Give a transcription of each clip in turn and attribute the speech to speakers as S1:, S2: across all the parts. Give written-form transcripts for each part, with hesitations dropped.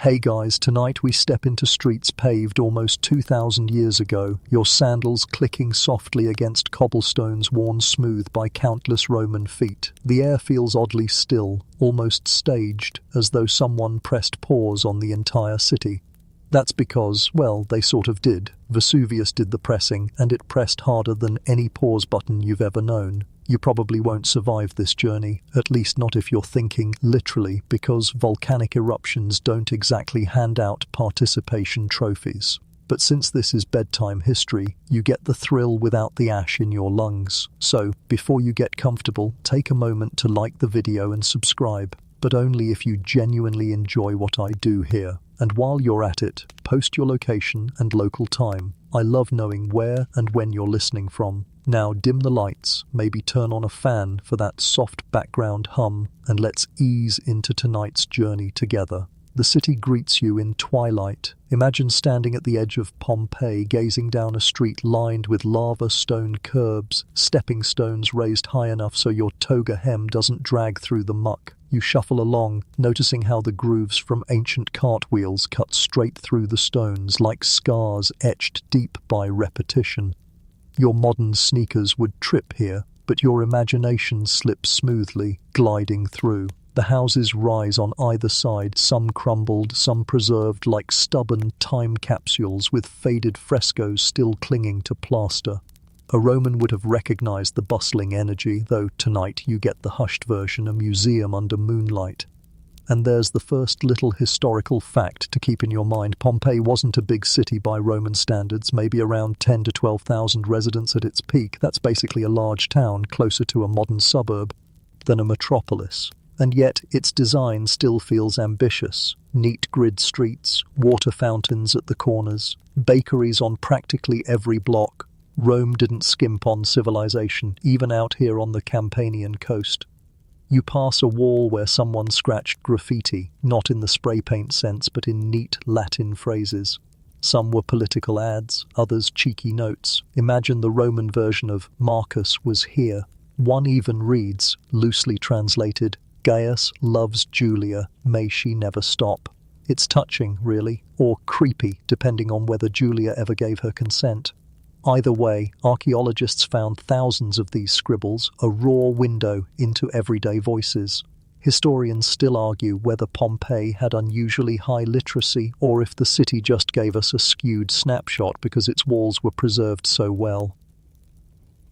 S1: Hey guys, tonight we step into streets paved almost 2,000 years ago, your sandals clicking softly against cobblestones worn smooth by countless Roman feet. The air feels oddly still, almost staged, as though someone pressed pause on the entire city. That's because, well, they sort of did. Vesuvius did the pressing, and it pressed harder than any pause button you've ever known. You probably won't survive this journey, at least not if you're thinking literally, because volcanic eruptions don't exactly hand out participation trophies. But since this is bedtime history, you get the thrill without the ash in your lungs. So, before you get comfortable, take a moment to like the video and subscribe, but only if you genuinely enjoy what I do here. And while you're at it, post your location and local time. I love knowing where and when you're listening from. Now dim the lights, maybe turn on a fan for that soft background hum, and let's ease into tonight's journey together. The city greets you in twilight. Imagine standing at the edge of Pompeii, gazing down a street lined with lava stone curbs, stepping stones raised high enough so your toga hem doesn't drag through the muck. You shuffle along, noticing how the grooves from ancient cartwheels cut straight through the stones like scars etched deep by repetition. Your modern sneakers would trip here, but your imagination slips smoothly, gliding through. The houses rise on either side, some crumbled, some preserved like stubborn time capsules with faded frescoes still clinging to plaster. A Roman would have recognized the bustling energy, though tonight you get the hushed version, a museum under moonlight. And there's the first little historical fact to keep in your mind. Pompeii wasn't a big city by Roman standards, maybe around 10 to 12,000 residents at its peak. That's basically a large town, closer to a modern suburb than a metropolis. And yet its design still feels ambitious. Neat grid streets, water fountains at the corners, bakeries on practically every block. Rome didn't skimp on civilization, even out here on the Campanian coast. You pass a wall where someone scratched graffiti, not in the spray paint sense, but in neat Latin phrases. Some were political ads, others cheeky notes. Imagine the Roman version of "Marcus was here." One even reads, loosely translated, "Gaius loves Julia, may she never stop." It's touching, really, or creepy, depending on whether Julia ever gave her consent. Either way, archaeologists found thousands of these scribbles, a raw window into everyday voices. Historians still argue whether Pompeii had unusually high literacy or if the city just gave us a skewed snapshot because its walls were preserved so well.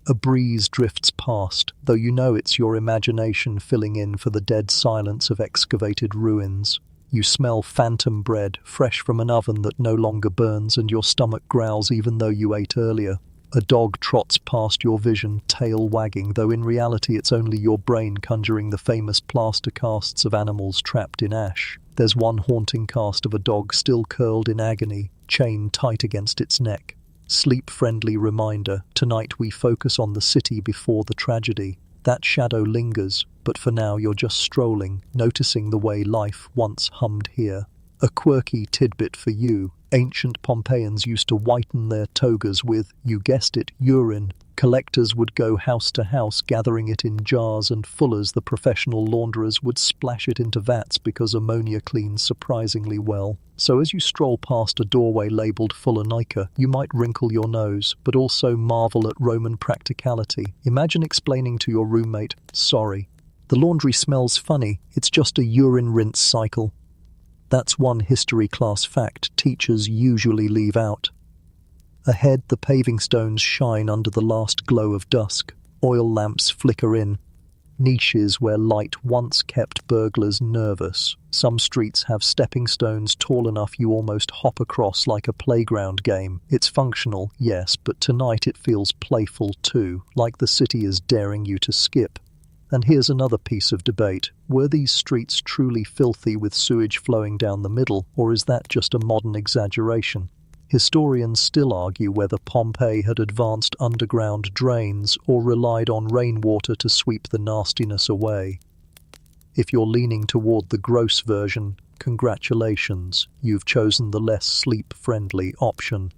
S1: A breeze drifts past, though you know it's your imagination filling in for the dead silence of excavated ruins. You smell phantom bread, fresh from an oven that no longer burns, and your stomach growls even though you ate earlier. A dog trots past your vision, tail wagging, though in reality it's only your brain conjuring the famous plaster casts of animals trapped in ash. There's one haunting cast of a dog still curled in agony, chain tight against its neck. Sleep-friendly reminder, tonight we focus on the city before the tragedy. That shadow lingers, but for now you're just strolling, noticing the way life once hummed here. A quirky tidbit for you. Ancient Pompeians used to whiten their togas with, you guessed it, urine. Collectors would go house to house gathering it in jars, and fullers, the professional launderers, would splash it into vats because ammonia cleans surprisingly well. So as you stroll past a doorway labelled Fullernica, you might wrinkle your nose, but also marvel at Roman practicality. Imagine explaining to your roommate, "Sorry, the laundry smells funny, it's just a urine rinse cycle." That's one history class fact teachers usually leave out. Ahead, the paving stones shine under the last glow of dusk. Oil lamps flicker in. Niches where light once kept burglars nervous. Some streets have stepping stones tall enough you almost hop across like a playground game. It's functional, yes, but tonight it feels playful too, like the city is daring you to skip. And here's another piece of debate. Were these streets truly filthy with sewage flowing down the middle, or is that just a modern exaggeration? Historians still argue whether Pompeii had advanced underground drains or relied on rainwater to sweep the nastiness away. If you're leaning toward the gross version, congratulations, you've chosen the less sleep-friendly option.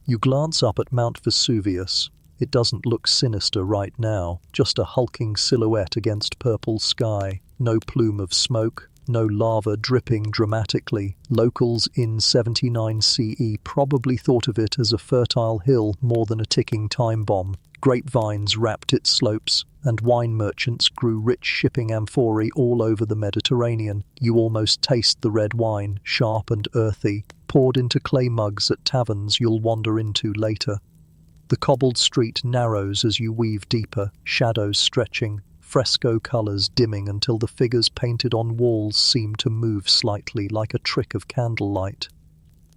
S1: You glance up at Mount Vesuvius. It doesn't look sinister right now, just a hulking silhouette against purple sky. No plume of smoke, no lava dripping dramatically. Locals in 79 CE probably thought of it as a fertile hill more than a ticking time bomb. Grapevines wrapped its slopes, and wine merchants grew rich shipping amphorae all over the Mediterranean. You almost taste the red wine, sharp and earthy, poured into clay mugs at taverns you'll wander into later. The cobbled street narrows as you weave deeper, shadows stretching, fresco colours dimming until the figures painted on walls seem to move slightly like a trick of candlelight.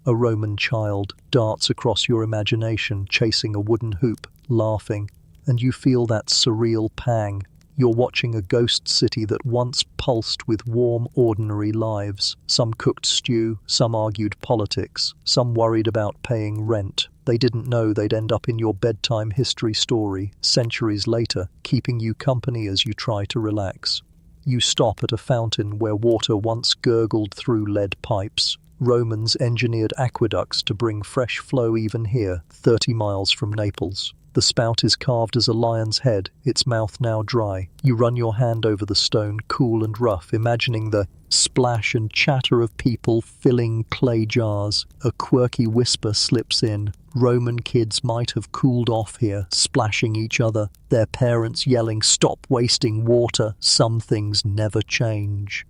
S1: A Roman child darts across your imagination, chasing a wooden hoop, laughing, and you feel that surreal pang. You're watching a ghost city that once pulsed with warm, ordinary lives. Some cooked stew, some argued politics, some worried about paying rent. They didn't know they'd end up in your bedtime history story, centuries later, keeping you company as you try to relax. You stop at a fountain where water once gurgled through lead pipes. Romans engineered aqueducts to bring fresh flow even here, 30 miles from Naples. The spout is carved as a lion's head, its mouth now dry. You run your hand over the stone, cool and rough, imagining the splash and chatter of people filling clay jars. A quirky whisper slips in. Roman kids might have cooled off here, splashing each other, their parents yelling, "Stop wasting water." Some things never change.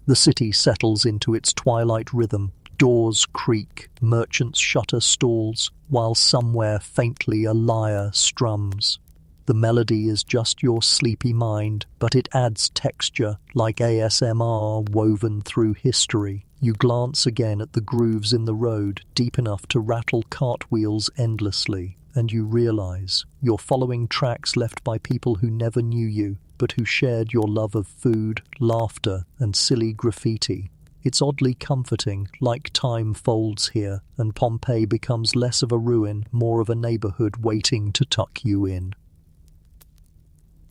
S1: The city settles into its twilight rhythm. Doors creak, merchants shutter stalls, while somewhere faintly a lyre strums. The melody is just your sleepy mind, but it adds texture, like ASMR woven through history. You glance again at the grooves in the road, deep enough to rattle cartwheels endlessly, and you realize you're following tracks left by people who never knew you, but who shared your love of food, laughter, and silly graffiti. It's oddly comforting, like time folds here, and Pompeii becomes less of a ruin, more of a neighborhood waiting to tuck you in.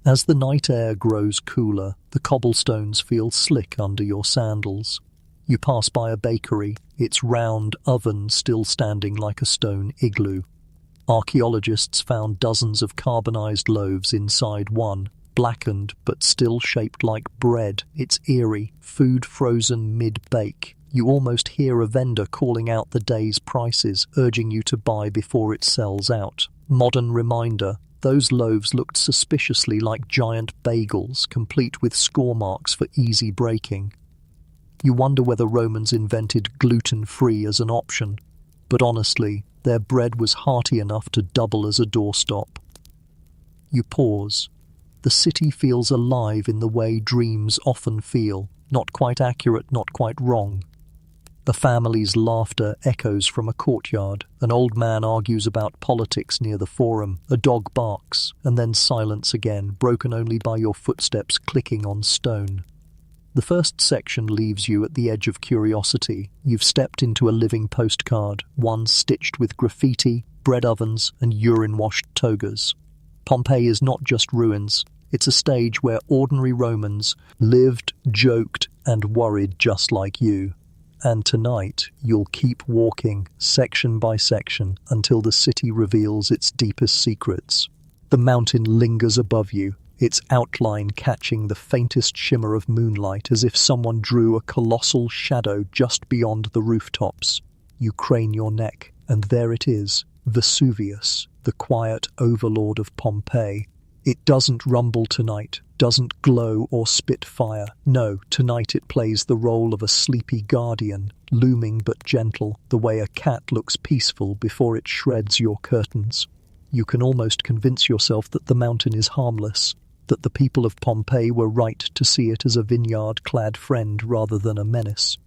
S1: As the night air grows cooler, the cobblestones feel slick under your sandals. You pass by a bakery, its round oven still standing like a stone igloo. Archaeologists found dozens of carbonized loaves inside one, blackened but still shaped like bread. It's eerie, food frozen mid-bake. You almost hear a vendor calling out the day's prices, urging you to buy before it sells out. Modern reminder, those loaves looked suspiciously like giant bagels, complete with score marks for easy breaking. You wonder whether Romans invented gluten-free as an option, but honestly, their bread was hearty enough to double as a doorstop. You pause. The city feels alive in the way dreams often feel, not quite accurate, not quite wrong. A family's laughter echoes from a courtyard. An old man argues about politics near the forum. A dog barks, and then silence again, broken only by your footsteps clicking on stone. The first section leaves you at the edge of curiosity. You've stepped into a living postcard, one stitched with graffiti, bread ovens, and urine-washed togas. Pompeii is not just ruins. It's a stage where ordinary Romans lived, joked, and worried just like you. And tonight, you'll keep walking, section by section, until the city reveals its deepest secrets. The mountain lingers above you, its outline catching the faintest shimmer of moonlight as if someone drew a colossal shadow just beyond the rooftops. You crane your neck, and there it is, Vesuvius, the quiet overlord of Pompeii. It doesn't rumble tonight, doesn't glow or spit fire. No, tonight it plays the role of a sleepy guardian, looming but gentle, the way a cat looks peaceful before it shreds your curtains. You can almost convince yourself that the mountain is harmless, that the people of Pompeii were right to see it as a vineyard-clad friend rather than a menace.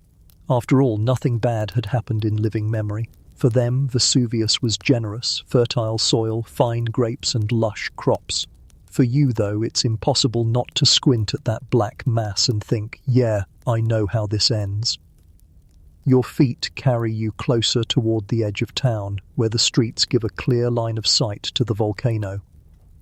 S1: After all, nothing bad had happened in living memory. For them, Vesuvius was generous, fertile soil, fine grapes and lush crops. For you, though, it's impossible not to squint at that black mass and think, yeah, I know how this ends. Your feet carry you closer toward the edge of town, where the streets give a clear line of sight to the volcano.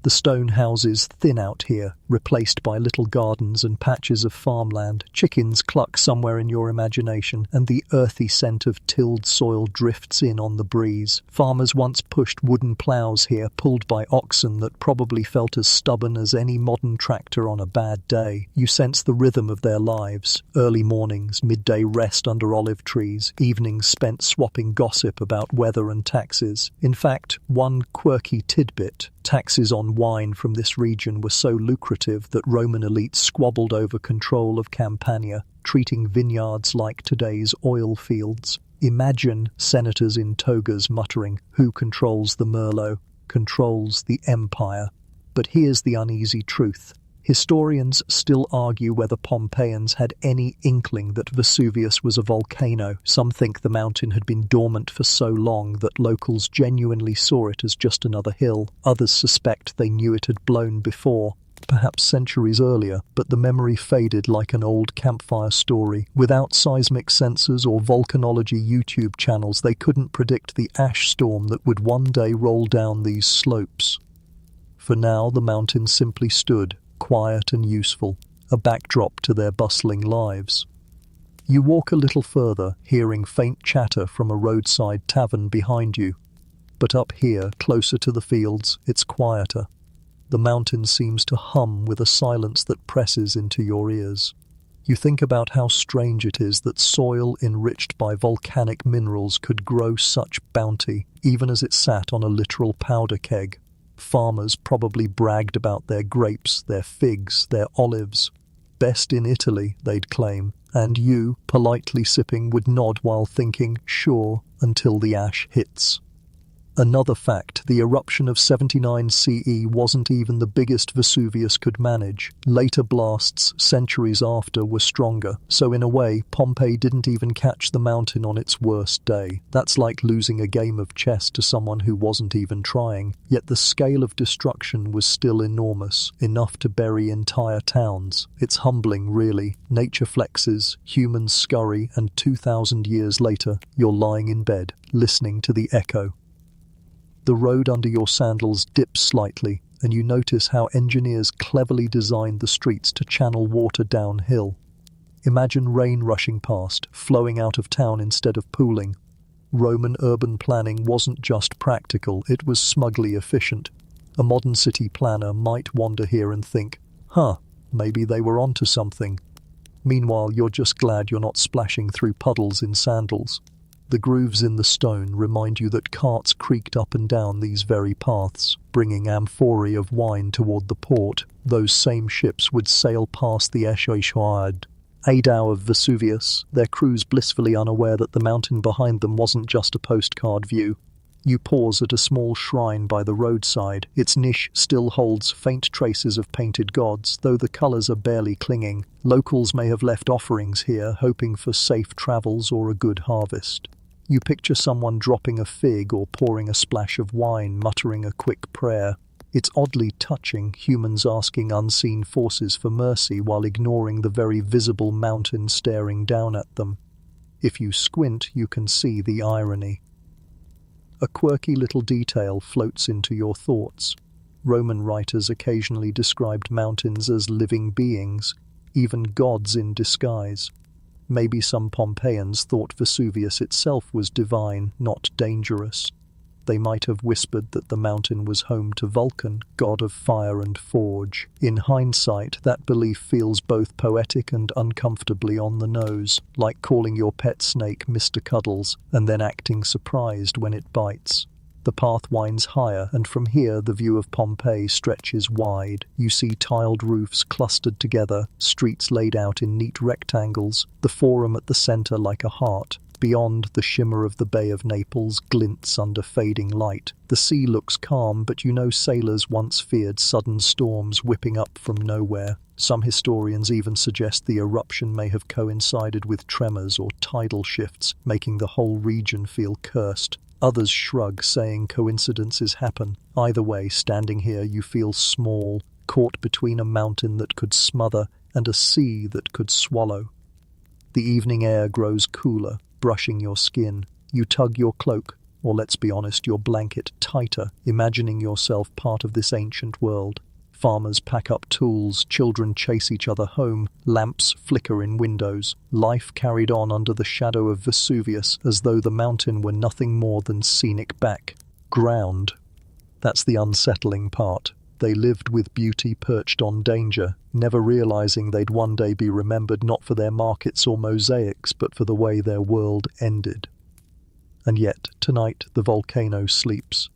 S1: The stone houses thin out here, replaced by little gardens and patches of farmland. Chickens cluck somewhere in your imagination, and the earthy scent of tilled soil drifts in on the breeze. Farmers once pushed wooden ploughs here, pulled by oxen that probably felt as stubborn as any modern tractor on a bad day. You sense the rhythm of their lives. Early mornings, midday rest under olive trees, evenings spent swapping gossip about weather and taxes. In fact, one quirky tidbit: taxes on wine from this region were so lucrative that Roman elites squabbled over control of Campania, treating vineyards like today's oil fields. Imagine senators in togas muttering, "Who controls the Merlot? Controls the empire." But here's the uneasy truth. Historians still argue whether Pompeians had any inkling that Vesuvius was a volcano. Some think the mountain had been dormant for so long that locals genuinely saw it as just another hill. Others suspect they knew it had blown before, perhaps centuries earlier, but the memory faded like an old campfire story. Without seismic sensors or volcanology YouTube channels, they couldn't predict the ash storm that would one day roll down these slopes. For now, the mountain simply stood, quiet and useful, a backdrop to their bustling lives. You walk a little further, hearing faint chatter from a roadside tavern behind you. But up here, closer to the fields, it's quieter. The mountain seems to hum with a silence that presses into your ears. You think about how strange it is that soil enriched by volcanic minerals could grow such bounty, even as it sat on a literal powder keg. Farmers probably bragged about their grapes, their figs, their olives. Best in Italy, they'd claim, and you, politely sipping, would nod while thinking, sure, until the ash hits. Another fact, the eruption of 79 CE wasn't even the biggest Vesuvius could manage. Later blasts, centuries after, were stronger, so in a way, Pompeii didn't even catch the mountain on its worst day. That's like losing a game of chess to someone who wasn't even trying. Yet the scale of destruction was still enormous, enough to bury entire towns. It's humbling, really. Nature flexes, humans scurry, and 2,000 years later, you're lying in bed, listening to the echo. The road under your sandals dips slightly, and you notice how engineers cleverly designed the streets to channel water downhill. Imagine rain rushing past, flowing out of town instead of pooling. Roman urban planning wasn't just practical, it was smugly efficient. A modern city planner might wander here and think, maybe they were onto something. Meanwhile, you're just glad you're not splashing through puddles in sandals. The grooves in the stone remind you that carts creaked up and down these very paths, bringing amphorae of wine toward the port. Those same ships would sail past the courtyards. Aidao of Vesuvius, their crews blissfully unaware that the mountain behind them wasn't just a postcard view. You pause at a small shrine by the roadside. Its niche still holds faint traces of painted gods, though the colors are barely clinging. Locals may have left offerings here, hoping for safe travels or a good harvest. You picture someone dropping a fig or pouring a splash of wine, muttering a quick prayer. It's oddly touching, humans asking unseen forces for mercy while ignoring the very visible mountain staring down at them. If you squint, you can see the irony. A quirky little detail floats into your thoughts. Roman writers occasionally described mountains as living beings, even gods in disguise. Maybe some Pompeians thought Vesuvius itself was divine, not dangerous. They might have whispered that the mountain was home to Vulcan, god of fire and forge. In hindsight, that belief feels both poetic and uncomfortably on the nose, like calling your pet snake Mr. Cuddles and then acting surprised when it bites. The path winds higher, and from here the view of Pompeii stretches wide. You see tiled roofs clustered together, streets laid out in neat rectangles, the forum at the center like a heart. Beyond, the shimmer of the Bay of Naples glints under fading light. The sea looks calm, but you know sailors once feared sudden storms whipping up from nowhere. Some historians even suggest the eruption may have coincided with tremors or tidal shifts, making the whole region feel cursed. Others shrug, saying coincidences happen. Either way, standing here, you feel small, caught between a mountain that could smother and a sea that could swallow. The evening air grows cooler, brushing your skin. You tug your cloak, or let's be honest, your blanket tighter, imagining yourself part of this ancient world. Farmers pack up tools, children chase each other home, lamps flicker in windows. Life carried on under the shadow of Vesuvius as though the mountain were nothing more than scenic background. That's the unsettling part. They lived with beauty perched on danger, never realizing they'd one day be remembered not for their markets or mosaics, but for the way their world ended. And yet, tonight, the volcano sleeps.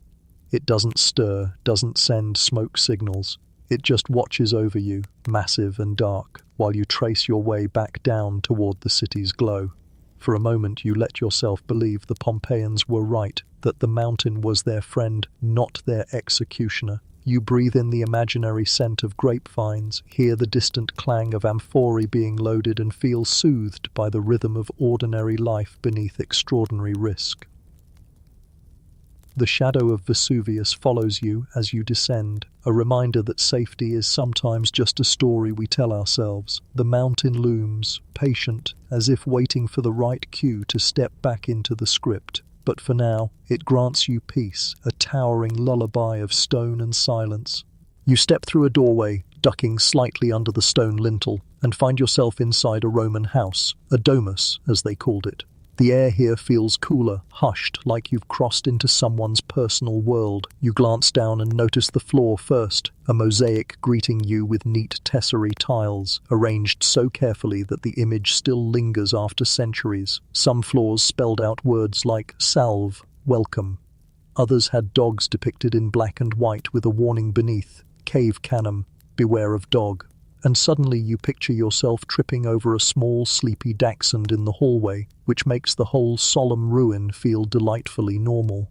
S1: It doesn't stir, doesn't send smoke signals. It just watches over you, massive and dark, while you trace your way back down toward the city's glow. For a moment you let yourself believe the Pompeians were right, that the mountain was their friend, not their executioner. You breathe in the imaginary scent of grapevines, hear the distant clang of amphorae being loaded, and feel soothed by the rhythm of ordinary life beneath extraordinary risk. The shadow of Vesuvius follows you as you descend, a reminder that safety is sometimes just a story we tell ourselves. The mountain looms, patient, as if waiting for the right cue to step back into the script. But for now, it grants you peace, a towering lullaby of stone and silence. You step through a doorway, ducking slightly under the stone lintel, and find yourself inside a Roman house, a domus, as they called it. The air here feels cooler, hushed, like you've crossed into someone's personal world. You glance down and notice the floor first, a mosaic greeting you with neat tesserae tiles, arranged so carefully that the image still lingers after centuries. Some floors spelled out words like salve, welcome. Others had dogs depicted in black and white with a warning beneath, cave canem, beware of dog. And suddenly you picture yourself tripping over a small, sleepy dachshund in the hallway, which makes the whole solemn ruin feel delightfully normal.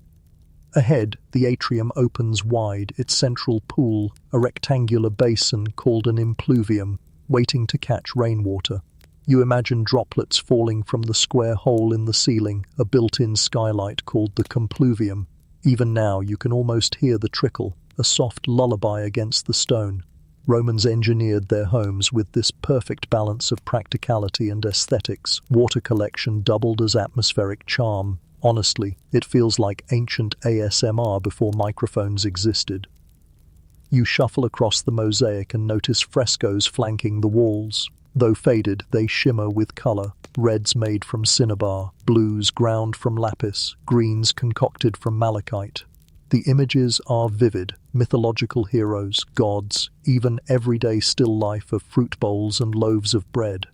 S1: Ahead, the atrium opens wide, its central pool, a rectangular basin called an impluvium, waiting to catch rainwater. You imagine droplets falling from the square hole in the ceiling, a built-in skylight called the compluvium. Even now you can almost hear the trickle, a soft lullaby against the stone. Romans engineered their homes with this perfect balance of practicality and aesthetics. Water collection doubled as atmospheric charm. Honestly, it feels like ancient ASMR before microphones existed. You shuffle across the mosaic and notice frescoes flanking the walls. Though faded, they shimmer with color. Reds made from cinnabar, blues ground from lapis, greens concocted from malachite. The images are vivid, mythological heroes, gods, even everyday still life of fruit bowls and loaves of bread.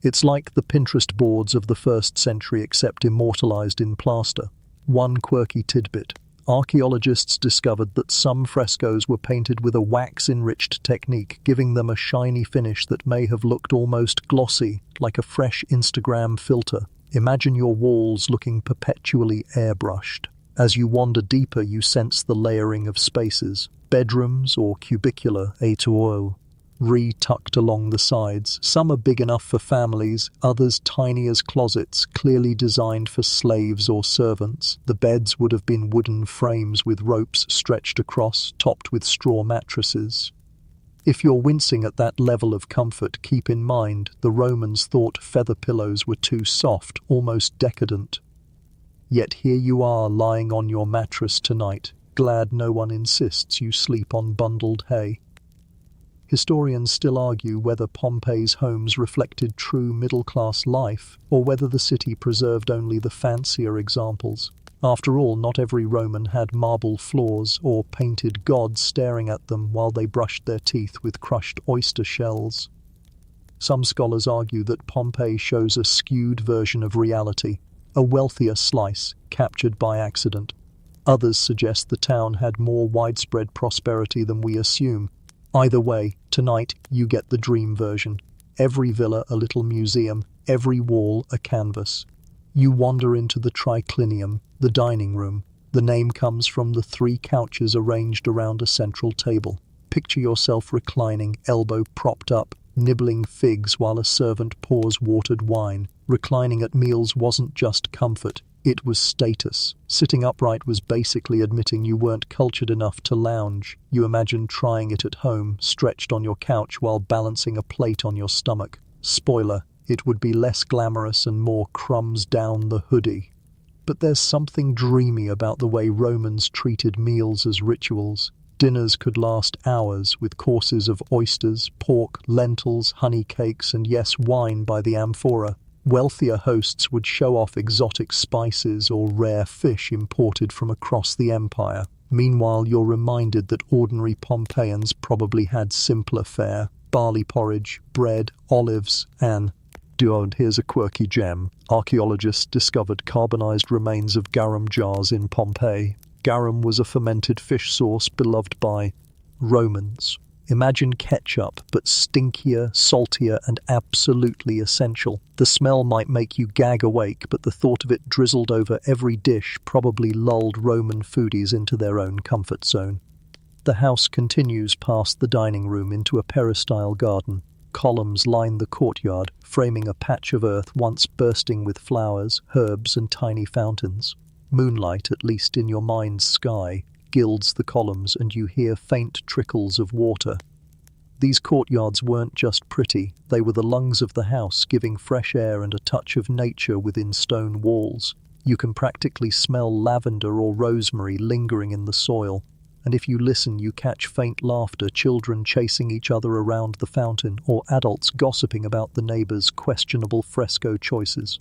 S1: It's like the Pinterest boards of the 1st century except immortalized in plaster. One quirky tidbit. Archaeologists discovered that some frescoes were painted with a wax-enriched technique, giving them a shiny finish that may have looked almost glossy, like a fresh Instagram filter. Imagine your walls looking perpetually airbrushed. As you wander deeper, you sense the layering of spaces, bedrooms or cubicular étoiles, tucked along the sides. Some are big enough for families, others tiny as closets, clearly designed for slaves or servants. The beds would have been wooden frames with ropes stretched across, topped with straw mattresses. If you're wincing at that level of comfort, keep in mind the Romans thought feather pillows were too soft, almost decadent. Yet here you are lying on your mattress tonight, glad no one insists you sleep on bundled hay. Historians still argue whether Pompeii's homes reflected true middle-class life, or whether the city preserved only the fancier examples. After all, not every Roman had marble floors or painted gods staring at them while they brushed their teeth with crushed oyster shells. Some scholars argue that Pompeii shows a skewed version of reality, a wealthier slice, captured by accident. Others suggest the town had more widespread prosperity than we assume. Either way, tonight you get the dream version. Every villa a little museum, every wall a canvas. You wander into the triclinium, the dining room. The name comes from the 3 couches arranged around a central table. Picture yourself reclining, elbow propped up, nibbling figs while a servant pours watered wine. Reclining at meals wasn't just comfort, it was status. Sitting upright was basically admitting you weren't cultured enough to lounge. You imagined trying it at home, stretched on your couch while balancing a plate on your stomach. Spoiler, it would be less glamorous and more crumbs down the hoodie. But there's something dreamy about the way Romans treated meals as rituals. Dinners could last hours, with courses of oysters, pork, lentils, honey cakes, and yes, wine by the amphora. Wealthier hosts would show off exotic spices or rare fish imported from across the empire. Meanwhile, you're reminded that ordinary Pompeians probably had simpler fare: barley porridge, bread, olives, and... Dude, here's a quirky gem. Archaeologists discovered carbonized remains of garum jars in Pompeii. Garum was a fermented fish sauce beloved by Romans. Imagine ketchup, but stinkier, saltier, and absolutely essential. The smell might make you gag awake, but the thought of it drizzled over every dish probably lulled Roman foodies into their own comfort zone. The house continues past the dining room into a peristyle garden. Columns line the courtyard, framing a patch of earth once bursting with flowers, herbs, and tiny fountains. Moonlight, at least in your mind's sky, gilds the columns, and you hear faint trickles of water. These courtyards weren't just pretty, they were the lungs of the house, giving fresh air and a touch of nature within stone walls. You can practically smell lavender or rosemary lingering in the soil. And if you listen, you catch faint laughter, children chasing each other around the fountain, or adults gossiping about the neighbors' questionable fresco choices.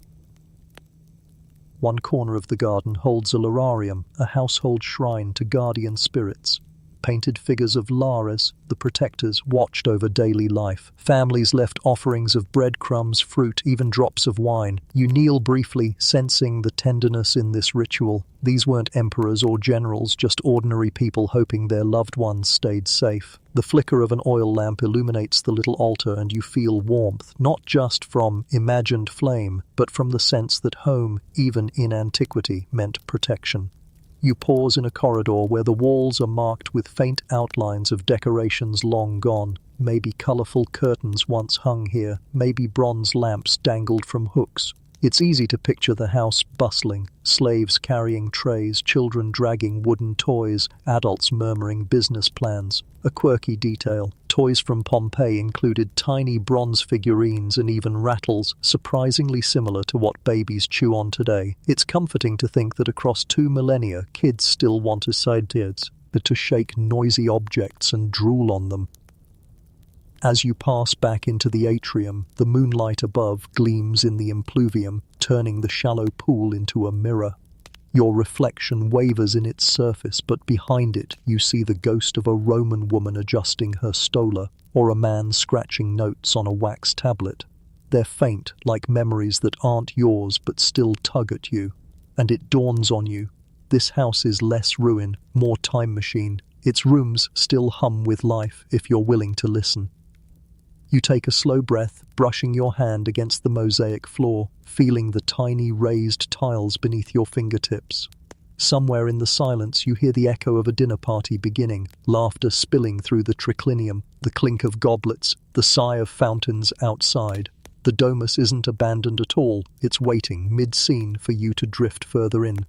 S1: One corner of the garden holds a lararium, a household shrine to guardian spirits. Painted figures of Lares, the protectors, watched over daily life. Families left offerings of breadcrumbs, fruit, even drops of wine. You kneel briefly, sensing the tenderness in this ritual. These weren't emperors or generals, just ordinary people hoping their loved ones stayed safe. The flicker of an oil lamp illuminates the little altar, and you feel warmth, not just from imagined flame, but from the sense that home, even in antiquity, meant protection. You pause in a corridor where the walls are marked with faint outlines of decorations long gone. Maybe colourful curtains once hung here, maybe bronze lamps dangled from hooks. It's easy to picture the house bustling, slaves carrying trays, children dragging wooden toys, adults murmuring business plans. A quirky detail: toys from Pompeii included tiny bronze figurines and even rattles, surprisingly similar to what babies chew on today. It's comforting to think that across 2 millennia, kids still want to shake noisy objects and drool on them. As you pass back into the atrium, the moonlight above gleams in the impluvium, turning the shallow pool into a mirror. Your reflection wavers in its surface, but behind it you see the ghost of a Roman woman adjusting her stola, or a man scratching notes on a wax tablet. They're faint, like memories that aren't yours but still tug at you. And it dawns on you: this house is less ruin, more time machine. Its rooms still hum with life if you're willing to listen. You take a slow breath, brushing your hand against the mosaic floor, feeling the tiny raised tiles beneath your fingertips. Somewhere in the silence you hear the echo of a dinner party beginning, laughter spilling through the triclinium, the clink of goblets, the sigh of fountains outside. The domus isn't abandoned at all, it's waiting, mid-scene, for you to drift further in.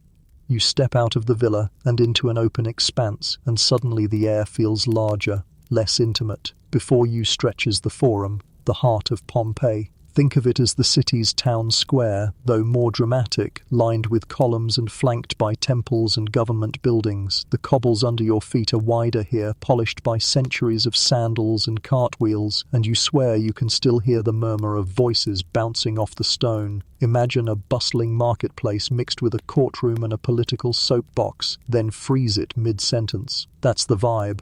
S1: You step out of the villa and into an open expanse, and suddenly the air feels larger, less intimate. Before you stretches the Forum, the heart of Pompeii. Think of it as the city's town square, though more dramatic, lined with columns and flanked by temples and government buildings. The cobbles under your feet are wider here, polished by centuries of sandals and cartwheels, and you swear you can still hear the murmur of voices bouncing off the stone. Imagine a bustling marketplace mixed with a courtroom and a political soapbox, then freeze it mid-sentence. That's the vibe.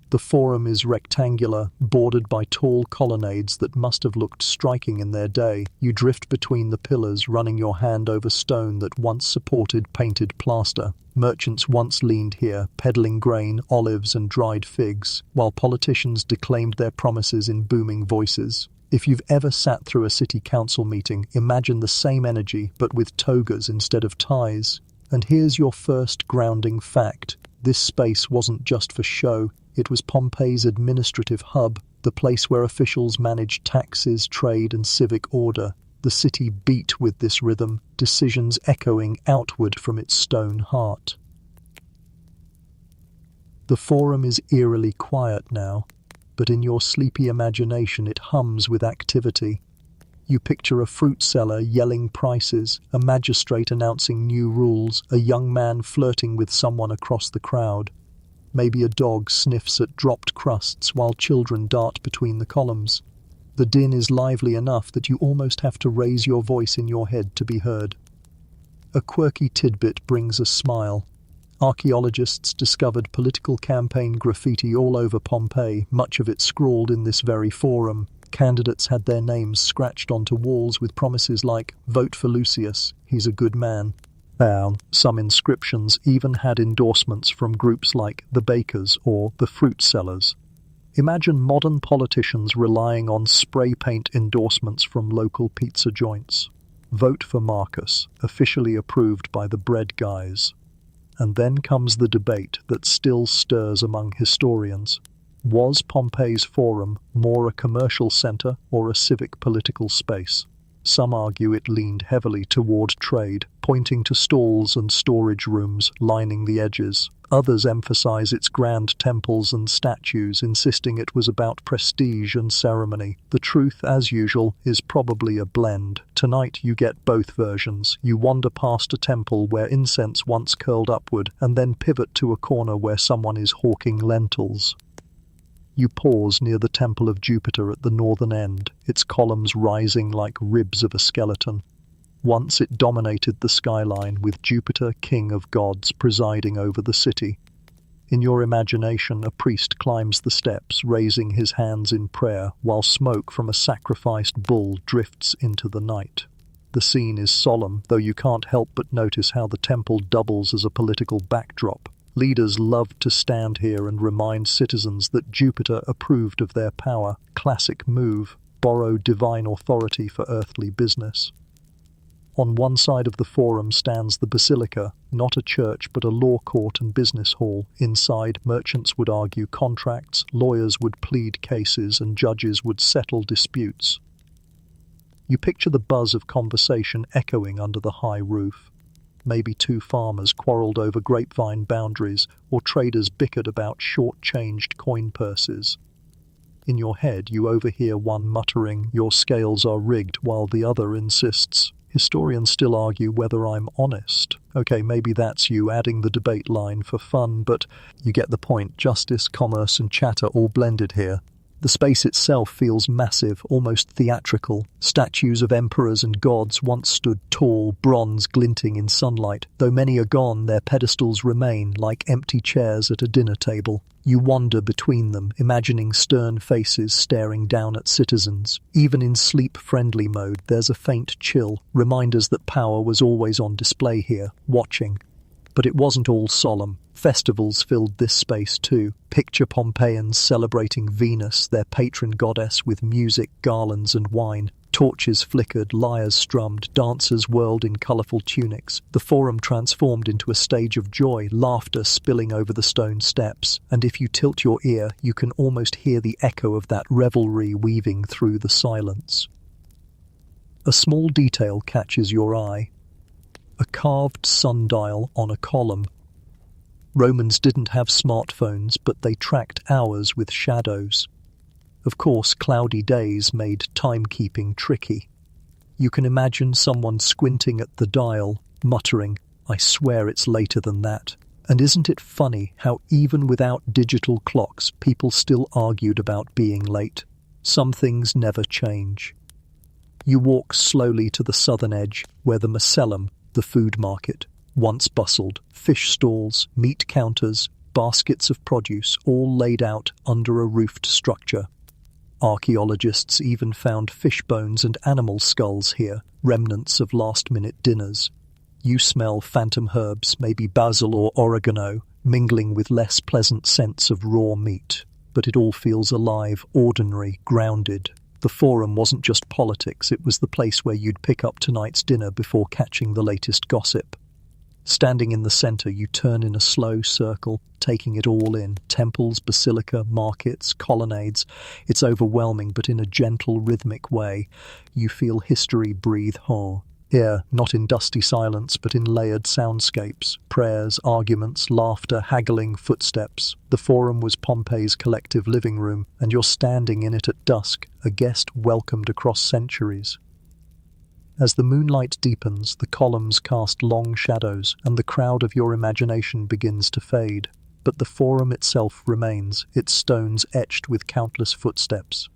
S1: The Forum is rectangular, bordered by tall colonnades that must have looked striking in their day. You drift between the pillars, running your hand over stone that once supported painted plaster. Merchants once leaned here, peddling grain, olives, and dried figs, while politicians declaimed their promises in booming voices. If you've ever sat through a city council meeting, imagine the same energy, but with togas instead of ties. And here's your first grounding fact. This space wasn't just for show. It was Pompeii's administrative hub, the place where officials managed taxes, trade, and civic order. The city beat with this rhythm, decisions echoing outward from its stone heart. The Forum is eerily quiet now, but in your sleepy imagination it hums with activity. You picture a fruit seller yelling prices, a magistrate announcing new rules, a young man flirting with someone across the crowd. Maybe a dog sniffs at dropped crusts while children dart between the columns. The din is lively enough that you almost have to raise your voice in your head to be heard. A quirky tidbit brings a smile. Archaeologists discovered political campaign graffiti all over Pompeii, much of it scrawled in this very forum. Candidates had their names scratched onto walls with promises like, "Vote for Lucius, he's a good man." Some inscriptions even had endorsements from groups like the bakers or the fruit sellers. Imagine modern politicians relying on spray paint endorsements from local pizza joints. Vote for Marcus, officially approved by the bread guys. And then comes the debate that still stirs among historians. Was Pompeii's Forum more a commercial centre or a civic political space? Some argue it leaned heavily toward trade, pointing to stalls and storage rooms lining the edges. Others emphasize its grand temples and statues, insisting it was about prestige and ceremony. The truth, as usual, is probably a blend. Tonight you get both versions. You wander past a temple where incense once curled upward, and then pivot to a corner where someone is hawking lentils. You pause near the Temple of Jupiter at the northern end, its columns rising like ribs of a skeleton. Once it dominated the skyline, with Jupiter, king of gods, presiding over the city. In your imagination, a priest climbs the steps, raising his hands in prayer, while smoke from a sacrificed bull drifts into the night. The scene is solemn, though you can't help but notice how the temple doubles as a political backdrop. Leaders loved to stand here and remind citizens that Jupiter approved of their power. Classic move, borrow divine authority for earthly business. On one side of the forum stands the basilica, not a church but a law court and business hall. Inside, merchants would argue contracts, lawyers would plead cases, and judges would settle disputes. You picture the buzz of conversation echoing under the high roof. Maybe two farmers quarrelled over grapevine boundaries, or traders bickered about short-changed coin purses. In your head, you overhear one muttering, "Your scales are rigged," while the other insists, "Historians still argue whether I'm honest." Okay, maybe that's you adding the debate line for fun, but you get the point. Justice, commerce, and chatter all blended here. The space itself feels massive, almost theatrical. Statues of emperors and gods once stood tall, bronze glinting in sunlight. Though many are gone, their pedestals remain, like empty chairs at a dinner table. You wander between them, imagining stern faces staring down at citizens. Even in sleep-friendly mode, there's a faint chill, reminders that power was always on display here, watching. But it wasn't all solemn. Festivals filled this space too. Picture Pompeians celebrating Venus, their patron goddess, with music, garlands and wine. Torches flickered, lyres strummed, dancers whirled in colourful tunics. The forum transformed into a stage of joy, laughter spilling over the stone steps. And if you tilt your ear, you can almost hear the echo of that revelry weaving through the silence. A small detail catches your eye. A carved sundial on a column. Romans didn't have smartphones, but they tracked hours with shadows. Of course, cloudy days made timekeeping tricky. You can imagine someone squinting at the dial, muttering, "I swear it's later than that." And isn't it funny how even without digital clocks, people still argued about being late? Some things never change. You walk slowly to the southern edge, where the Macellum, the food market, once bustled. Fish stalls, meat counters, baskets of produce, all laid out under a roofed structure. Archaeologists even found fish bones and animal skulls here, remnants of last-minute dinners. You smell phantom herbs, maybe basil or oregano, mingling with less pleasant scents of raw meat. But it all feels alive, ordinary, grounded. The forum wasn't just politics, it was the place where you'd pick up tonight's dinner before catching the latest gossip. Standing in the centre, you turn in a slow circle, taking it all in. Temples, basilica, markets, colonnades. It's overwhelming, but in a gentle, rhythmic way. You feel history breathe here, not in dusty silence, but in layered soundscapes. Prayers, arguments, laughter, haggling footsteps. The forum was Pompeii's collective living room, and you're standing in it at dusk, a guest welcomed across centuries. As the moonlight deepens, the columns cast long shadows, and the crowd of your imagination begins to fade. But the forum itself remains, its stones etched with countless footsteps.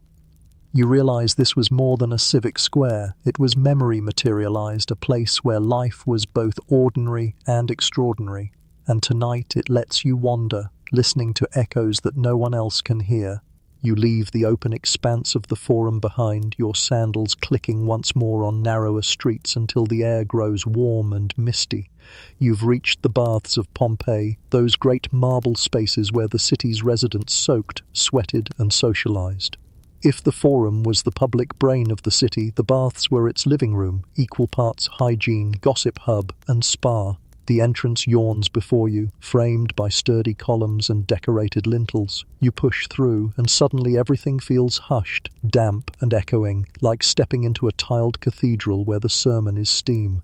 S1: You realize this was more than a civic square. It was memory materialized, a place where life was both ordinary and extraordinary. And tonight it lets you wander, listening to echoes that no one else can hear. You leave the open expanse of the forum behind, your sandals clicking once more on narrower streets until the air grows warm and misty. You've reached the baths of Pompeii, those great marble spaces where the city's residents soaked, sweated, and socialized. If the forum was the public brain of the city, the baths were its living room, equal parts hygiene, gossip hub, and spa. The entrance yawns before you, framed by sturdy columns and decorated lintels. You push through, and suddenly everything feels hushed, damp, and echoing, like stepping into a tiled cathedral where the sermon is steam.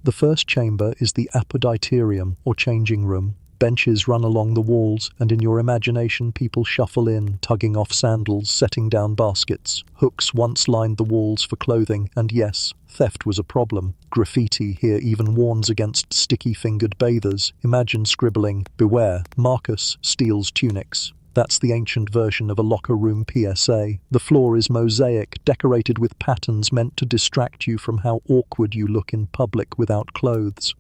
S1: The first chamber is the apoditerium, or changing room. Benches run along the walls, and in your imagination people shuffle in, tugging off sandals, setting down baskets. Hooks once lined the walls for clothing, and yes, theft was a problem. Graffiti here even warns against sticky-fingered bathers. Imagine scribbling, "Beware, Marcus steals tunics." That's the ancient version of a locker room PSA. The floor is mosaic, decorated with patterns meant to distract you from how awkward you look in public without clothes.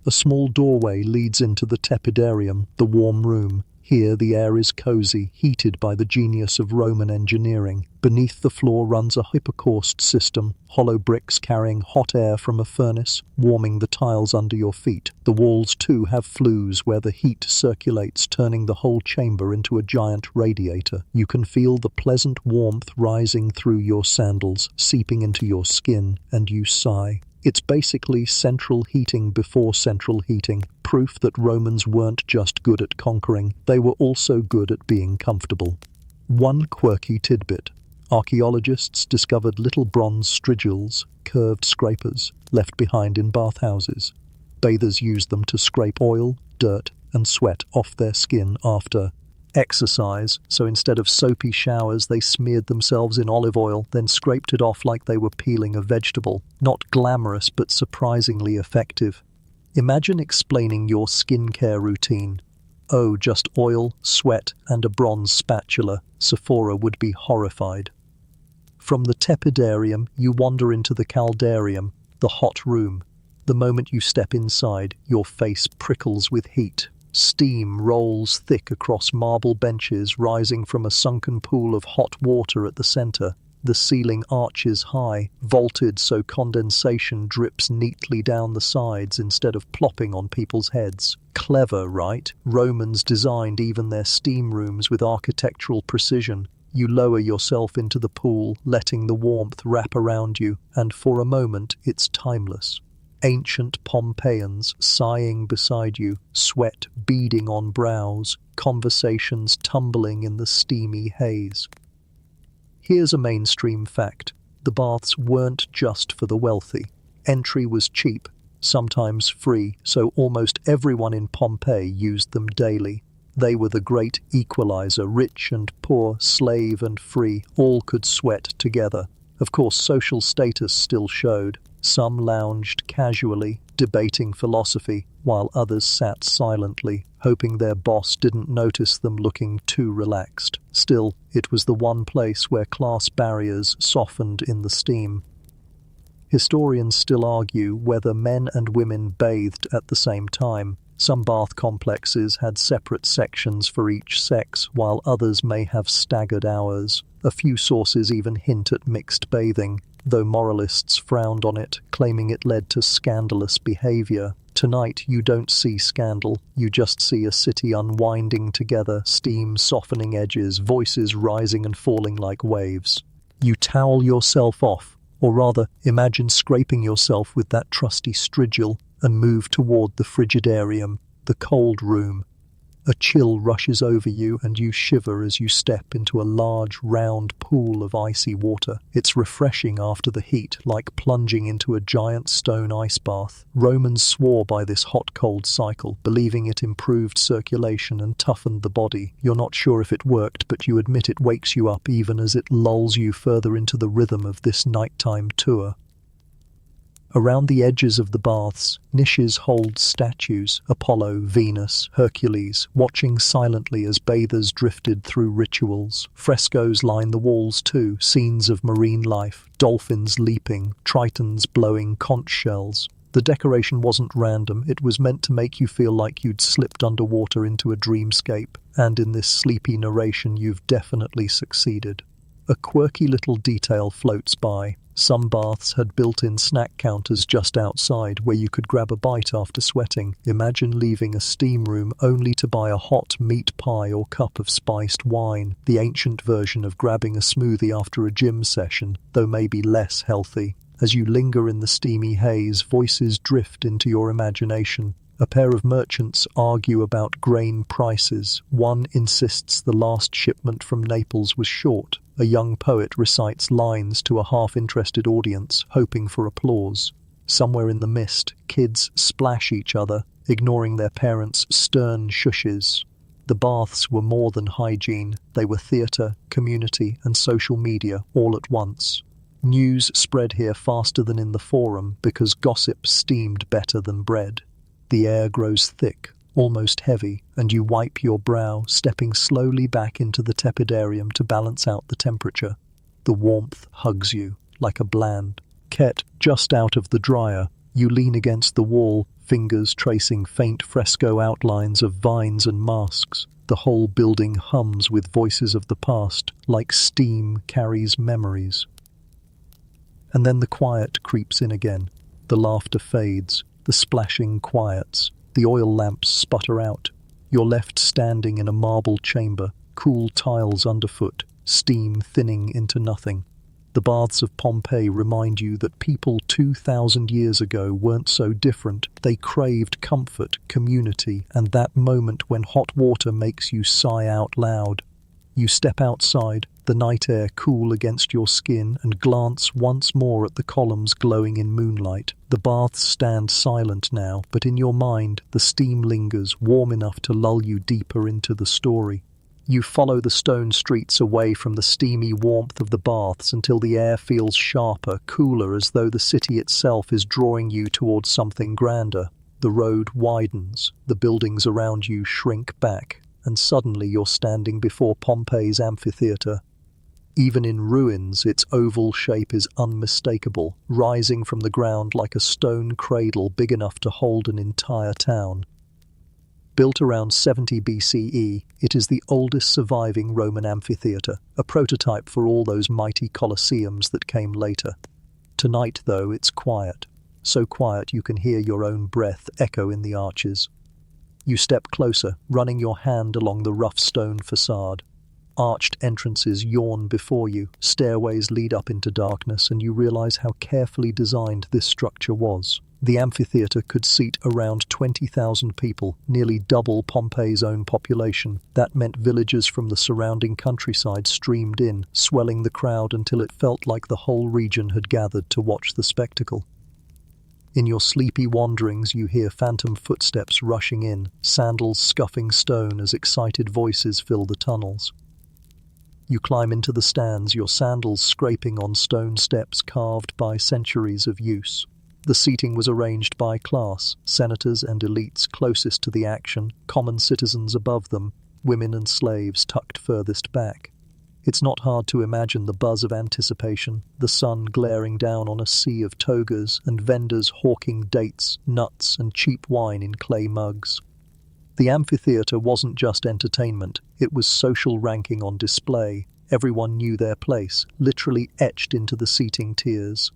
S1: A small doorway leads into the tepidarium, the warm room. Here the air is cozy, heated by the genius of Roman engineering. Beneath the floor runs a hypocaust system, hollow bricks carrying hot air from a furnace, warming the tiles under your feet. The walls too have flues where the heat circulates, turning the whole chamber into a giant radiator. You can feel the pleasant warmth rising through your sandals, seeping into your skin, and you sigh. It's basically central heating before central heating, proof that Romans weren't just good at conquering, they were also good at being comfortable. One quirky tidbit. Archaeologists discovered little bronze strigils, curved scrapers, left behind in bathhouses. Bathers used them to scrape oil, dirt, and sweat off their skin after exercise, so instead of soapy showers they smeared themselves in olive oil, then scraped it off like they were peeling a vegetable. Not glamorous, but surprisingly effective. Imagine explaining your skincare routine. Oh, just oil, sweat, and a bronze spatula. Sephora would be horrified. From the tepidarium, you wander into the caldarium, the hot room. The moment you step inside, your face prickles with heat. Steam rolls thick across marble benches rising from a sunken pool of hot water at the center. The ceiling arches high, vaulted so condensation drips neatly down the sides instead of plopping on people's heads. Clever, right? Romans designed even their steam rooms with architectural precision. You lower yourself into the pool, letting the warmth wrap around you, and for a moment it's timeless. Ancient Pompeians sighing beside you, sweat beading on brows, conversations tumbling in the steamy haze. Here's a mainstream fact. The baths weren't just for the wealthy. Entry was cheap, sometimes free, so almost everyone in Pompeii used them daily. They were the great equalizer. Rich and poor, slave and free, all could sweat together. Of course, social status still showed. Some lounged casually, debating philosophy, while others sat silently, hoping their boss didn't notice them looking too relaxed. Still, it was the one place where class barriers softened in the steam. Historians still argue whether men and women bathed at the same time. Some bath complexes had separate sections for each sex, while others may have staggered hours. A few sources even hint at mixed bathing, though moralists frowned on it, claiming it led to scandalous behavior. Tonight you don't see scandal, you just see a city unwinding together, steam softening edges, voices rising and falling like waves. You towel yourself off, or rather, imagine scraping yourself with that trusty strigil, and move toward the frigidarium, the cold room. A chill rushes over you and you shiver as you step into a large, round pool of icy water. It's refreshing after the heat, like plunging into a giant stone ice bath. Romans swore by this hot-cold cycle, believing it improved circulation and toughened the body. You're not sure if it worked, but you admit it wakes you up even as it lulls you further into the rhythm of this nighttime tour. Around the edges of the baths, niches hold statues, Apollo, Venus, Hercules, watching silently as bathers drifted through rituals. Frescoes line the walls too, scenes of marine life, dolphins leaping, tritons blowing conch shells. The decoration wasn't random, it was meant to make you feel like you'd slipped underwater into a dreamscape, and in this sleepy narration you've definitely succeeded. A quirky little detail floats by. Some baths had built-in snack counters just outside where you could grab a bite after sweating. Imagine leaving a steam room only to buy a hot meat pie or cup of spiced wine, the ancient version of grabbing a smoothie after a gym session, though maybe less healthy. As you linger in the steamy haze, voices drift into your imagination. A pair of merchants argue about grain prices. One insists the last shipment from Naples was short. A young poet recites lines to a half-interested audience, hoping for applause. Somewhere in the mist, kids splash each other, ignoring their parents' stern shushes. The baths were more than hygiene. They were theatre, community, and social media all at once. News spread here faster than in the forum because gossip steamed better than bread. The air grows thick, almost heavy, and you wipe your brow, stepping slowly back into the tepidarium to balance out the temperature. The warmth hugs you, like a blanket just out of the dryer. You lean against the wall, fingers tracing faint fresco outlines of vines and masks. The whole building hums with voices of the past, like steam carries memories. And then the quiet creeps in again. The laughter fades, the splashing quiets, the oil lamps sputter out. You're left standing in a marble chamber, cool tiles underfoot, steam thinning into nothing. The baths of Pompeii remind you that people 2,000 years ago weren't so different. They craved comfort, community, and that moment when hot water makes you sigh out loud. You step outside, the night air cool against your skin, and glance once more at the columns glowing in moonlight. The baths stand silent now, but in your mind the steam lingers, warm enough to lull you deeper into the story. You follow the stone streets away from the steamy warmth of the baths until the air feels sharper, cooler, as though the city itself is drawing you towards something grander. The road widens, the buildings around you shrink back, and suddenly you're standing before Pompeii's amphitheatre. Even in ruins, its oval shape is unmistakable, rising from the ground like a stone cradle big enough to hold an entire town. Built around 70 BCE, it is the oldest surviving Roman amphitheatre, a prototype for all those mighty colosseums that came later. Tonight, though, it's quiet. So quiet you can hear your own breath echo in the arches. You step closer, running your hand along the rough stone facade. Arched entrances yawn before you, stairways lead up into darkness, and you realize how carefully designed this structure was. The amphitheatre could seat around 20,000 people, nearly double Pompeii's own population. That meant villagers from the surrounding countryside streamed in, swelling the crowd until it felt like the whole region had gathered to watch the spectacle. In your sleepy wanderings, you hear phantom footsteps rushing in, sandals scuffing stone as excited voices fill the tunnels. You climb into the stands, your sandals scraping on stone steps carved by centuries of use. The seating was arranged by class, senators and elites closest to the action, common citizens above them, women and slaves tucked furthest back. It's not hard to imagine the buzz of anticipation, the sun glaring down on a sea of togas and vendors hawking dates, nuts, and cheap wine in clay mugs. The amphitheatre wasn't just entertainment, it was social ranking on display. Everyone knew their place, literally etched into the seating tiers.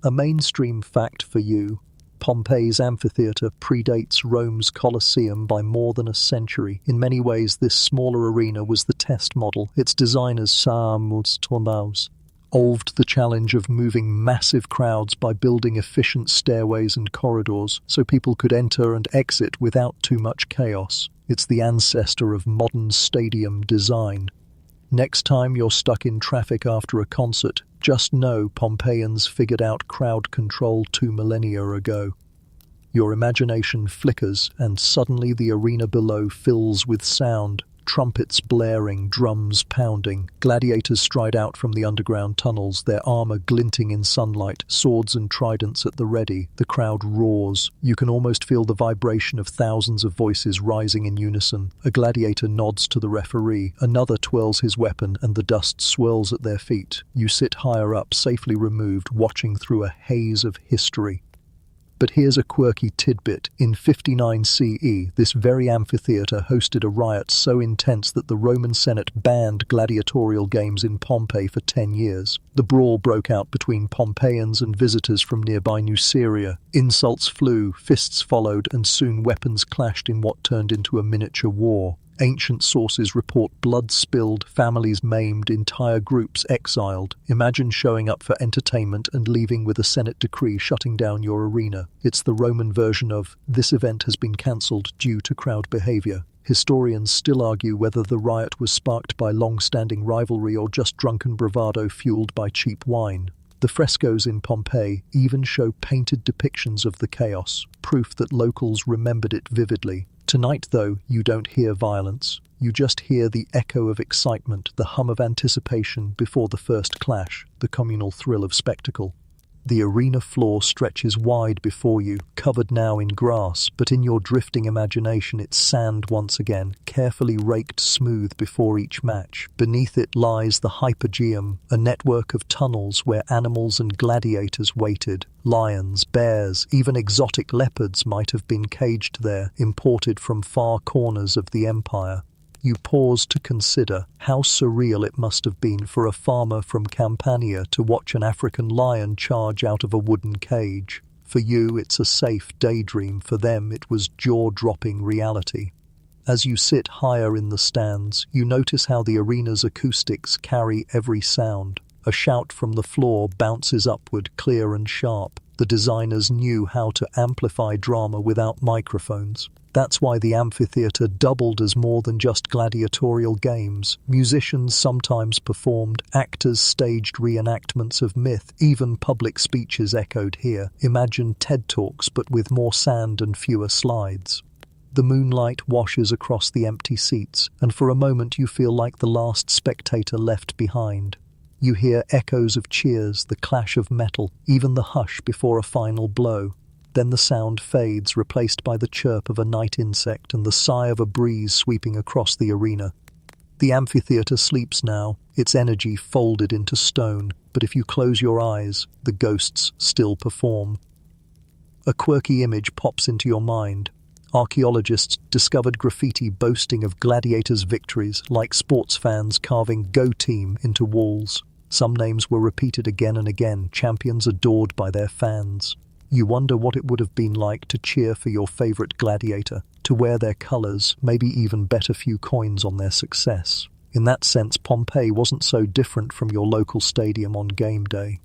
S1: A mainstream fact for you: Pompeii's amphitheatre predates Rome's Colosseum by more than a century. In many ways, this smaller arena was the test model. Its designers solved the challenge of moving massive crowds by building efficient stairways and corridors so people could enter and exit without too much chaos. It's the ancestor of modern stadium design. Next time you're stuck in traffic after a concert, just know Pompeians figured out crowd control 2 millennia ago. Your imagination flickers, and suddenly the arena below fills with sound, trumpets blaring, drums pounding. Gladiators stride out from the underground tunnels, their armor glinting in sunlight, swords and tridents at the ready. The crowd roars. You can almost feel the vibration of thousands of voices rising in unison. A gladiator nods to the referee, another twirls his weapon, and the dust swirls at their feet. You sit higher up, safely removed, watching through a haze of history. But here's a quirky tidbit. In 59 CE, this very amphitheater hosted a riot so intense that the Roman Senate banned gladiatorial games in Pompeii for 10 years. The brawl broke out between Pompeians and visitors from nearby Nuceria. Insults flew, fists followed, and soon weapons clashed in what turned into a miniature war. Ancient sources report blood spilled, families maimed, entire groups exiled. Imagine showing up for entertainment and leaving with a Senate decree shutting down your arena. It's the Roman version of, "This event has been cancelled due to crowd behavior." Historians still argue whether the riot was sparked by long-standing rivalry or just drunken bravado fueled by cheap wine. The frescoes in Pompeii even show painted depictions of the chaos, proof that locals remembered it vividly. Tonight, though, you don't hear violence. You just hear the echo of excitement, the hum of anticipation before the first clash, the communal thrill of spectacle. The arena floor stretches wide before you, covered now in grass, but in your drifting imagination it's sand once again, carefully raked smooth before each match. Beneath it lies the hypogeum, a network of tunnels where animals and gladiators waited. Lions, bears, even exotic leopards might have been caged there, imported from far corners of the empire. You pause to consider how surreal it must have been for a farmer from Campania to watch an African lion charge out of a wooden cage. For you, it's a safe daydream. For them, it was jaw-dropping reality. As you sit higher in the stands, you notice how the arena's acoustics carry every sound. A shout from the floor bounces upward, clear and sharp. The designers knew how to amplify drama without microphones. That's why the amphitheater doubled as more than just gladiatorial games. Musicians sometimes performed, actors staged reenactments of myth, even public speeches echoed here. Imagine TED Talks, but with more sand and fewer slides. The moonlight washes across the empty seats, and for a moment you feel like the last spectator left behind. You hear echoes of cheers, the clash of metal, even the hush before a final blow. Then the sound fades, replaced by the chirp of a night insect and the sigh of a breeze sweeping across the arena. The amphitheater sleeps now, its energy folded into stone, but if you close your eyes, the ghosts still perform. A quirky image pops into your mind. Archaeologists discovered graffiti boasting of gladiators' victories, like sports fans carving "Go Team" into walls. Some names were repeated again and again, champions adored by their fans. You wonder what it would have been like to cheer for your favorite gladiator, to wear their colors, maybe even bet a few coins on their success. In that sense, Pompeii wasn't so different from your local stadium on game day.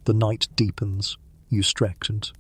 S1: The night deepens. You stretch and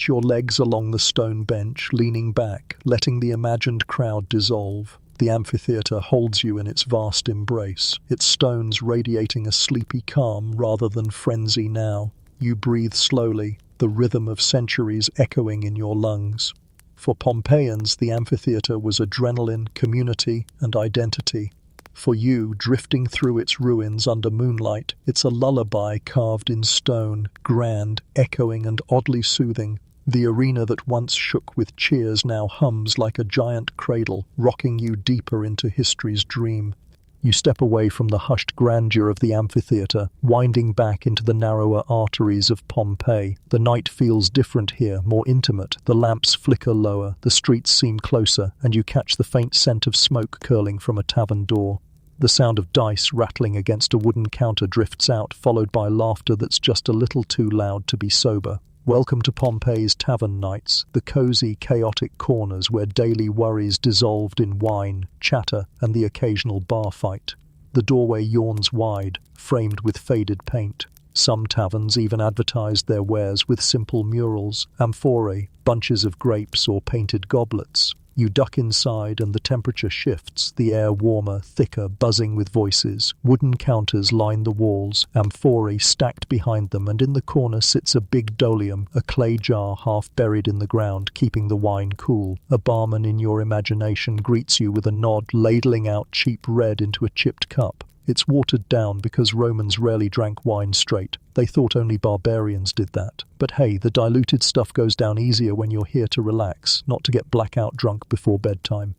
S1: your legs along the stone bench, leaning back, letting the imagined crowd dissolve. The amphitheater holds you in its vast embrace, its stones radiating a sleepy calm rather than frenzy now. You breathe slowly, the rhythm of centuries echoing in your lungs. For Pompeians, the amphitheater was adrenaline, community, and identity. For you, drifting through its ruins under moonlight, it's a lullaby carved in stone, grand, echoing, and oddly soothing. The arena that once shook with cheers now hums like a giant cradle, rocking you deeper into history's dream. You step away from the hushed grandeur of the amphitheater, winding back into the narrower arteries of Pompeii. The night feels different here, more intimate. The lamps flicker lower, the streets seem closer, and you catch the faint scent of smoke curling from a tavern door. The sound of dice rattling against a wooden counter drifts out, followed by laughter that's just a little too loud to be sober. Welcome to Pompeii's tavern nights, the cozy, chaotic corners where daily worries dissolved in wine, chatter, and the occasional bar fight. The doorway yawns wide, framed with faded paint. Some taverns even advertised their wares with simple murals, amphorae, bunches of grapes, or painted goblets. You duck inside and the temperature shifts, the air warmer, thicker, buzzing with voices. Wooden counters line the walls, amphorae stacked behind them, and in the corner sits a big dolium, a clay jar half buried in the ground, keeping the wine cool. A barman in your imagination greets you with a nod, ladling out cheap red into a chipped cup. It's watered down because Romans rarely drank wine straight. They thought only barbarians did that. But hey, the diluted stuff goes down easier when you're here to relax, not to get blackout drunk before bedtime.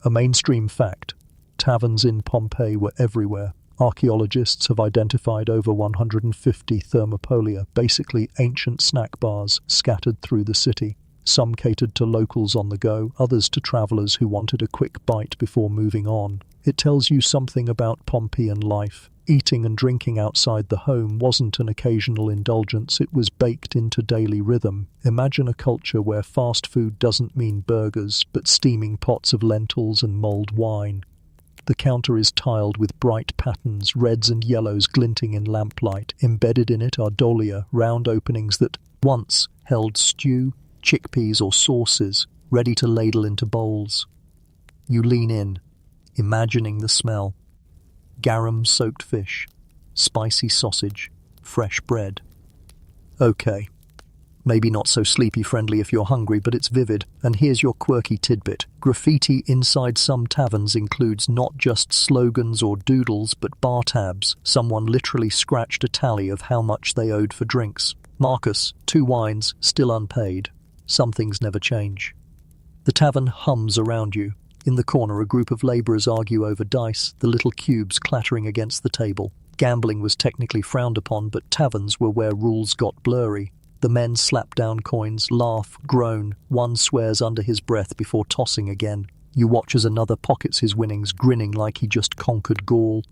S1: A mainstream fact: taverns in Pompeii were everywhere. Archaeologists have identified over 150 thermopolia, basically ancient snack bars, scattered through the city. Some catered to locals on the go, others to travelers who wanted a quick bite before moving on. It tells you something about Pompeian life. Eating and drinking outside the home wasn't an occasional indulgence, it was baked into daily rhythm. Imagine a culture where fast food doesn't mean burgers, but steaming pots of lentils and mulled wine. The counter is tiled with bright patterns, reds and yellows glinting in lamplight. Embedded in it are dolia, round openings that once held stew, chickpeas or sauces, ready to ladle into bowls. You lean in, imagining the smell. Garum-soaked fish, spicy sausage, fresh bread. Okay, maybe not so sleepy-friendly if you're hungry, but it's vivid. And here's your quirky tidbit. Graffiti inside some taverns includes not just slogans or doodles, but bar tabs. Someone literally scratched a tally of how much they owed for drinks. Marcus, 2 wines, still unpaid. Some things never change. The tavern hums around you. In the corner, a group of labourers argue over dice, the little cubes clattering against the table. Gambling was technically frowned upon, but taverns were where rules got blurry. The men slap down coins, laugh, groan. One swears under his breath before tossing again. You watch as another pockets his winnings, grinning like he just conquered Gaul.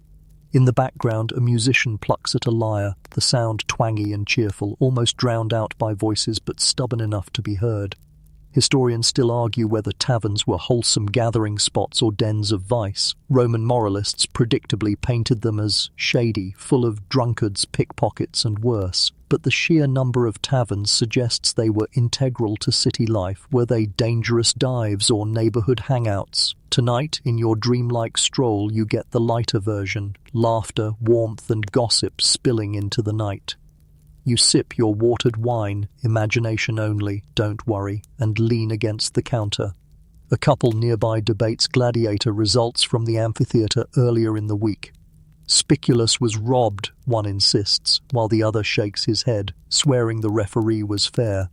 S1: In the background, a musician plucks at a lyre, the sound twangy and cheerful, almost drowned out by voices but stubborn enough to be heard. Historians still argue whether taverns were wholesome gathering spots or dens of vice. Roman moralists predictably painted them as shady, full of drunkards, pickpockets, and worse. But the sheer number of taverns suggests they were integral to city life. Were they dangerous dives or neighborhood hangouts? Tonight, in your dreamlike stroll, you get the lighter version: laughter, warmth, and gossip spilling into the night. You sip your watered wine, imagination only, don't worry, and lean against the counter. A couple nearby debates gladiator results from the amphitheatre earlier in the week. Spiculus was robbed, one insists, while the other shakes his head, swearing the referee was fair.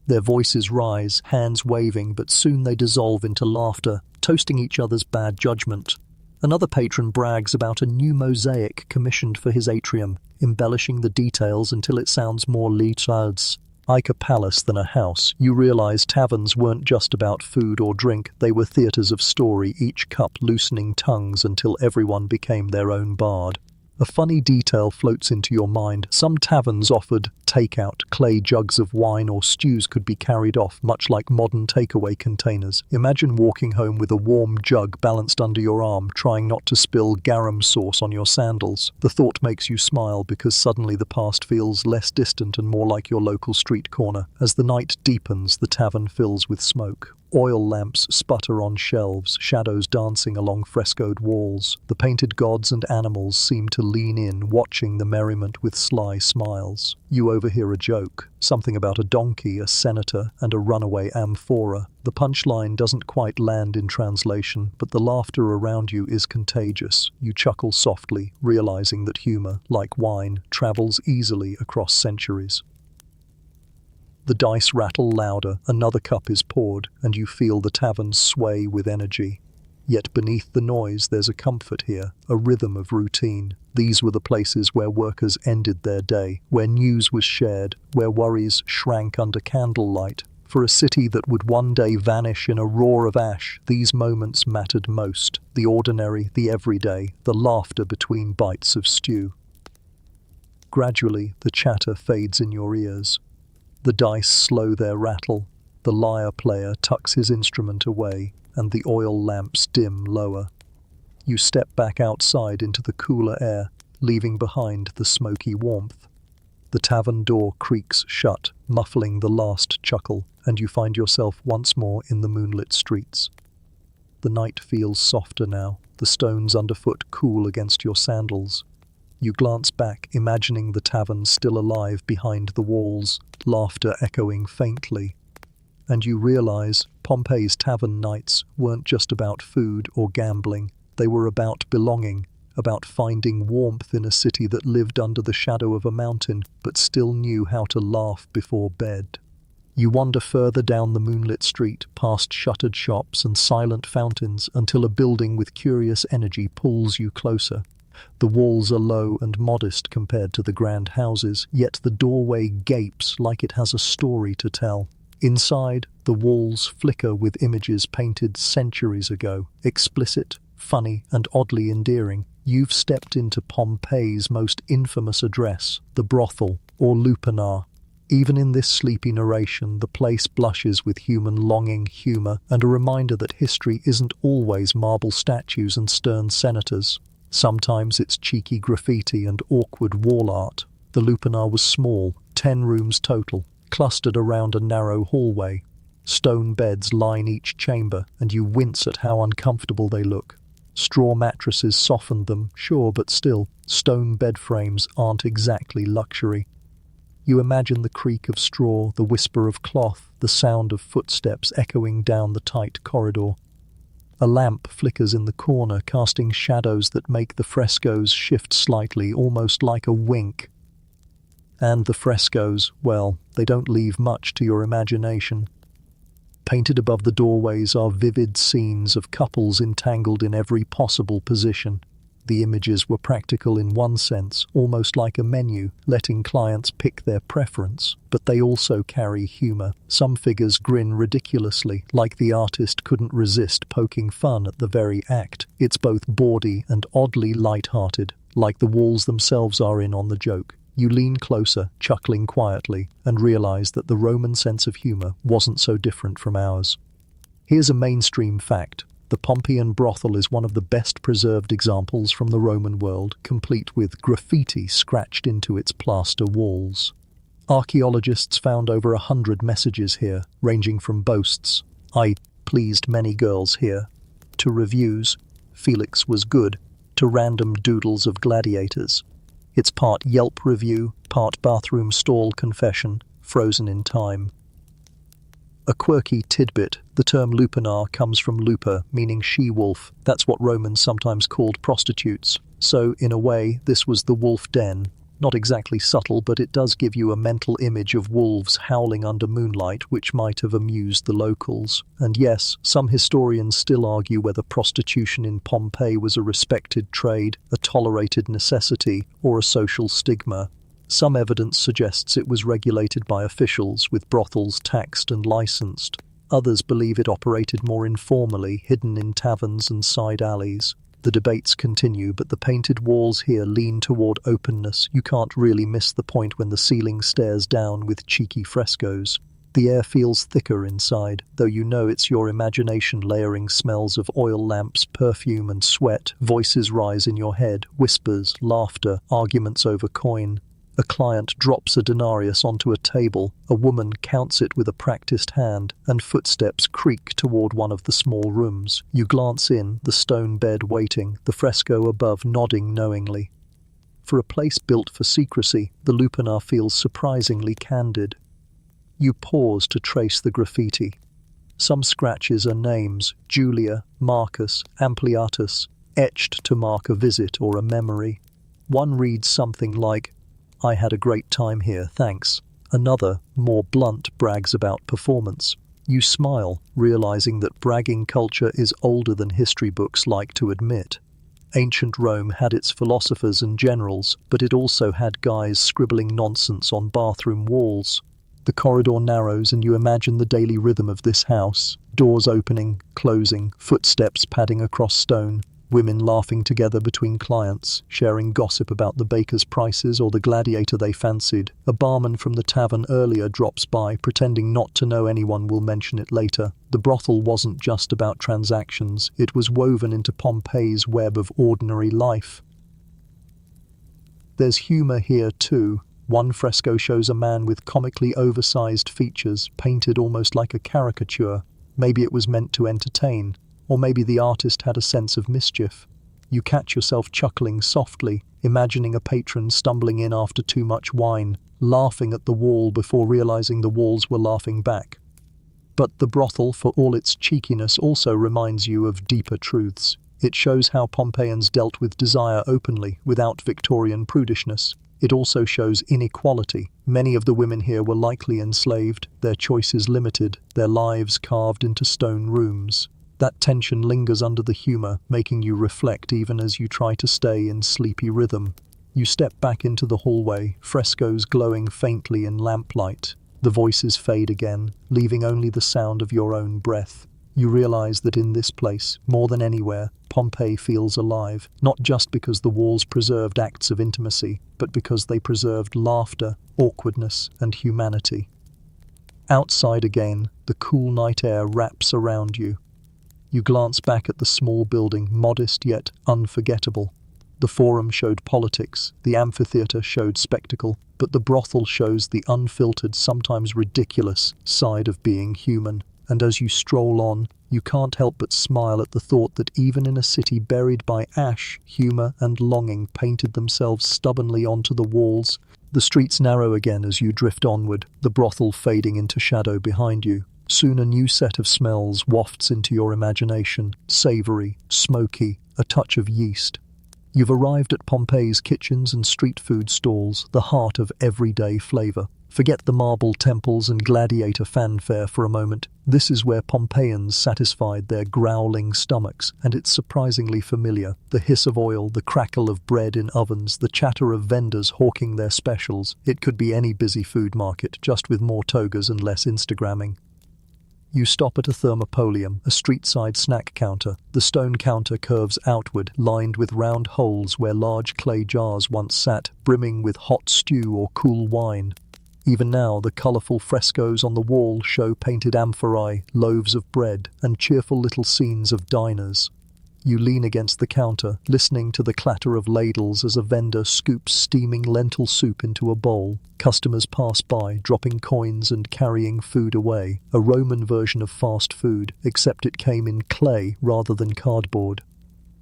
S1: Their voices rise, hands waving, but soon they dissolve into laughter, toasting each other's bad judgment. Another patron brags about a new mosaic commissioned for his atrium, embellishing the details until it sounds more like a palace than a house. You realize taverns weren't just about food or drink, they were theatres of story, each cup loosening tongues until everyone became their own bard. A funny detail floats into your mind. Some taverns offered takeout. Clay jugs of wine or stews could be carried off, much like modern takeaway containers. Imagine walking home with a warm jug balanced under your arm, trying not to spill garum sauce on your sandals. The thought makes you smile because suddenly the past feels less distant and more like your local street corner. As the night deepens, the tavern fills with smoke. Oil lamps sputter on shelves, shadows dancing along frescoed walls. The painted gods and animals seem to lean in, watching the merriment with sly smiles. You overhear a joke, something about a donkey, a senator, and a runaway amphora. The punchline doesn't quite land in translation, but the laughter around you is contagious. You chuckle softly, realizing that humor, like wine, travels easily across centuries. The dice rattle louder, another cup is poured, and you feel the tavern sway with energy. Yet beneath the noise there's a comfort here, a rhythm of routine. These were the places where workers ended their day, where news was shared, where worries shrank under candlelight. For a city that would one day vanish in a roar of ash, these moments mattered most. The ordinary, the everyday, the laughter between bites of stew. Gradually, the chatter fades in your ears. The dice slow their rattle, the lyre player tucks his instrument away, and the oil lamps dim lower. You step back outside into the cooler air, leaving behind the smoky warmth. The tavern door creaks shut, muffling the last chuckle, and you find yourself once more in the moonlit streets. The night feels softer now, the stones underfoot cool against your sandals. You glance back, imagining the tavern still alive behind the walls, laughter echoing faintly. And you realize Pompeii's tavern nights weren't just about food or gambling. They were about belonging, about finding warmth in a city that lived under the shadow of a mountain but still knew how to laugh before bed. You wander further down the moonlit street, past shuttered shops and silent fountains, until a building with curious energy pulls you closer. The walls are low and modest compared to the grand houses, yet the doorway gapes like it has a story to tell. Inside, the walls flicker with images painted centuries ago, explicit, funny, and oddly endearing. You've stepped into Pompeii's most infamous address, the brothel, or lupanar. Even in this sleepy narration, the place blushes with human longing, humour, and a reminder that history isn't always marble statues and stern senators. Sometimes it's cheeky graffiti and awkward wall art. The lupanar was small, 10 rooms total, clustered around a narrow hallway. Stone beds line each chamber, and you wince at how uncomfortable they look. Straw mattresses softened them, sure, but still, stone bed frames aren't exactly luxury. You imagine the creak of straw, the whisper of cloth, the sound of footsteps echoing down the tight corridor. A lamp flickers in the corner, casting shadows that make the frescoes shift slightly, almost like a wink. And the frescoes, well, they don't leave much to your imagination. Painted above the doorways are vivid scenes of couples entangled in every possible position. The images were practical in one sense, almost like a menu, letting clients pick their preference, but they also carry humour. Some figures grin ridiculously, like the artist couldn't resist poking fun at the very act. It's both bawdy and oddly light-hearted, like the walls themselves are in on the joke. You lean closer, chuckling quietly, and realize that the Roman sense of humor wasn't so different from ours. Here's a mainstream fact. The Pompeian brothel is one of the best preserved examples from the Roman world, complete with graffiti scratched into its plaster walls. Archaeologists found over 100 messages here, ranging from boasts, "I pleased many girls here," to reviews, "Felix was good," to random doodles of gladiators. It's part Yelp review, part bathroom stall confession, frozen in time. A quirky tidbit, the term lupanar comes from lupa, meaning she-wolf. That's what Romans sometimes called prostitutes. So, in a way, this was the wolf den. Not exactly subtle, but it does give you a mental image of wolves howling under moonlight, which might have amused the locals. And yes, some historians still argue whether prostitution in Pompeii was a respected trade, a tolerated necessity, or a social stigma. Some evidence suggests it was regulated by officials, with brothels taxed and licensed. Others believe it operated more informally, hidden in taverns and side alleys. The debates continue, but the painted walls here lean toward openness. You can't really miss the point when the ceiling stares down with cheeky frescoes. The air feels thicker inside, though you know it's your imagination layering smells of oil lamps, perfume and sweat. Voices rise in your head, whispers, laughter, arguments over coin. A client drops a denarius onto a table, a woman counts it with a practiced hand, and footsteps creak toward one of the small rooms. You glance in, the stone bed waiting, the fresco above nodding knowingly. For a place built for secrecy, the lupanar feels surprisingly candid. You pause to trace the graffiti. Some scratches are names, Julia, Marcus, Ampliatus, etched to mark a visit or a memory. One reads something like, "I had a great time here, thanks." Another, more blunt, brags about performance. You smile, realizing that bragging culture is older than history books like to admit. Ancient Rome had its philosophers and generals, but it also had guys scribbling nonsense on bathroom walls. The corridor narrows and you imagine the daily rhythm of this house. Doors opening, closing, footsteps padding across stone. Women laughing together between clients, sharing gossip about the baker's prices or the gladiator they fancied. A barman from the tavern earlier drops by, pretending not to know anyone will mention it later. The brothel wasn't just about transactions, it was woven into Pompeii's web of ordinary life. There's humour here too. One fresco shows a man with comically oversized features, painted almost like a caricature. Maybe it was meant to entertain, or maybe the artist had a sense of mischief. You catch yourself chuckling softly, imagining a patron stumbling in after too much wine, laughing at the wall before realizing the walls were laughing back. But the brothel, for all its cheekiness, also reminds you of deeper truths. It shows how Pompeians dealt with desire openly, without Victorian prudishness. It also shows inequality. Many of the women here were likely enslaved, their choices limited, their lives carved into stone rooms. That tension lingers under the humor, making you reflect even as you try to stay in sleepy rhythm. You step back into the hallway, frescoes glowing faintly in lamplight. The voices fade again, leaving only the sound of your own breath. You realize that in this place, more than anywhere, Pompeii feels alive, not just because the walls preserved acts of intimacy, but because they preserved laughter, awkwardness, and humanity. Outside again, the cool night air wraps around you. You glance back at the small building, modest yet unforgettable. The forum showed politics, the amphitheater showed spectacle, but the brothel shows the unfiltered, sometimes ridiculous, side of being human. And as you stroll on, you can't help but smile at the thought that even in a city buried by ash, humor and longing painted themselves stubbornly onto the walls. The streets narrow again as you drift onward, the brothel fading into shadow behind you. Soon a new set of smells wafts into your imagination, savory, smoky, a touch of yeast. You've arrived at Pompeii's kitchens and street food stalls, the heart of everyday flavor. Forget the marble temples and gladiator fanfare for a moment. This is where Pompeians satisfied their growling stomachs, and it's surprisingly familiar. The hiss of oil, the crackle of bread in ovens, the chatter of vendors hawking their specials. It could be any busy food market, just with more togas and less Instagramming. You stop at a thermopolium, a street-side snack counter. The stone counter curves outward, lined with round holes where large clay jars once sat, brimming with hot stew or cool wine. Even now, the colourful frescoes on the wall show painted amphorae, loaves of bread, and cheerful little scenes of diners. You lean against the counter, listening to the clatter of ladles as a vendor scoops steaming lentil soup into a bowl. Customers pass by, dropping coins and carrying food away. A Roman version of fast food, except it came in clay rather than cardboard.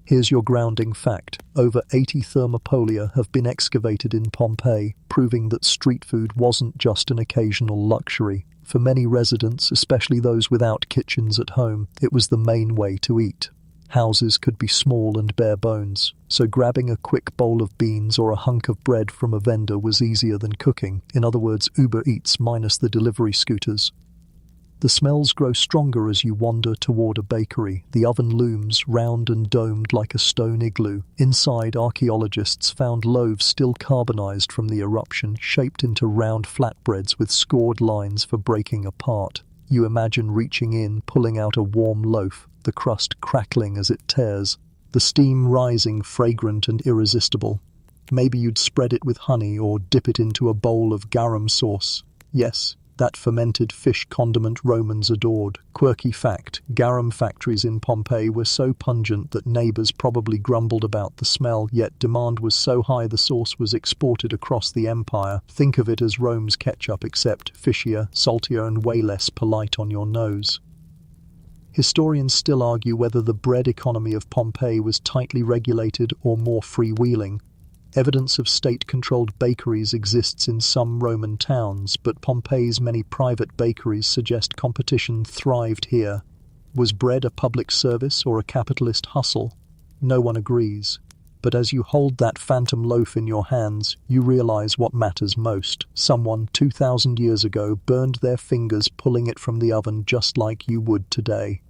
S1: Here's your grounding fact. Over 80 thermopolia have been excavated in Pompeii, proving that street food wasn't just an occasional luxury. For many residents, especially those without kitchens at home, it was the main way to eat. Houses could be small and bare bones, so grabbing a quick bowl of beans or a hunk of bread from a vendor was easier than cooking. In other words, Uber Eats minus the delivery scooters. The smells grow stronger as you wander toward a bakery. The oven looms, round and domed like a stone igloo. Inside, archaeologists found loaves still carbonized from the eruption, shaped into round flatbreads with scored lines for breaking apart. You imagine reaching in, pulling out a warm loaf, the crust crackling as it tears, the steam rising fragrant and irresistible. Maybe you'd spread it with honey or dip it into a bowl of garum sauce. Yes, that fermented fish condiment Romans adored. Quirky fact, garum factories in Pompeii were so pungent that neighbors probably grumbled about the smell, yet demand was so high the sauce was exported across the empire. Think of it as Rome's ketchup, except fishier, saltier, and way less polite on your nose. Historians still argue whether the bread economy of Pompeii was tightly regulated or more freewheeling. Evidence of state-controlled bakeries exists in some Roman towns, but Pompeii's many private bakeries suggest competition thrived here. Was bread a public service or a capitalist hustle? No one agrees. But as you hold that phantom loaf in your hands, you realize what matters most. Someone 2,000 years ago burned their fingers pulling it from the oven just like you would today.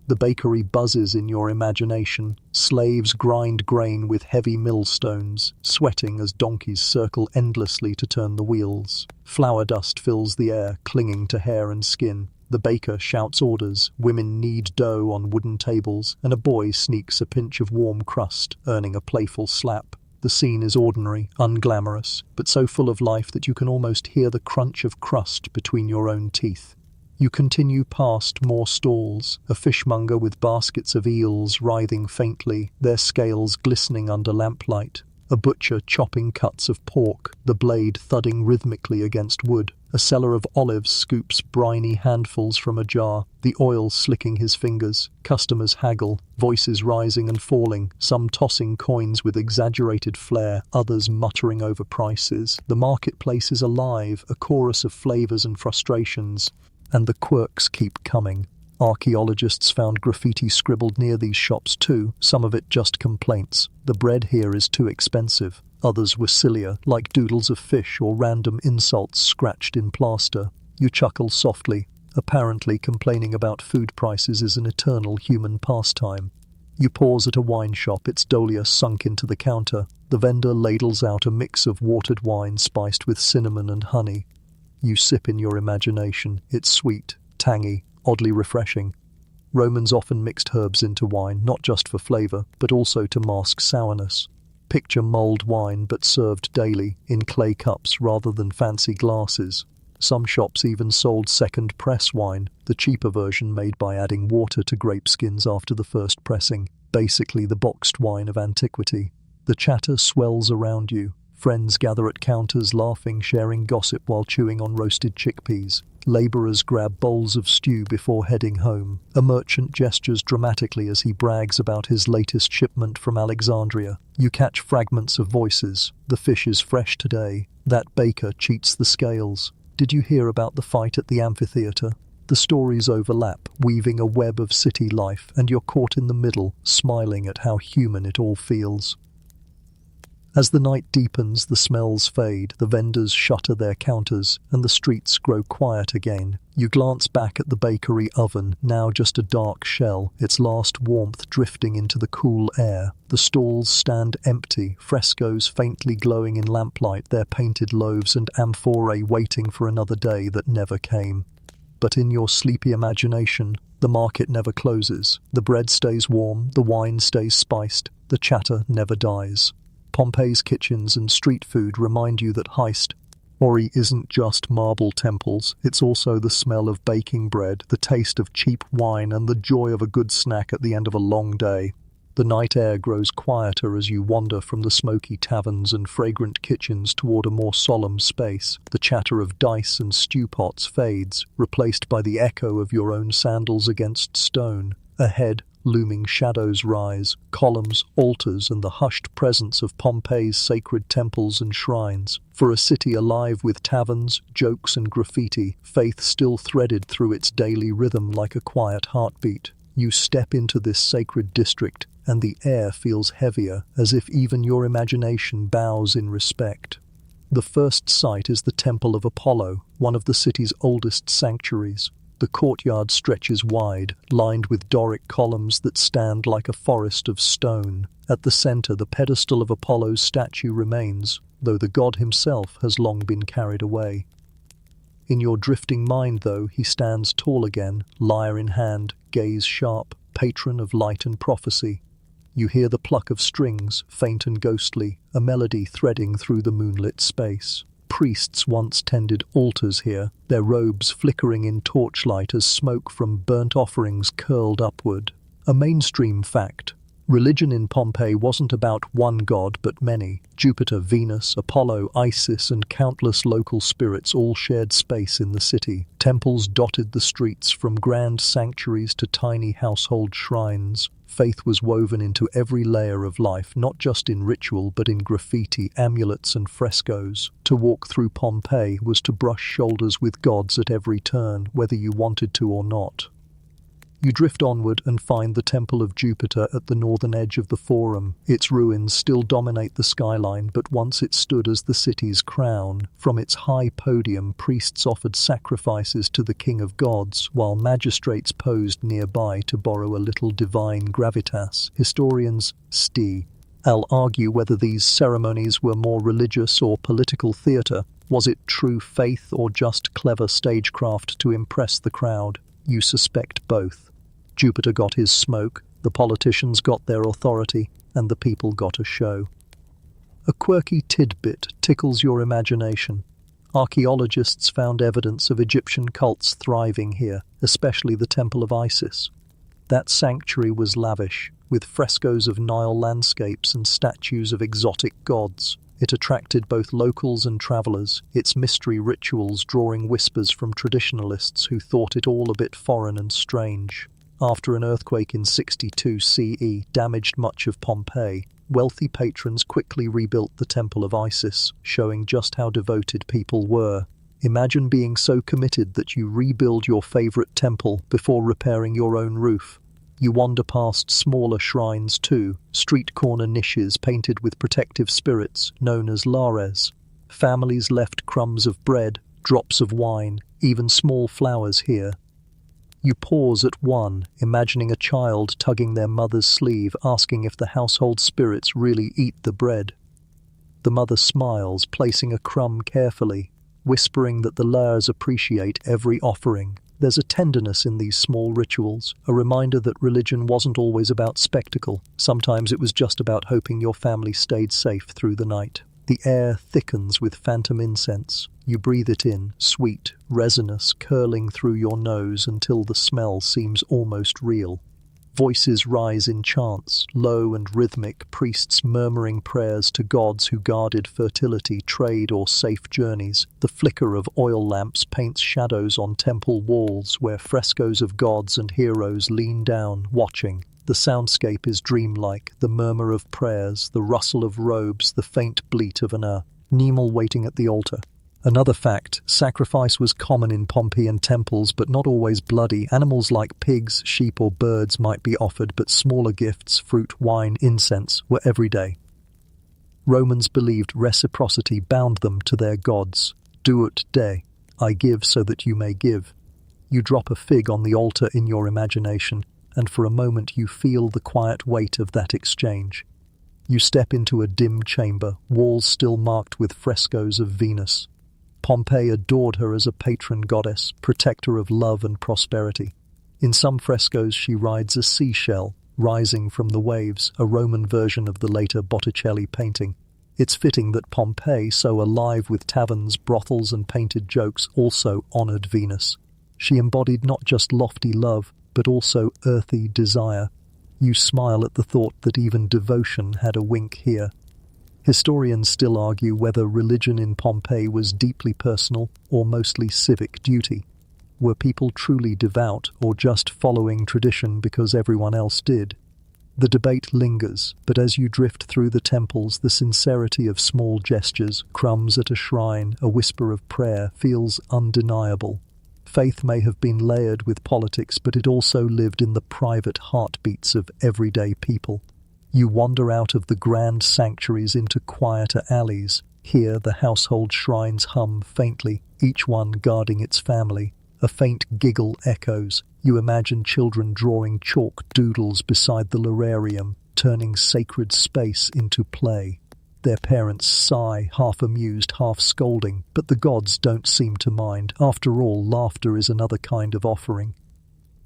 S1: The bakery buzzes in your imagination. Slaves grind grain with heavy millstones, sweating as donkeys circle endlessly to turn the wheels. Flour dust fills the air, clinging to hair and skin. The baker shouts orders, women knead dough on wooden tables, and a boy sneaks a pinch of warm crust, earning a playful slap. The scene is ordinary, unglamorous, but so full of life that you can almost hear the crunch of crust between your own teeth. You continue past more stalls, a fishmonger with baskets of eels writhing faintly, their scales glistening under lamplight. A butcher chopping cuts of pork, the blade thudding rhythmically against wood. A seller of olives scoops briny handfuls from a jar, the oil slicking his fingers. Customers haggle, voices rising and falling, some tossing coins with exaggerated flair, others muttering over prices. The marketplace is alive, a chorus of flavors and frustrations, and the quirks keep coming. Archaeologists found graffiti scribbled near these shops too, some of it just complaints. The bread here is too expensive. Others were sillier, like doodles of fish or random insults scratched in plaster. You chuckle softly. Apparently complaining about food prices is an eternal human pastime. You pause at a wine shop, its dahlia sunk into the counter. The vendor ladles out a mix of watered wine spiced with cinnamon and honey. You sip in your imagination. It's sweet, tangy, oddly refreshing. Romans often mixed herbs into wine, not just for flavor, but also to mask sourness. Picture mulled wine, but served daily, in clay cups rather than fancy glasses. Some shops even sold second press wine, the cheaper version made by adding water to grape skins after the first pressing, basically the boxed wine of antiquity. The chatter swells around you. Friends gather at counters, laughing, sharing gossip while chewing on roasted chickpeas. Laborers grab bowls of stew before heading home. A merchant gestures dramatically as he brags about his latest shipment from Alexandria. You catch fragments of voices. The fish is fresh today. That baker cheats the scales. Did you hear about the fight at the amphitheater? The stories overlap, weaving a web of city life, and you're caught in the middle, smiling at how human it all feels. As the night deepens, the smells fade, the vendors shutter their counters, and the streets grow quiet again. You glance back at the bakery oven, now just a dark shell, its last warmth drifting into the cool air. The stalls stand empty, frescoes faintly glowing in lamplight, their painted loaves and amphorae waiting for another day that never came. But in your sleepy imagination, the market never closes. The bread stays warm, the wine stays spiced, the chatter never dies. Pompeii's kitchens and street food remind you that heist ori isn't just marble temples, it's also the smell of baking bread, the taste of cheap wine, and the joy of a good snack at the end of a long day. The night air grows quieter as you wander from the smoky taverns and fragrant kitchens toward a more solemn space. The chatter of dice and stew pots fades, replaced by the echo of your own sandals against stone. Ahead, looming shadows rise, columns, altars, and the hushed presence of Pompeii's sacred temples and shrines. For a city alive with taverns, jokes, and graffiti, faith still threaded through its daily rhythm like a quiet heartbeat. You step into this sacred district, and the air feels heavier, as if even your imagination bows in respect. The first sight is the Temple of Apollo, one of the city's oldest sanctuaries. The courtyard stretches wide, lined with Doric columns that stand like a forest of stone. At the center, the pedestal of Apollo's statue remains, though the god himself has long been carried away. In your drifting mind, though, he stands tall again, lyre in hand, gaze sharp, patron of light and prophecy. You hear the pluck of strings, faint and ghostly, a melody threading through the moonlit space. Priests once tended altars here, their robes flickering in torchlight as smoke from burnt offerings curled upward. A mainstream fact. Religion in Pompeii wasn't about one god but many. Jupiter, Venus, Apollo, Isis, and countless local spirits all shared space in the city. Temples dotted the streets, from grand sanctuaries to tiny household shrines. Faith was woven into every layer of life, not just in ritual but in graffiti, amulets, and frescoes. To walk through Pompeii was to brush shoulders with gods at every turn, whether you wanted to or not. You drift onward and find the Temple of Jupiter at the northern edge of the Forum. Its ruins still dominate the skyline, but once it stood as the city's crown. From its high podium, priests offered sacrifices to the king of gods, while magistrates posed nearby to borrow a little divine gravitas. Historians I'll argue whether these ceremonies were more religious or political theatre. Was it true faith or just clever stagecraft to impress the crowd? You suspect both. Jupiter got his smoke, the politicians got their authority, and the people got a show. A quirky tidbit tickles your imagination. Archaeologists found evidence of Egyptian cults thriving here, especially the Temple of Isis. That sanctuary was lavish, with frescoes of Nile landscapes and statues of exotic gods. It attracted both locals and travelers, its mystery rituals drawing whispers from traditionalists who thought it all a bit foreign and strange. After an earthquake in 62 CE damaged much of Pompeii, wealthy patrons quickly rebuilt the Temple of Isis, showing just how devoted people were. Imagine being so committed that you rebuild your favorite temple before repairing your own roof. You wander past smaller shrines too, street corner niches painted with protective spirits known as lares. Families left crumbs of bread, drops of wine, even small flowers here. You pause at one, imagining a child tugging their mother's sleeve, asking if the household spirits really eat the bread. The mother smiles, placing a crumb carefully, whispering that the lares appreciate every offering. There's a tenderness in these small rituals, a reminder that religion wasn't always about spectacle. Sometimes it was just about hoping your family stayed safe through the night. The air thickens with phantom incense. You breathe it in, sweet, resinous, curling through your nose until the smell seems almost real. Voices rise in chants, low and rhythmic, priests murmuring prayers to gods who guarded fertility, trade, or safe journeys. The flicker of oil lamps paints shadows on temple walls where frescoes of gods and heroes lean down, watching. The soundscape is dreamlike, the murmur of prayers, the rustle of robes, the faint bleat of an Nemal waiting at the altar. Another fact, sacrifice was common in Pompeian temples, but not always bloody. Animals like pigs, sheep, or birds might be offered, but smaller gifts, fruit, wine, incense, were everyday. Romans believed reciprocity bound them to their gods. Duut de, I give so that you may give. You drop a fig on the altar in your imagination, and for a moment you feel the quiet weight of that exchange. You step into a dim chamber, walls still marked with frescoes of Venus. Pompeii adored her as a patron goddess, protector of love and prosperity. In some frescoes she rides a seashell, rising from the waves, a Roman version of the later Botticelli painting. It's fitting that Pompeii, so alive with taverns, brothels and painted jokes, also honoured Venus. She embodied not just lofty love, but also earthy desire. You smile at the thought that even devotion had a wink here. Historians still argue whether religion in Pompeii was deeply personal or mostly civic duty. Were people truly devout or just following tradition because everyone else did? The debate lingers, but as you drift through the temples, the sincerity of small gestures, crumbs at a shrine, a whisper of prayer, feels undeniable. Faith may have been layered with politics, but it also lived in the private heartbeats of everyday people. You wander out of the grand sanctuaries into quieter alleys. Here the household shrines hum faintly, each one guarding its family. A faint giggle echoes. You imagine children drawing chalk doodles beside the lararium, turning sacred space into play. Their parents sigh, half amused, half scolding, but the gods don't seem to mind. After all, laughter is another kind of offering.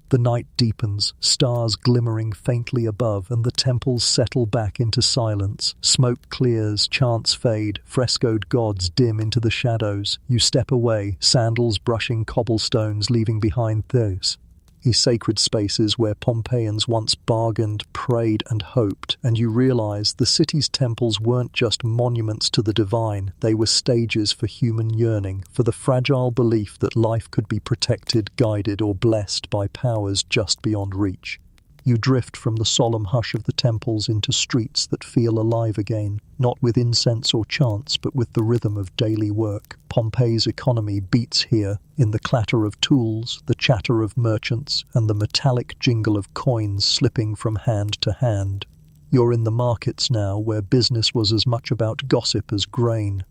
S1: The night deepens, stars glimmering faintly above, and the temples settle back into silence. Smoke clears, chants fade, frescoed gods dim into the shadows. You step away, sandals brushing cobblestones, leaving behind those sacred spaces where Pompeians once bargained, prayed and hoped, and you realize the city's temples weren't just monuments to the divine, they were stages for human yearning, for the fragile belief that life could be protected, guided or blessed by powers just beyond reach. You drift from the solemn hush of the temples into streets that feel alive again, not with incense or chants, but with the rhythm of daily work. Pompeii's economy beats here, in the clatter of tools, the chatter of merchants, and the metallic jingle of coins slipping from hand to hand. You're in the markets now, where business was as much about gossip as grain.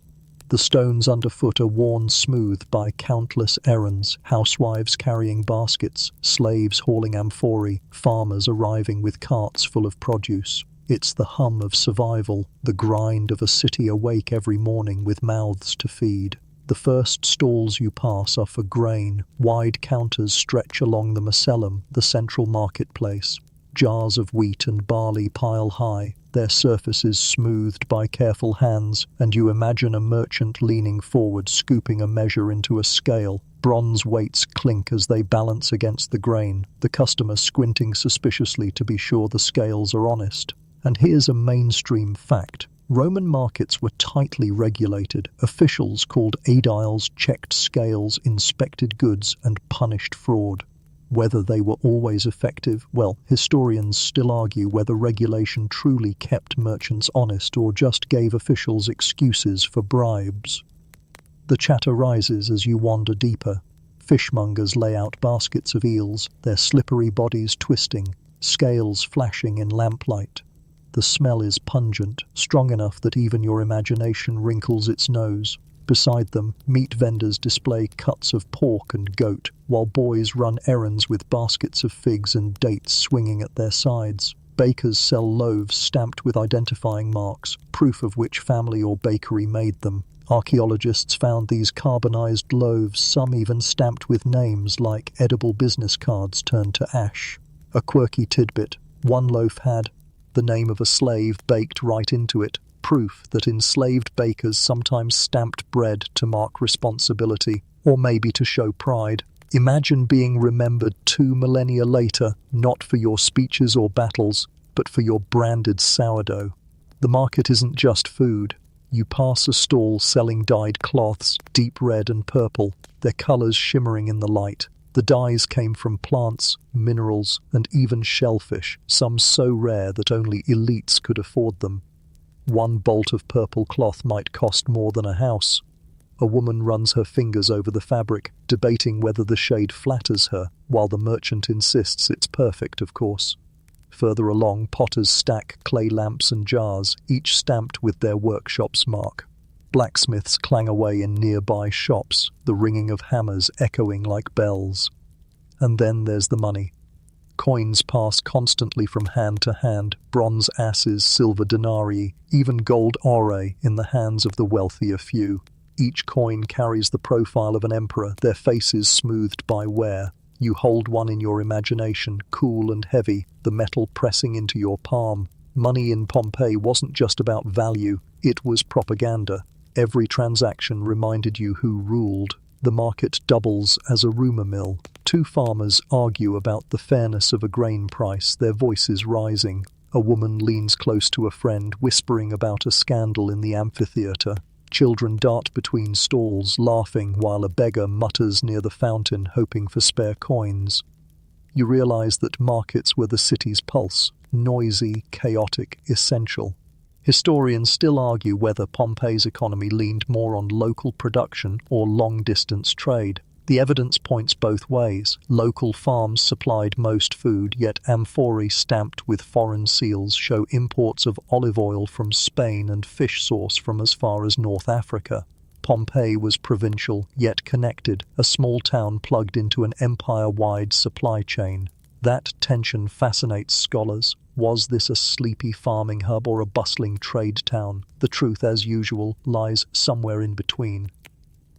S1: The stones underfoot are worn smooth by countless errands, housewives carrying baskets, slaves hauling amphorae, farmers arriving with carts full of produce. It's the hum of survival, the grind of a city awake every morning with mouths to feed. The first stalls you pass are for grain. Wide counters stretch along the Macellum, the central marketplace. Jars of wheat and barley pile high, their surfaces smoothed by careful hands, and you imagine a merchant leaning forward, scooping a measure into a scale. Bronze weights clink as they balance against the grain, the customer squinting suspiciously to be sure the scales are honest. And here's a mainstream fact. Roman markets were tightly regulated. Officials called aediles checked scales, inspected goods, and punished fraud. Whether they were always effective, well, historians still argue whether regulation truly kept merchants honest or just gave officials excuses for bribes. The chatter rises as you wander deeper. Fishmongers lay out baskets of eels, their slippery bodies twisting, scales flashing in lamplight. The smell is pungent, strong enough that even your imagination wrinkles its nose. Beside them, meat vendors display cuts of pork and goat, while boys run errands with baskets of figs and dates swinging at their sides. Bakers sell loaves stamped with identifying marks, proof of which family or bakery made them. Archaeologists found these carbonized loaves, some even stamped with names like edible business cards turned to ash. A quirky tidbit: one loaf had the name of a slave baked right into it, proof that enslaved bakers sometimes stamped bread to mark responsibility, or maybe to show pride. Imagine being remembered 2 millennia later, not for your speeches or battles, but for your branded sourdough. The market isn't just food. You pass a stall selling dyed cloths, deep red and purple, their colors shimmering in the light. The dyes came from plants, minerals, and even shellfish, some so rare that only elites could afford them. One bolt of purple cloth might cost more than a house. A woman runs her fingers over the fabric, debating whether the shade flatters her, while the merchant insists it's perfect, of course. Further along, potters stack clay lamps and jars, each stamped with their workshop's mark. Blacksmiths clang away in nearby shops, the ringing of hammers echoing like bells. And then there's the money. Coins pass constantly from hand to hand, bronze asses, silver denarii, even gold ore in the hands of the wealthier few. Each coin carries the profile of an emperor, their faces smoothed by wear. You hold one in your imagination, cool and heavy, the metal pressing into your palm. Money in Pompeii wasn't just about value, it was propaganda. Every transaction reminded you who ruled. The market doubles as a rumor mill. 2 farmers argue about the fairness of a grain price, their voices rising. A woman leans close to a friend, whispering about a scandal in the amphitheater. Children dart between stalls, laughing, while a beggar mutters near the fountain, hoping for spare coins. You realize that markets were the city's pulse, noisy, chaotic, essential. Historians still argue whether Pompeii's economy leaned more on local production or long-distance trade. The evidence points both ways. Local farms supplied most food, yet amphorae stamped with foreign seals show imports of olive oil from Spain and fish sauce from as far as North Africa. Pompeii was provincial, yet connected, a small town plugged into an empire-wide supply chain. That tension fascinates scholars. Was this a sleepy farming hub or a bustling trade town? The truth, as usual, lies somewhere in between.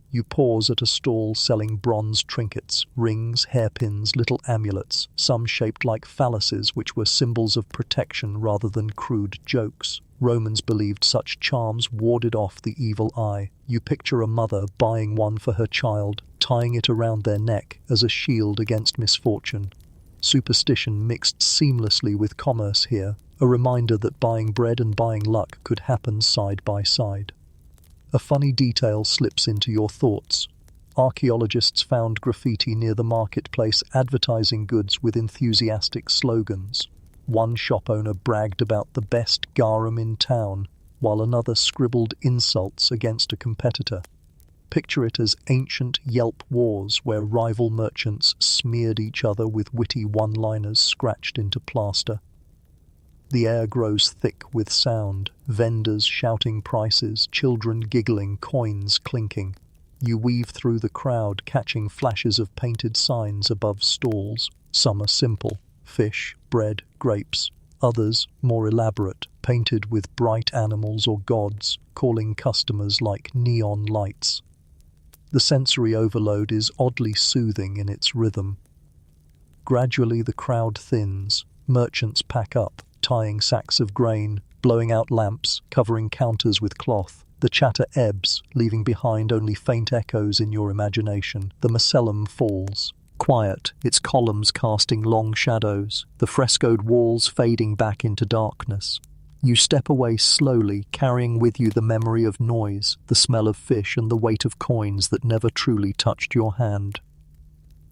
S1: You pause at a stall selling bronze trinkets, rings, hairpins, little amulets, some shaped like phalluses which were symbols of protection rather than crude jokes. Romans believed such charms warded off the evil eye. You picture a mother buying one for her child, tying it around their neck as a shield against misfortune. Superstition mixed seamlessly with commerce here, a reminder that buying bread and buying luck could happen side by side. A funny detail slips into your thoughts. Archaeologists found graffiti near the marketplace advertising goods with enthusiastic slogans. One shop owner bragged about the best garum in town, while another scribbled insults against a competitor. Picture it as ancient Yelp wars where rival merchants smeared each other with witty one-liners scratched into plaster. The air grows thick with sound, vendors shouting prices, children giggling, coins clinking. You weave through the crowd, catching flashes of painted signs above stalls. Some are simple: fish, bread, grapes. Others, more elaborate, painted with bright animals or gods, calling customers like neon lights. The sensory overload is oddly soothing in its rhythm. Gradually the crowd thins. Merchants pack up, tying sacks of grain, blowing out lamps, covering counters with cloth. The chatter ebbs, leaving behind only faint echoes in your imagination. The Macellum falls. Quiet, its columns casting long shadows, the frescoed walls fading back into darkness. You step away slowly, carrying with you the memory of noise, the smell of fish and the weight of coins that never truly touched your hand.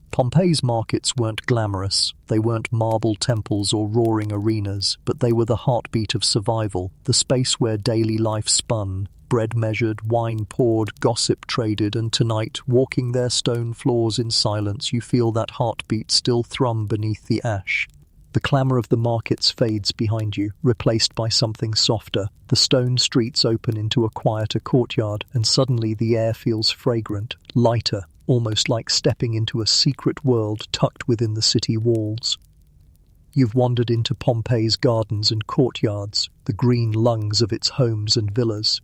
S1: Pompeii's markets weren't glamorous. They weren't marble temples or roaring arenas, but they were the heartbeat of survival, the space where daily life spun, bread measured, wine poured, gossip traded, and tonight, walking their stone floors in silence, you feel that heartbeat still thrum beneath the ash. The clamour of the markets fades behind you, replaced by something softer. The stone streets open into a quieter courtyard, and suddenly the air feels fragrant, lighter, almost like stepping into a secret world tucked within the city walls. You've wandered into Pompeii's gardens and courtyards, the green lungs of its homes and villas.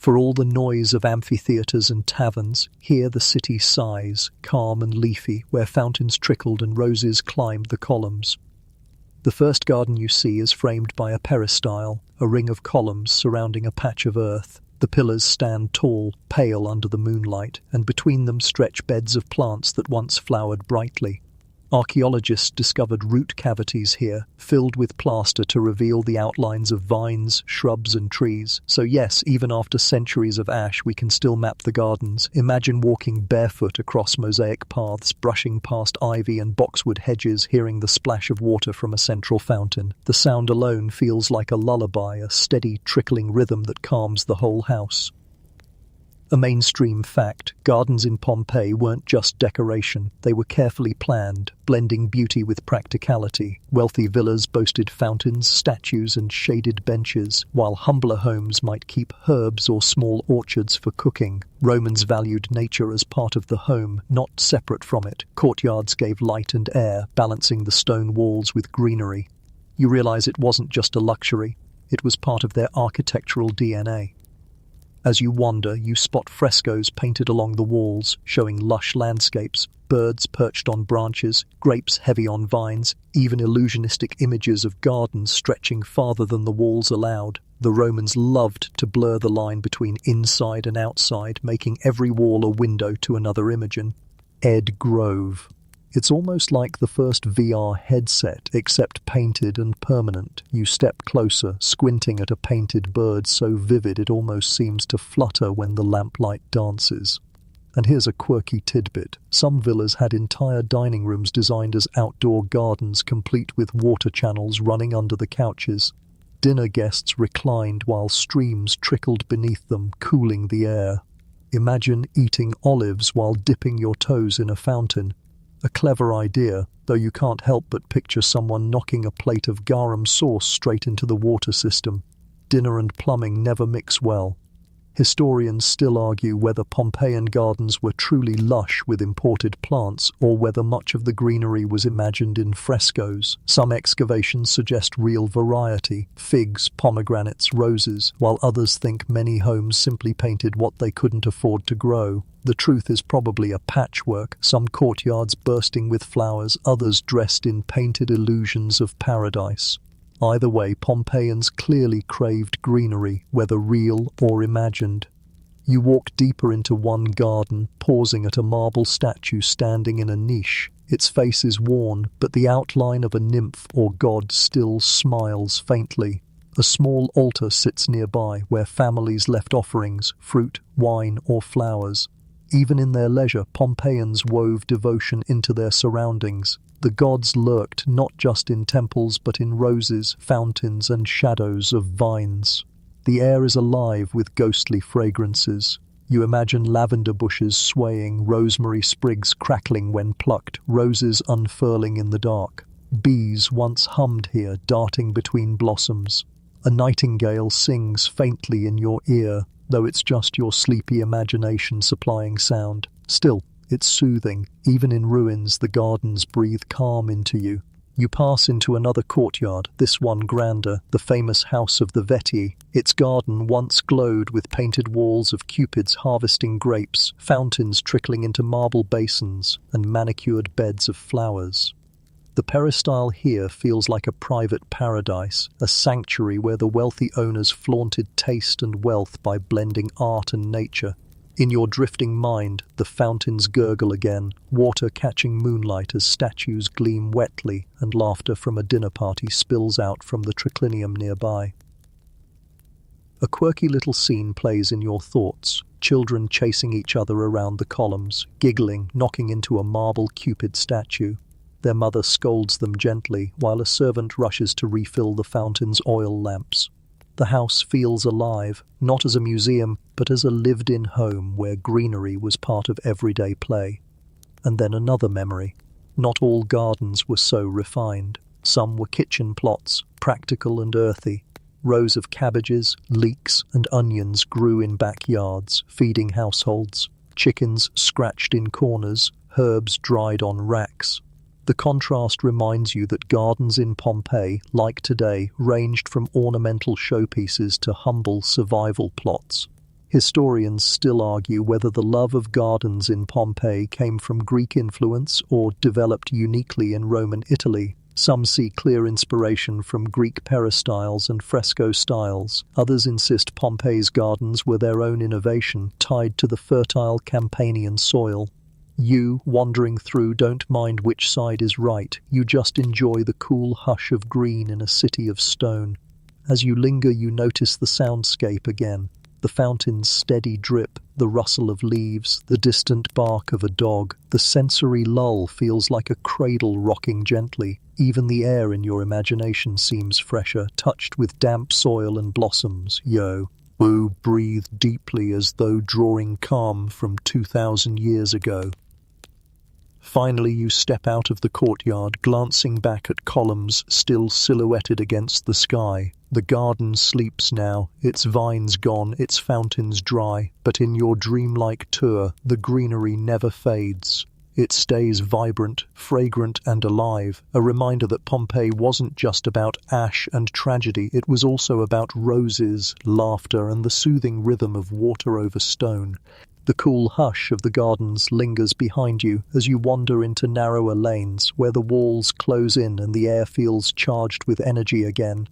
S1: For all the noise of amphitheatres and taverns, here the city sighs, calm and leafy, where fountains trickled and roses climbed the columns. The first garden you see is framed by a peristyle, a ring of columns surrounding a patch of earth. The pillars stand tall, pale under the moonlight, and between them stretch beds of plants that once flowered brightly. Archaeologists discovered root cavities here, filled with plaster to reveal the outlines of vines, shrubs and trees. So yes, even after centuries of ash, we can still map the gardens. Imagine walking barefoot across mosaic paths, brushing past ivy and boxwood hedges, hearing the splash of water from a central fountain. The sound alone feels like a lullaby, a steady, trickling rhythm that calms the whole house. A mainstream fact, gardens in Pompeii weren't just decoration, they were carefully planned, blending beauty with practicality. Wealthy villas boasted fountains, statues and shaded benches, while humbler homes might keep herbs or small orchards for cooking. Romans valued nature as part of the home, not separate from it. Courtyards gave light and air, balancing the stone walls with greenery. You realize it wasn't just a luxury, it was part of their architectural DNA. As you wander, you spot frescoes painted along the walls, showing lush landscapes, birds perched on branches, grapes heavy on vines, even illusionistic images of gardens stretching farther than the walls allowed. The Romans loved to blur the line between inside and outside, making every wall a window to another Imogen. Ed Grove. It's almost like the first VR headset, except painted and permanent. You step closer, squinting at a painted bird so vivid it almost seems to flutter when the lamplight dances. And here's a quirky tidbit. Some villas had entire dining rooms designed as outdoor gardens, complete with water channels running under the couches. Dinner guests reclined while streams trickled beneath them, cooling the air. Imagine eating olives while dipping your toes in a fountain. A clever idea, though you can't help but picture someone knocking a plate of garum sauce straight into the water system. Dinner and plumbing never mix well. Historians still argue whether Pompeian gardens were truly lush with imported plants or whether much of the greenery was imagined in frescoes. Some excavations suggest real variety, figs, pomegranates, roses, while others think many homes simply painted what they couldn't afford to grow. The truth is probably a patchwork, some courtyards bursting with flowers, others dressed in painted illusions of paradise. Either way, Pompeians clearly craved greenery, whether real or imagined. You walk deeper into one garden, pausing at a marble statue standing in a niche. Its face is worn, but the outline of a nymph or god still smiles faintly. A small altar sits nearby, where families left offerings, fruit, wine, or flowers. Even in their leisure, Pompeians wove devotion into their surroundings. The gods lurked not just in temples but in roses, fountains and shadows of vines. The air is alive with ghostly fragrances. You imagine lavender bushes swaying, rosemary sprigs crackling when plucked, roses unfurling in the dark. Bees once hummed here, darting between blossoms. A nightingale sings faintly in your ear, though it's just your sleepy imagination supplying sound. Still, it's soothing. Even in ruins, the gardens breathe calm into you. You pass into another courtyard, this one grander, the famous house of the Vetii. Its garden once glowed with painted walls of cupids harvesting grapes, fountains trickling into marble basins, and manicured beds of flowers. The peristyle here feels like a private paradise, a sanctuary where the wealthy owners flaunted taste and wealth by blending art and nature. In your drifting mind, the fountains gurgle again, water catching moonlight as statues gleam wetly, and laughter from a dinner party spills out from the triclinium nearby. A quirky little scene plays in your thoughts, children chasing each other around the columns, giggling, knocking into a marble Cupid statue. Their mother scolds them gently, while a servant rushes to refill the fountain's oil lamps. The house feels alive, not as a museum, but as a lived-in home where greenery was part of everyday play. And then another memory. Not all gardens were so refined. Some were kitchen plots, practical and earthy. Rows of cabbages, leeks, and onions grew in backyards, feeding households. Chickens scratched in corners, herbs dried on racks. The contrast reminds you that gardens in Pompeii, like today, ranged from ornamental showpieces to humble survival plots. Historians still argue whether the love of gardens in Pompeii came from Greek influence or developed uniquely in Roman Italy. Some see clear inspiration from Greek peristyles and fresco styles. Others insist Pompeii's gardens were their own innovation, tied to the fertile Campanian soil. You, wandering through, don't mind which side is right. You just enjoy the cool hush of green in a city of stone. As you linger, you notice the soundscape again. The fountain's steady drip, the rustle of leaves, the distant bark of a dog. The sensory lull feels like a cradle rocking gently. Even the air in your imagination seems fresher, touched with damp soil and blossoms. Woo, breathe deeply as though drawing calm from 2,000 years ago. Finally, you step out of the courtyard, glancing back at columns still silhouetted against the sky. The garden sleeps now, its vines gone, its fountains dry, but in your dreamlike tour, the greenery never fades. It stays vibrant, fragrant, and alive, a reminder that Pompeii wasn't just about ash and tragedy, it was also about roses, laughter, and the soothing rhythm of water over stone. The cool hush of the gardens lingers behind you as you wander into narrower lanes where the walls close in and the air feels charged with energy again.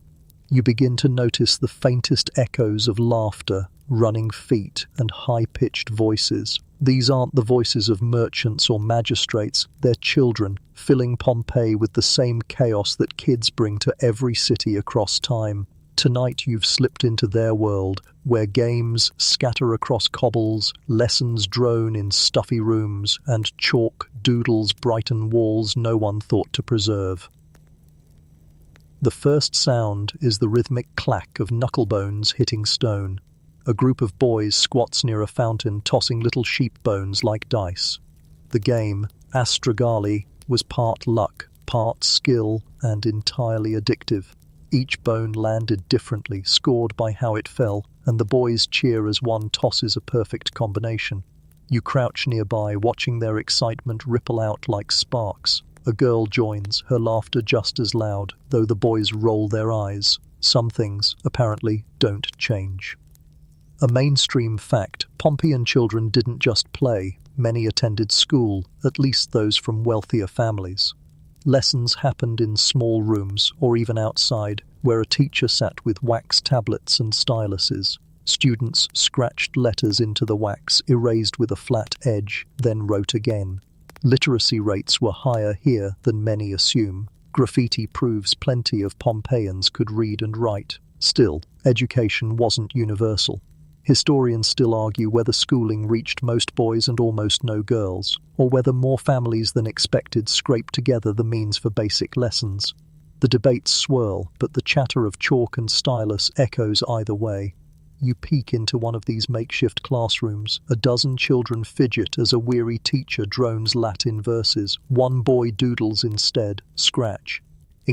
S1: You begin to notice the faintest echoes of laughter, running feet, and high-pitched voices. These aren't the voices of merchants or magistrates, they're children, filling Pompeii with the same chaos that kids bring to every city across time. Tonight you've slipped into their world, where games scatter across cobbles, lessons drone in stuffy rooms, and chalk doodles brighten walls no one thought to preserve. The first sound is the rhythmic clack of knucklebones hitting stone. A group of boys squats near a fountain, tossing little sheep bones like dice. The game, Astragali, was part luck, part skill, and entirely addictive. Each bone landed differently, scored by how it fell, and the boys cheer as one tosses a perfect combination. You crouch nearby, watching their excitement ripple out like sparks. A girl joins, her laughter just as loud, though the boys roll their eyes. Some things, apparently, don't change. A mainstream fact, Pompeian children didn't just play. Many attended school, at least those from wealthier families. Lessons happened in small rooms, or even outside, where a teacher sat with wax tablets and styluses. Students scratched letters into the wax, erased with a flat edge, then wrote again. Literacy rates were higher here than many assume. Graffiti proves plenty of Pompeians could read and write. Still, education wasn't universal. Historians still argue whether schooling reached most boys and almost no girls, or whether more families than expected scraped together the means for basic lessons. The debates swirl, but the chatter of chalk and stylus echoes either way. You peek into one of these makeshift classrooms. A dozen children fidget as a weary teacher drones Latin verses. One boy doodles instead, scratching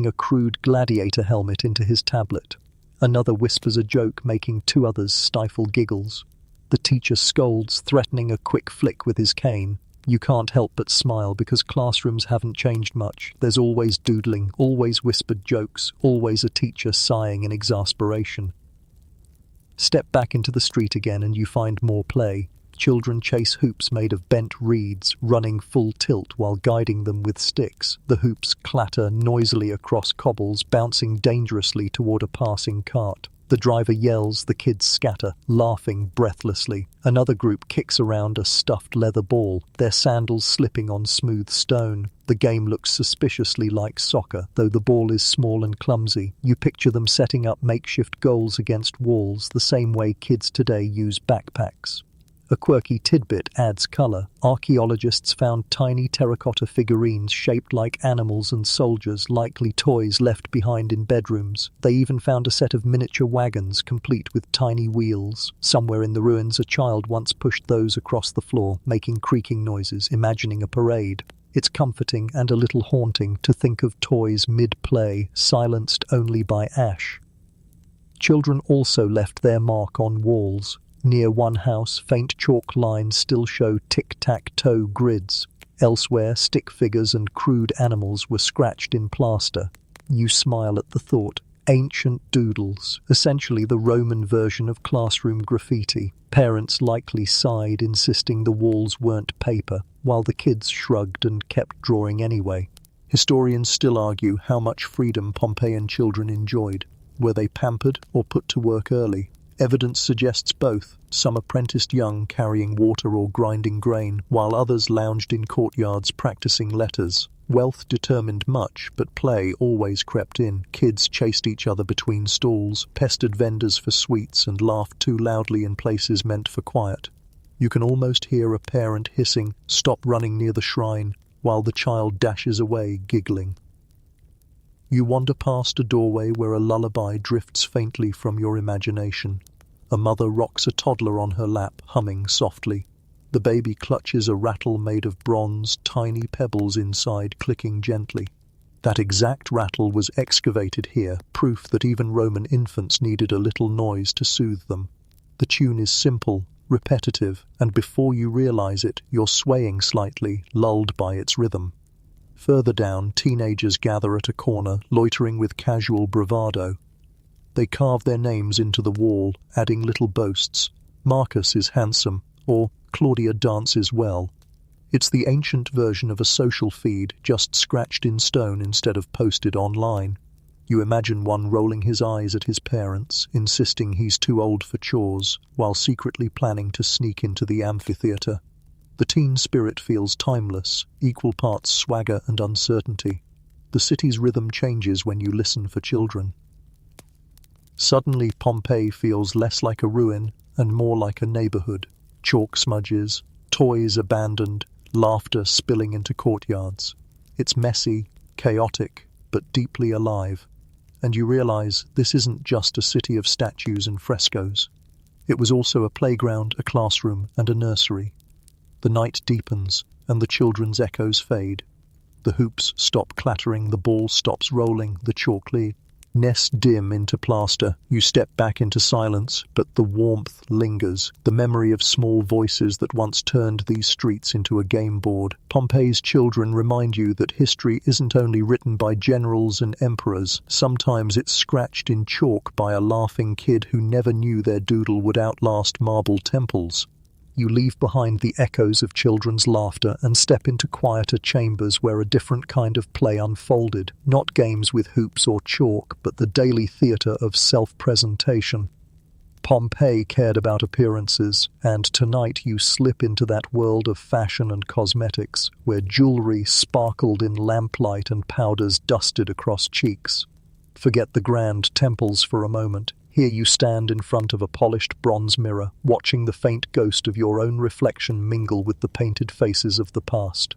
S1: a crude gladiator helmet into his tablet. Another whispers a joke, making two others stifle giggles. The teacher scolds, threatening a quick flick with his cane. You can't help but smile because classrooms haven't changed much. There's always doodling, always whispered jokes, always a teacher sighing in exasperation. Step back into the street again and you find more play. Children chase hoops made of bent reeds, running full tilt while guiding them with sticks. The hoops clatter noisily across cobbles, bouncing dangerously toward a passing cart. The driver yells, the kids scatter, laughing breathlessly. Another group kicks around a stuffed leather ball, their sandals slipping on smooth stone. The game looks suspiciously like soccer, though the ball is small and clumsy. You picture them setting up makeshift goals against walls, the same way kids today use backpacks. A quirky tidbit adds colour. Archaeologists found tiny terracotta figurines shaped like animals and soldiers, likely toys left behind in bedrooms. They even found a set of miniature wagons complete with tiny wheels. Somewhere in the ruins, a child once pushed those across the floor, making creaking noises, imagining a parade. It's comforting and a little haunting to think of toys mid-play, silenced only by ash. Children also left their mark on walls. Near one house, faint chalk lines still show tic-tac-toe grids. Elsewhere, stick figures and crude animals were scratched in plaster. You smile at the thought. Ancient doodles, essentially the Roman version of classroom graffiti. Parents likely sighed, insisting the walls weren't paper, while the kids shrugged and kept drawing anyway. Historians still argue how much freedom Pompeian children enjoyed. Were they pampered or put to work early? Evidence suggests both. Some apprenticed young, carrying water or grinding grain, while others lounged in courtyards practicing letters. Wealth determined much, but play always crept in. Kids chased each other between stalls, pestered vendors for sweets, and laughed too loudly in places meant for quiet. You can almost hear a parent hissing, "Stop running near the shrine," while the child dashes away, giggling. You wander past a doorway where a lullaby drifts faintly from your imagination. A mother rocks a toddler on her lap, humming softly. The baby clutches a rattle made of bronze, tiny pebbles inside clicking gently. That exact rattle was excavated here, proof that even Roman infants needed a little noise to soothe them. The tune is simple, repetitive, and before you realize it, you're swaying slightly, lulled by its rhythm. Further down, teenagers gather at a corner, loitering with casual bravado. They carve their names into the wall, adding little boasts. Marcus is handsome, or Claudia dances well. It's the ancient version of a social feed, just scratched in stone instead of posted online. You imagine one rolling his eyes at his parents, insisting he's too old for chores, while secretly planning to sneak into the amphitheatre. The teen spirit feels timeless, equal parts swagger and uncertainty. The city's rhythm changes when you listen for children. Suddenly, Pompeii feels less like a ruin and more like a neighborhood. Chalk smudges, toys abandoned, laughter spilling into courtyards. It's messy, chaotic, but deeply alive. And you realize this isn't just a city of statues and frescoes. It was also a playground, a classroom, and a nursery. The night deepens, and the children's echoes fade. The hoops stop clattering, the ball stops rolling, the chalkly nest dim into plaster. You step back into silence, but the warmth lingers, the memory of small voices that once turned these streets into a game board. Pompeii's children remind you that history isn't only written by generals and emperors. Sometimes it's scratched in chalk by a laughing kid who never knew their doodle would outlast marble temples. You leave behind the echoes of children's laughter and step into quieter chambers where a different kind of play unfolded. Not games with hoops or chalk, but the daily theatre of self-presentation. Pompeii cared about appearances, and tonight you slip into that world of fashion and cosmetics, where jewelry sparkled in lamplight and powders dusted across cheeks. Forget the grand temples for a moment. Here you stand in front of a polished bronze mirror, watching the faint ghost of your own reflection mingle with the painted faces of the past.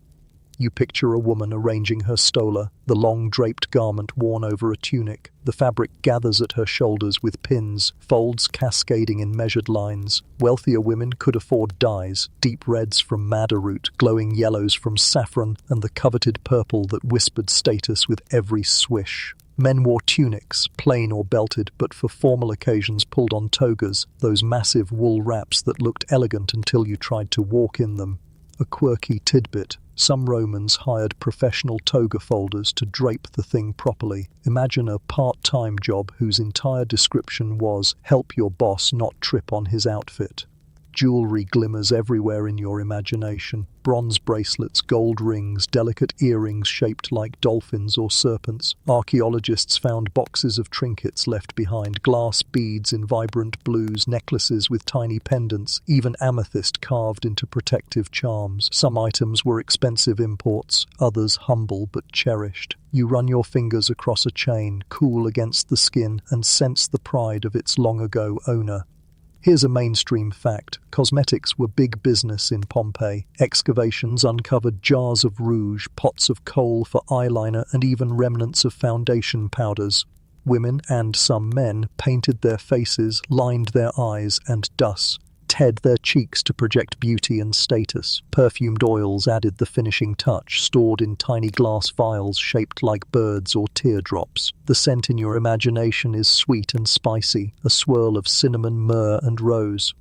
S1: You picture a woman arranging her stola, the long draped garment worn over a tunic. The fabric gathers at her shoulders with pins, folds cascading in measured lines. Wealthier women could afford dyes, deep reds from madder root, glowing yellows from saffron, and the coveted purple that whispered status with every swish. Men wore tunics, plain or belted, but for formal occasions pulled on togas, those massive wool wraps that looked elegant until you tried to walk in them. A quirky tidbit. Some Romans hired professional toga folders to drape the thing properly. Imagine a part-time job whose entire description was, "Help your boss not trip on his outfit." Jewelry glimmers everywhere in your imagination. Bronze bracelets, gold rings, delicate earrings shaped like dolphins or serpents. Archaeologists found boxes of trinkets left behind, glass beads in vibrant blues, necklaces with tiny pendants, even amethyst carved into protective charms. Some items were expensive imports, others humble but cherished. You run your fingers across a chain, cool against the skin, and sense the pride of its long-ago owner. Here's a mainstream fact. Cosmetics were big business in Pompeii. Excavations uncovered jars of rouge, pots of kohl for eyeliner, and even remnants of foundation powders. Women, and some men, painted their faces, lined their eyes, and dusted their cheeks to project beauty and status. Perfumed oils added the finishing touch, stored in tiny glass vials shaped like birds or teardrops. The scent in your imagination is sweet and spicy, a swirl of cinnamon, myrrh, and rose.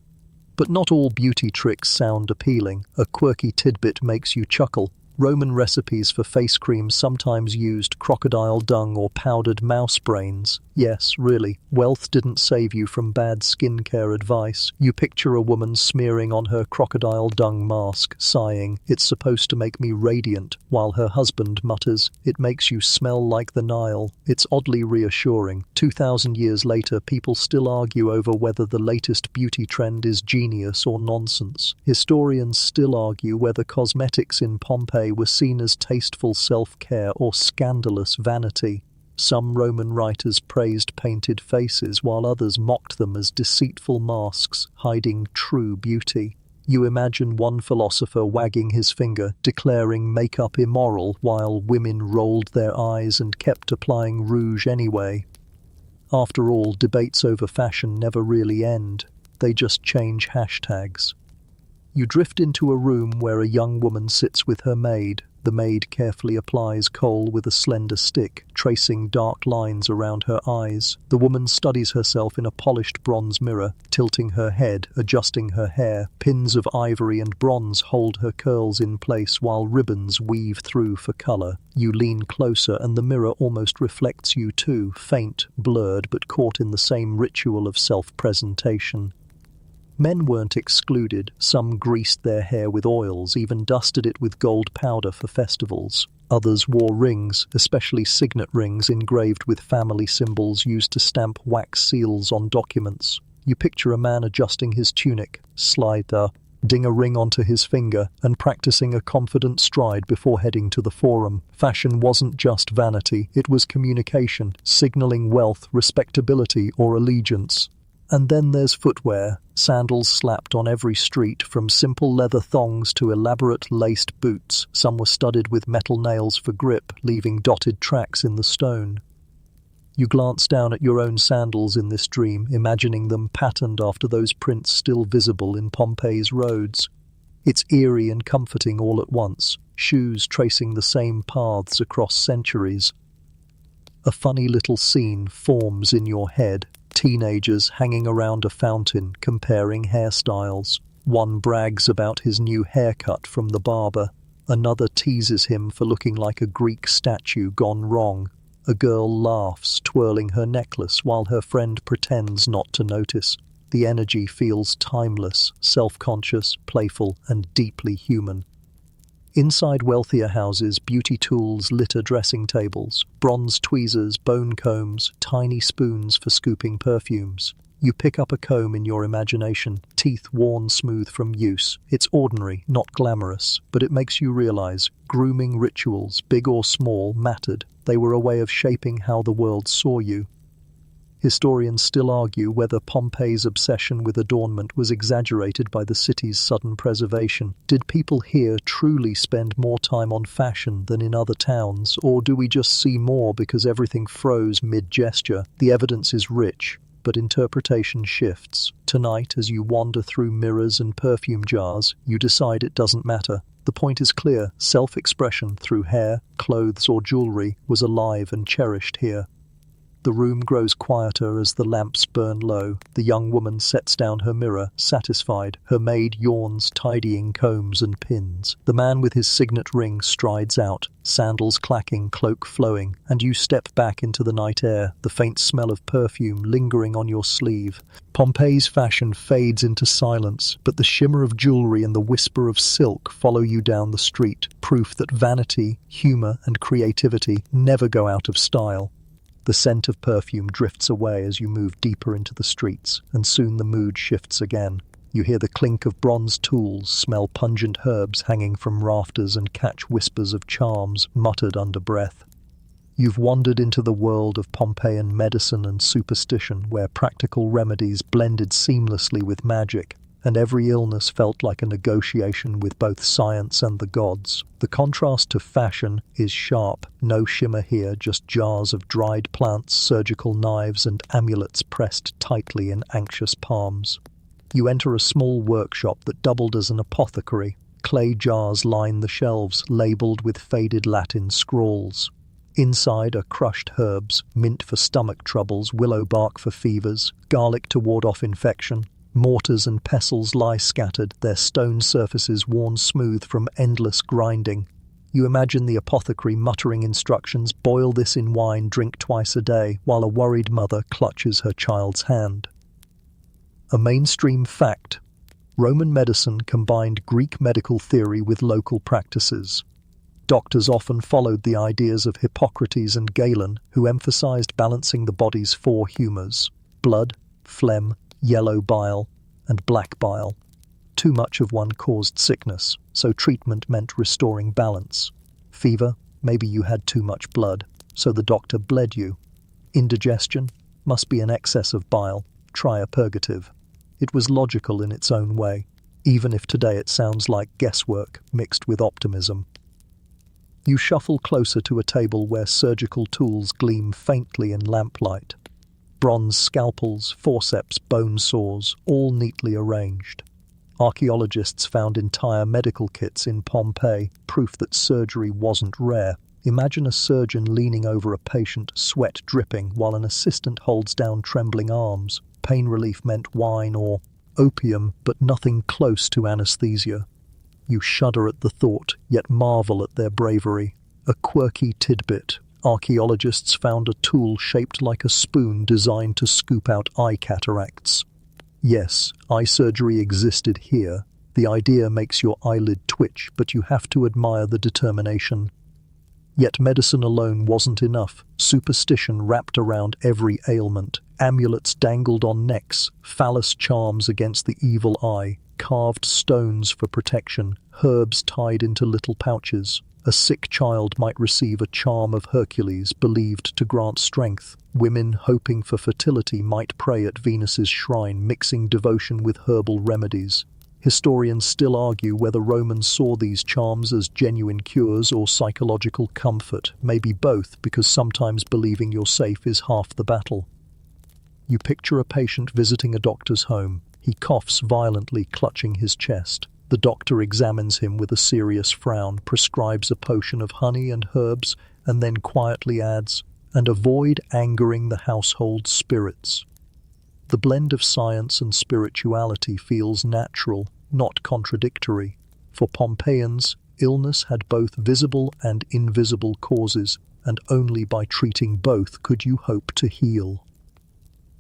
S1: But not all beauty tricks sound appealing. A quirky tidbit makes you chuckle. Roman recipes for face cream sometimes used crocodile dung or powdered mouse brains. Yes, really, wealth didn't save you from bad skincare advice. You picture a woman smearing on her crocodile dung mask, sighing, "It's supposed to make me radiant," while her husband mutters, "It makes you smell like the Nile." It's oddly reassuring. 2,000 years later, people still argue over whether the latest beauty trend is genius or nonsense. Historians still argue whether cosmetics in Pompeii were seen as tasteful self-care or scandalous vanity. Some Roman writers praised painted faces, while others mocked them as deceitful masks, hiding true beauty. You imagine one philosopher wagging his finger, declaring makeup immoral, while women rolled their eyes and kept applying rouge anyway. After all, debates over fashion never really end. They just change hashtags. You drift into a room where a young woman sits with her maid. The maid carefully applies kohl with a slender stick, tracing dark lines around her eyes. The woman studies herself in a polished bronze mirror, tilting her head, adjusting her hair. Pins of ivory and bronze hold her curls in place while ribbons weave through for color. You lean closer and the mirror almost reflects you too, faint, blurred, but caught in the same ritual of self-presentation. Men weren't excluded. Some greased their hair with oils, even dusted it with gold powder for festivals. Others wore rings, especially signet rings engraved with family symbols used to stamp wax seals on documents. You picture a man adjusting his tunic, sliding a ring onto his finger, and practicing a confident stride before heading to the forum. Fashion wasn't just vanity, it was communication, signaling wealth, respectability, or allegiance. And then there's footwear, sandals slapped on every street, from simple leather thongs to elaborate laced boots. Some were studded with metal nails for grip, leaving dotted tracks in the stone. You glance down at your own sandals in this dream, imagining them patterned after those prints still visible in Pompeii's roads. It's eerie and comforting all at once, shoes tracing the same paths across centuries. A funny little scene forms in your head. Teenagers hanging around a fountain, comparing hairstyles. One brags about his new haircut from the barber. Another teases him for looking like a Greek statue gone wrong. A girl laughs, twirling her necklace, while her friend pretends not to notice. The energy feels timeless, self-conscious, playful, and deeply human. Inside wealthier houses, beauty tools litter dressing tables, bronze tweezers, bone combs, tiny spoons for scooping perfumes. You pick up a comb in your imagination, teeth worn smooth from use. It's ordinary, not glamorous, but it makes you realize grooming rituals, big or small, mattered. They were a way of shaping how the world saw you. Historians still argue whether Pompeii's obsession with adornment was exaggerated by the city's sudden preservation. Did people here truly spend more time on fashion than in other towns, or do we just see more because everything froze mid-gesture? The evidence is rich, but interpretation shifts. Tonight, as you wander through mirrors and perfume jars, you decide it doesn't matter. The point is clear: self-expression through hair, clothes, or jewelry was alive and cherished here. The room grows quieter as the lamps burn low. The young woman sets down her mirror, satisfied. Her maid yawns, tidying combs and pins. The man with his signet ring strides out, sandals clacking, cloak flowing, and you step back into the night air, the faint smell of perfume lingering on your sleeve. Pompeii's fashion fades into silence, but the shimmer of jewelry and the whisper of silk follow you down the street, proof that vanity, humor, and creativity never go out of style. The scent of perfume drifts away as you move deeper into the streets, and soon the mood shifts again. You hear the clink of bronze tools, smell pungent herbs hanging from rafters, and catch whispers of charms muttered under breath. You've wandered into the world of Pompeian medicine and superstition, where practical remedies blended seamlessly with magic, and every illness felt like a negotiation with both science and the gods. The contrast to fashion is sharp. No shimmer here, just jars of dried plants, surgical knives, and amulets pressed tightly in anxious palms. You enter a small workshop that doubled as an apothecary. Clay jars line the shelves, labeled with faded Latin scrawls. Inside are crushed herbs, mint for stomach troubles, willow bark for fevers, garlic to ward off infection. Mortars and pestles lie scattered, their stone surfaces worn smooth from endless grinding. You imagine the apothecary muttering instructions: boil this in wine, drink twice a day, while a worried mother clutches her child's hand. A mainstream fact: Roman medicine combined Greek medical theory with local practices. Doctors often followed the ideas of Hippocrates and Galen, who emphasized balancing the body's four humors: blood, phlegm, yellow bile, and black bile. Too much of one caused sickness, so treatment meant restoring balance. Fever, maybe you had too much blood, so the doctor bled you. Indigestion, must be an excess of bile, try a purgative. It was logical in its own way, even if today it sounds like guesswork mixed with optimism. You shuffle closer to a table where surgical tools gleam faintly in lamplight. Bronze scalpels, forceps, bone saws, all neatly arranged. Archaeologists found entire medical kits in Pompeii, proof that surgery wasn't rare. Imagine a surgeon leaning over a patient, sweat dripping, while an assistant holds down trembling arms. Pain relief meant wine or opium, but nothing close to anesthesia. You shudder at the thought, yet marvel at their bravery. A quirky tidbit: archaeologists found a tool shaped like a spoon designed to scoop out eye cataracts. Yes, eye surgery existed here. The idea makes your eyelid twitch, but you have to admire the determination. Yet medicine alone wasn't enough. Superstition wrapped around every ailment. Amulets dangled on necks, phallus charms against the evil eye, carved stones for protection, herbs tied into little pouches. A sick child might receive a charm of Hercules, believed to grant strength. Women hoping for fertility might pray at Venus's shrine, mixing devotion with herbal remedies. Historians still argue whether Romans saw these charms as genuine cures or psychological comfort, maybe both, because sometimes believing you're safe is half the battle. You picture a patient visiting a doctor's home. He coughs violently, clutching his chest. The doctor examines him with a serious frown, prescribes a potion of honey and herbs, and then quietly adds, "And avoid angering the household spirits." The blend of science and spirituality feels natural, not contradictory. For Pompeians, illness had both visible and invisible causes, and only by treating both could you hope to heal.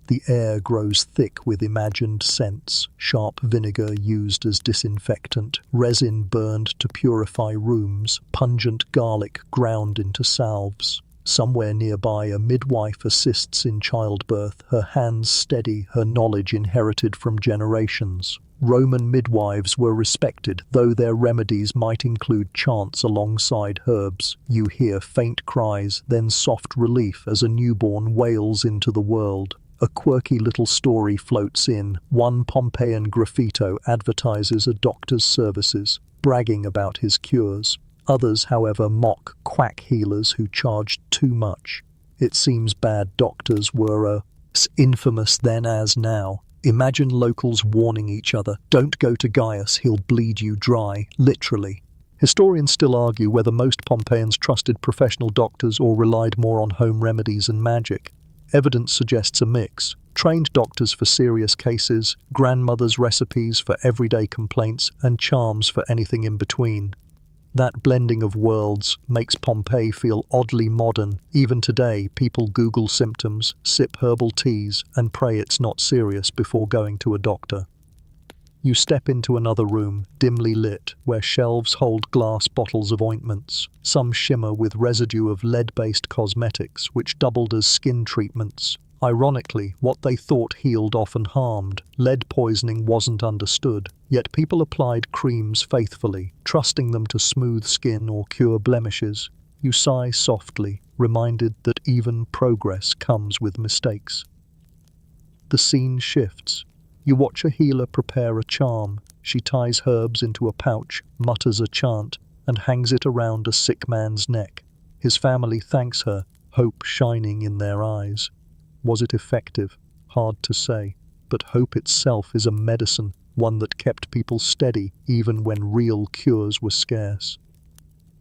S1: The air grows thick with imagined scents: sharp vinegar used as disinfectant, resin burned to purify rooms, pungent garlic ground into salves. Somewhere nearby, a midwife assists in childbirth, her hands steady, her knowledge inherited from generations. Roman midwives were respected, though their remedies might include chants alongside herbs. You hear faint cries, then soft relief as a newborn wails into the world. A quirky little story floats in. One Pompeian graffito advertises a doctor's services, bragging about his cures. Others, however, mock quack healers who charged too much. It seems bad doctors were as infamous then as now. Imagine locals warning each other, "Don't go to Gaius, he'll bleed you dry," literally. Historians still argue whether most Pompeians trusted professional doctors or relied more on home remedies and magic. Evidence suggests a mix. Trained doctors for serious cases, grandmothers' recipes for everyday complaints, and charms for anything in between. That blending of worlds makes Pompeii feel oddly modern. Even today, people Google symptoms, sip herbal teas, and pray it's not serious before going to a doctor. You step into another room, dimly lit, where shelves hold glass bottles of ointments. Some shimmer with residue of lead-based cosmetics, which doubled as skin treatments. Ironically, what they thought healed often harmed. Lead poisoning wasn't understood, yet people applied creams faithfully, trusting them to smooth skin or cure blemishes. You sigh softly, reminded that even progress comes with mistakes. The scene shifts. You watch a healer prepare a charm. She ties herbs into a pouch, mutters a chant, and hangs it around a sick man's neck. His family thanks her, hope shining in their eyes. Was it effective? Hard to say. But hope itself is a medicine, one that kept people steady even when real cures were scarce.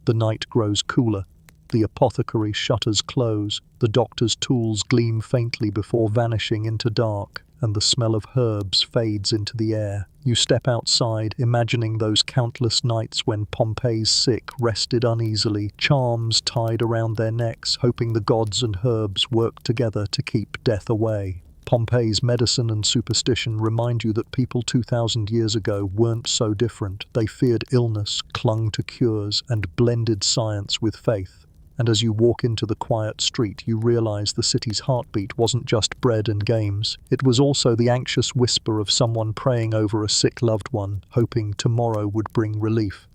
S1: The night grows cooler. The apothecary shutters close. The doctor's tools gleam faintly before vanishing into dark, and the smell of herbs fades into the air. You step outside, imagining those countless nights when Pompeii's sick rested uneasily, charms tied around their necks, hoping the gods and herbs worked together to keep death away. Pompeii's medicine and superstition remind you that people 2,000 years ago weren't so different. They feared illness, clung to cures, and blended science with faith. And as you walk into the quiet street, you realize the city's heartbeat wasn't just bread and games. It was also the anxious whisper of someone praying over a sick loved one, hoping tomorrow would bring relief.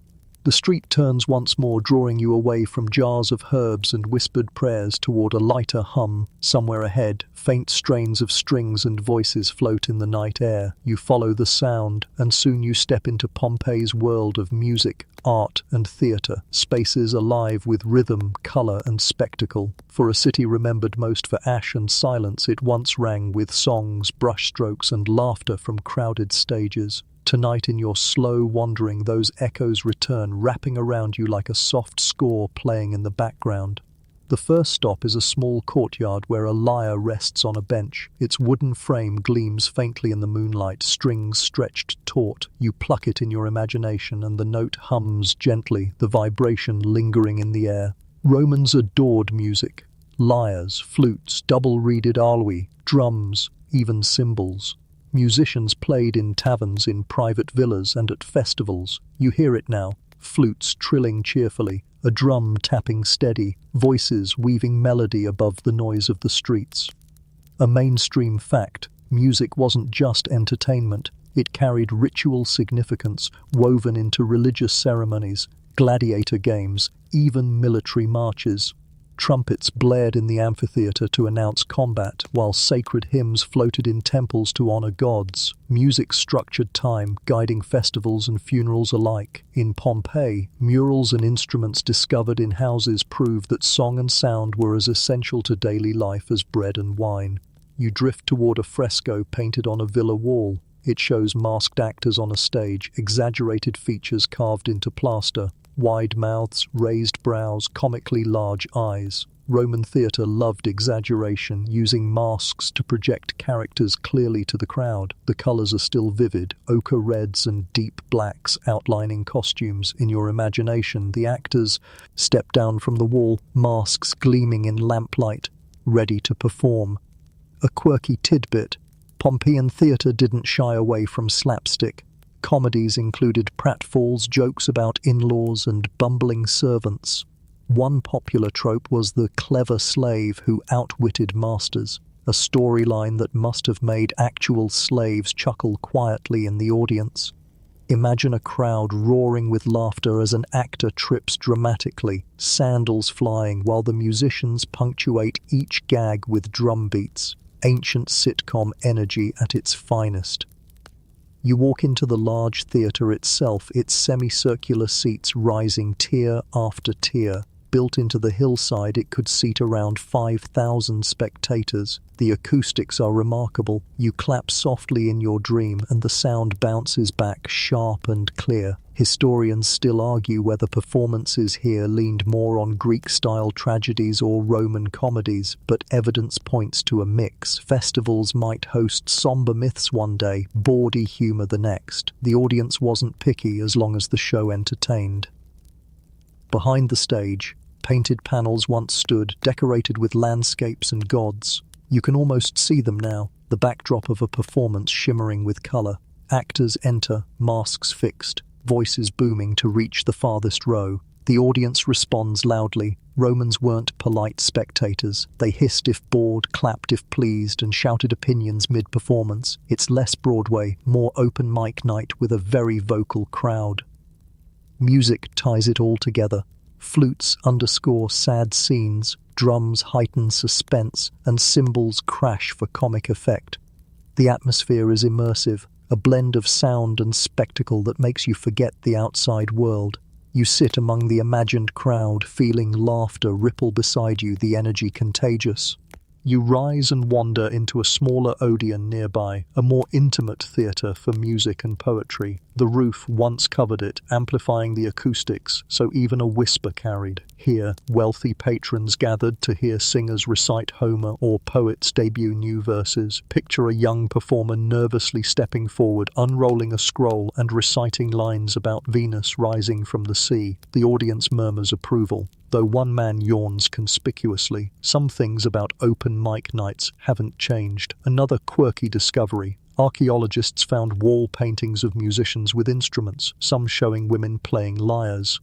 S1: The street turns once more, drawing you away from jars of herbs and whispered prayers toward a lighter hum. Somewhere ahead, faint strains of strings and voices float in the night air. You follow the sound, and soon you step into Pompeii's world of music, art, and theatre, spaces alive with rhythm, colour, and spectacle. For a city remembered most for ash and silence, it once rang with songs, brushstrokes, and laughter from crowded stages. Tonight, in your slow wandering, those echoes return, wrapping around you like a soft score playing in the background. The first stop is a small courtyard where a lyre rests on a bench. Its wooden frame gleams faintly in the moonlight, strings stretched taut. You pluck it in your imagination, and the note hums gently, the vibration lingering in the air. Romans adored music. Lyres, flutes, double-reeded alwi, drums, even cymbals. Musicians played in taverns, in private villas, and at festivals. You hear it now, flutes trilling cheerfully, a drum tapping steady, voices weaving melody above the noise of the streets. A mainstream fact, music wasn't just entertainment, it carried ritual significance woven into religious ceremonies, gladiator games, even military marches. Trumpets blared in the amphitheatre to announce combat, while sacred hymns floated in temples to honor gods. Music structured time, guiding festivals and funerals alike. In Pompeii, murals and instruments discovered in houses prove that song and sound were as essential to daily life as bread and wine. You drift toward a fresco painted on a villa wall. It shows masked actors on a stage, exaggerated features carved into plaster. Wide mouths, raised brows, comically large eyes. Roman theatre loved exaggeration, using masks to project characters clearly to the crowd. The colours are still vivid, ochre reds and deep blacks outlining costumes. In your imagination, the actors step down from the wall, masks gleaming in lamplight, ready to perform. A quirky tidbit: Pompeian theatre didn't shy away from slapstick. Comedies included pratfalls, jokes about in-laws, and bumbling servants. One popular trope was the clever slave who outwitted masters, a storyline that must have made actual slaves chuckle quietly in the audience. Imagine a crowd roaring with laughter as an actor trips dramatically, sandals flying, while the musicians punctuate each gag with drum beats. Ancient sitcom energy at its finest. You walk into the large theatre itself, its semicircular seats rising tier after tier. Built into the hillside, it could seat around 5,000 spectators. The acoustics are remarkable. You clap softly in your dream, and the sound bounces back sharp and clear. Historians still argue whether performances here leaned more on Greek-style tragedies or Roman comedies, but evidence points to a mix. Festivals might host somber myths one day, bawdy humor the next. The audience wasn't picky as long as the show entertained. Behind the stage, painted panels once stood, decorated with landscapes and gods. You can almost see them now, the backdrop of a performance shimmering with color. Actors enter, masks fixed, voices booming to reach the farthest row. The audience responds loudly. Romans weren't polite spectators. They hissed if bored, clapped if pleased, and shouted opinions mid-performance. It's less Broadway, more open mic night with a very vocal crowd. Music ties it all together. Flutes underscore sad scenes, drums heighten suspense, and cymbals crash for comic effect. The atmosphere is immersive, a blend of sound and spectacle that makes you forget the outside world. You sit among the imagined crowd, feeling laughter ripple beside you, the energy contagious. You rise and wander into a smaller Odeon nearby, a more intimate theatre for music and poetry. The roof once covered it, amplifying the acoustics, so even a whisper carried. Here, wealthy patrons gathered to hear singers recite Homer or poets debut new verses. Picture a young performer nervously stepping forward, unrolling a scroll and reciting lines about Venus rising from the sea. The audience murmurs approval, though one man yawns conspicuously. Some things about open mic nights haven't changed. Another quirky discovery. Archaeologists found wall paintings of musicians with instruments, some showing women playing lyres.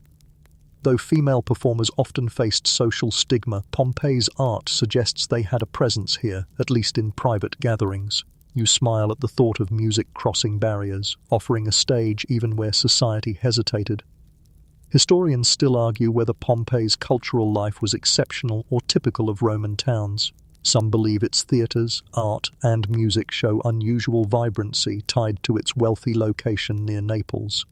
S1: Though female performers often faced social stigma, Pompeii's art suggests they had a presence here, at least in private gatherings. You smile at the thought of music crossing barriers, offering a stage even where society hesitated. Historians still argue whether Pompeii's cultural life was exceptional or typical of Roman towns. Some believe its theatres, art, and music show unusual vibrancy tied to its wealthy location near Naples.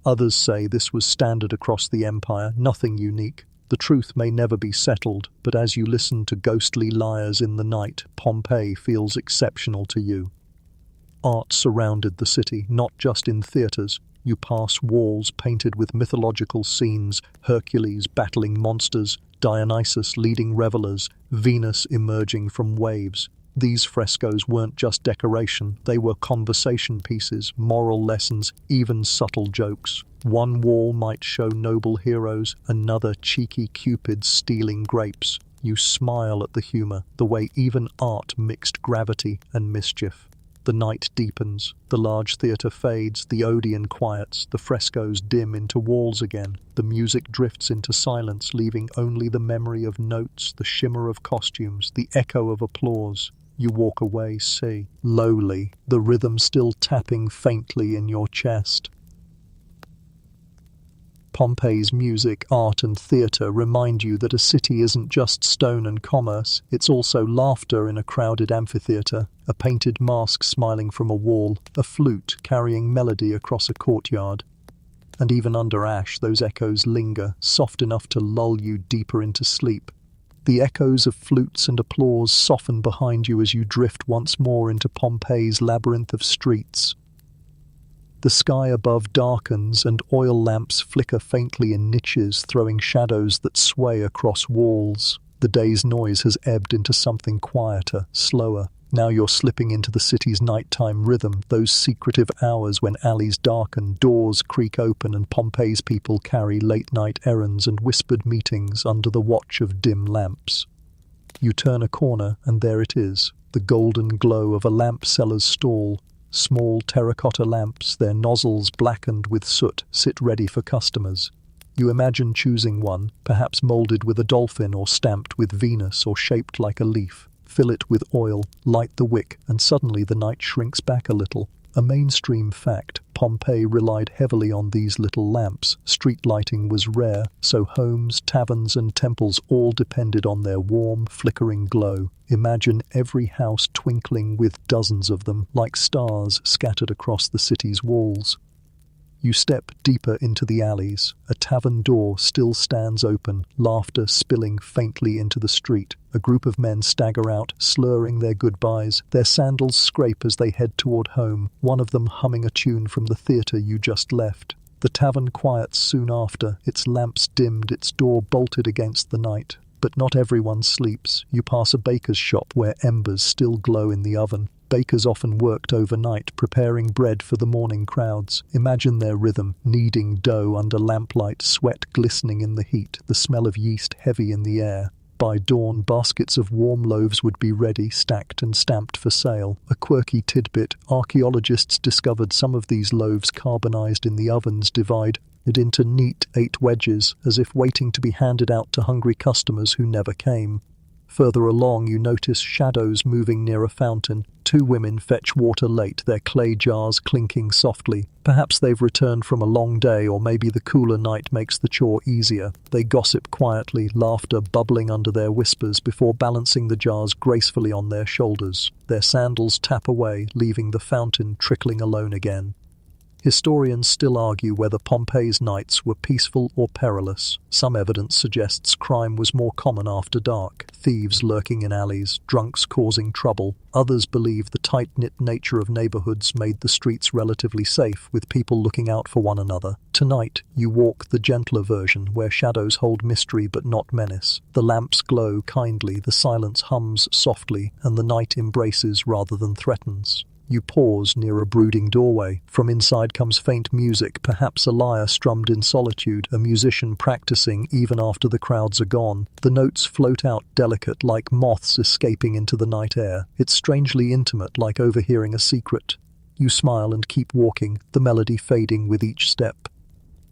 S1: Others say this was standard across the empire, nothing unique. The truth may never be settled, but as you listen to ghostly lyres in the night, Pompeii feels exceptional to you. Art surrounded the city, not just in theatres. You pass walls painted with mythological scenes, Hercules battling monsters, Dionysus leading revelers, Venus emerging from waves. These frescoes weren't just decoration, they were conversation pieces, moral lessons, even subtle jokes. One wall might show noble heroes, another cheeky cupids stealing grapes. You smile at the humor, the way even art mixed gravity and mischief. The night deepens, the large theatre fades, the Odeon quiets, the frescoes dim into walls again. The music drifts into silence, leaving only the memory of notes, the shimmer of costumes, the echo of applause. You walk away, see, lowly, the rhythm still tapping faintly in your chest. Pompeii's music, art and theatre remind you that a city isn't just stone and commerce, it's also laughter in a crowded amphitheatre, a painted mask smiling from a wall, a flute carrying melody across a courtyard. And even under ash, those echoes linger, soft enough to lull you deeper into sleep. The echoes of flutes and applause soften behind you as you drift once more into Pompeii's labyrinth of streets. The sky above darkens and oil lamps flicker faintly in niches, throwing shadows that sway across walls. The day's noise has ebbed into something quieter, slower. Now you're slipping into the city's nighttime rhythm, those secretive hours when alleys darken, doors creak open, and Pompeii's people carry late-night errands and whispered meetings under the watch of dim lamps. You turn a corner, and there it is, the golden glow of a lamp seller's stall. Small terracotta lamps, their nozzles blackened with soot, sit ready for customers. You imagine choosing one, perhaps molded with a dolphin or stamped with Venus or shaped like a leaf. Fill it with oil, light the wick, and suddenly the night shrinks back a little. A mainstream fact, Pompeii relied heavily on these little lamps. Street lighting was rare, so homes, taverns, and temples all depended on their warm, flickering glow. Imagine every house twinkling with dozens of them, like stars scattered across the city's walls. You step deeper into the alleys. A tavern door still stands open, laughter spilling faintly into the street. A group of men stagger out, slurring their goodbyes. Their sandals scrape as they head toward home, one of them humming a tune from the theatre you just left. The tavern quiets soon after, its lamps dimmed, its door bolted against the night. But not everyone sleeps. You pass a baker's shop where embers still glow in the oven. Bakers often worked overnight, preparing bread for the morning crowds. Imagine their rhythm, kneading dough under lamplight, sweat glistening in the heat, the smell of yeast heavy in the air. By dawn, baskets of warm loaves would be ready, stacked and stamped for sale. A quirky tidbit: archaeologists discovered some of these loaves carbonized in the ovens divided into neat 8 wedges, as if waiting to be handed out to hungry customers who never came. Further along, you notice shadows moving near a fountain. 2 women fetch water late, their clay jars clinking softly. Perhaps they've returned from a long day, or maybe the cooler night makes the chore easier. They gossip quietly, laughter bubbling under their whispers before balancing the jars gracefully on their shoulders. Their sandals tap away, leaving the fountain trickling alone again. Historians still argue whether Pompeii's nights were peaceful or perilous. Some evidence suggests crime was more common after dark, thieves lurking in alleys, drunks causing trouble. Others believe the tight-knit nature of neighborhoods made the streets relatively safe, with people looking out for one another. Tonight, you walk the gentler version, where shadows hold mystery but not menace. The lamps glow kindly, the silence hums softly, and the night embraces rather than threatens. You pause near a brooding doorway. From inside comes faint music, perhaps a lyre strummed in solitude, a musician practicing even after the crowds are gone. The notes float out delicate, like moths escaping into the night air. It's strangely intimate, like overhearing a secret. You smile and keep walking, the melody fading with each step.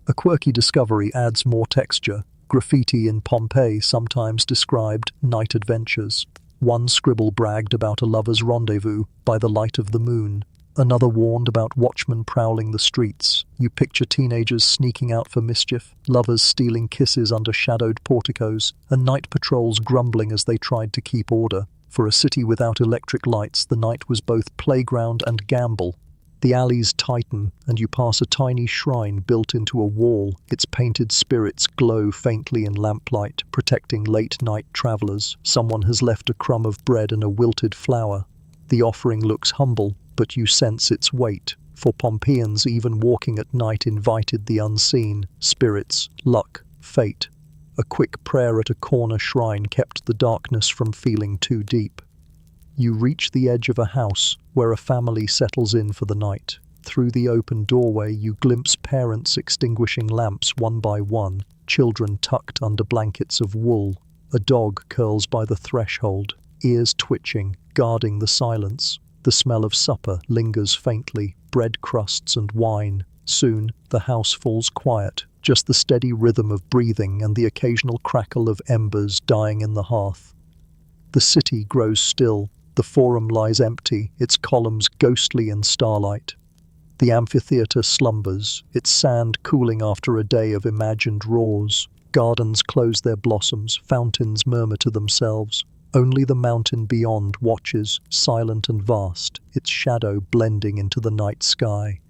S1: A quirky discovery adds more texture. Graffiti in Pompeii sometimes described night adventures. One scribble bragged about a lover's rendezvous by the light of the moon. Another warned about watchmen prowling the streets. You picture teenagers sneaking out for mischief, lovers stealing kisses under shadowed porticos, and night patrols grumbling as they tried to keep order. For a city without electric lights, the night was both playground and gamble. The alleys tighten, and you pass a tiny shrine built into a wall. Its painted spirits glow faintly in lamplight, protecting late-night travelers. Someone has left a crumb of bread and a wilted flower. The offering looks humble, but you sense its weight. For Pompeians, even walking at night invited the unseen. Spirits, luck, fate. A quick prayer at a corner shrine kept the darkness from feeling too deep. You reach the edge of a house where a family settles in for the night. Through the open doorway, you glimpse parents extinguishing lamps one by one, children tucked under blankets of wool. A dog curls by the threshold, ears twitching, guarding the silence. The smell of supper lingers faintly, bread crusts and wine. Soon, the house falls quiet, just the steady rhythm of breathing and the occasional crackle of embers dying in the hearth. The city grows still. The forum lies empty, its columns ghostly in starlight. The amphitheater slumbers, its sand cooling after a day of imagined roars. Gardens close their blossoms, fountains murmur to themselves. Only the mountain beyond watches, silent and vast, its shadow blending into the night sky.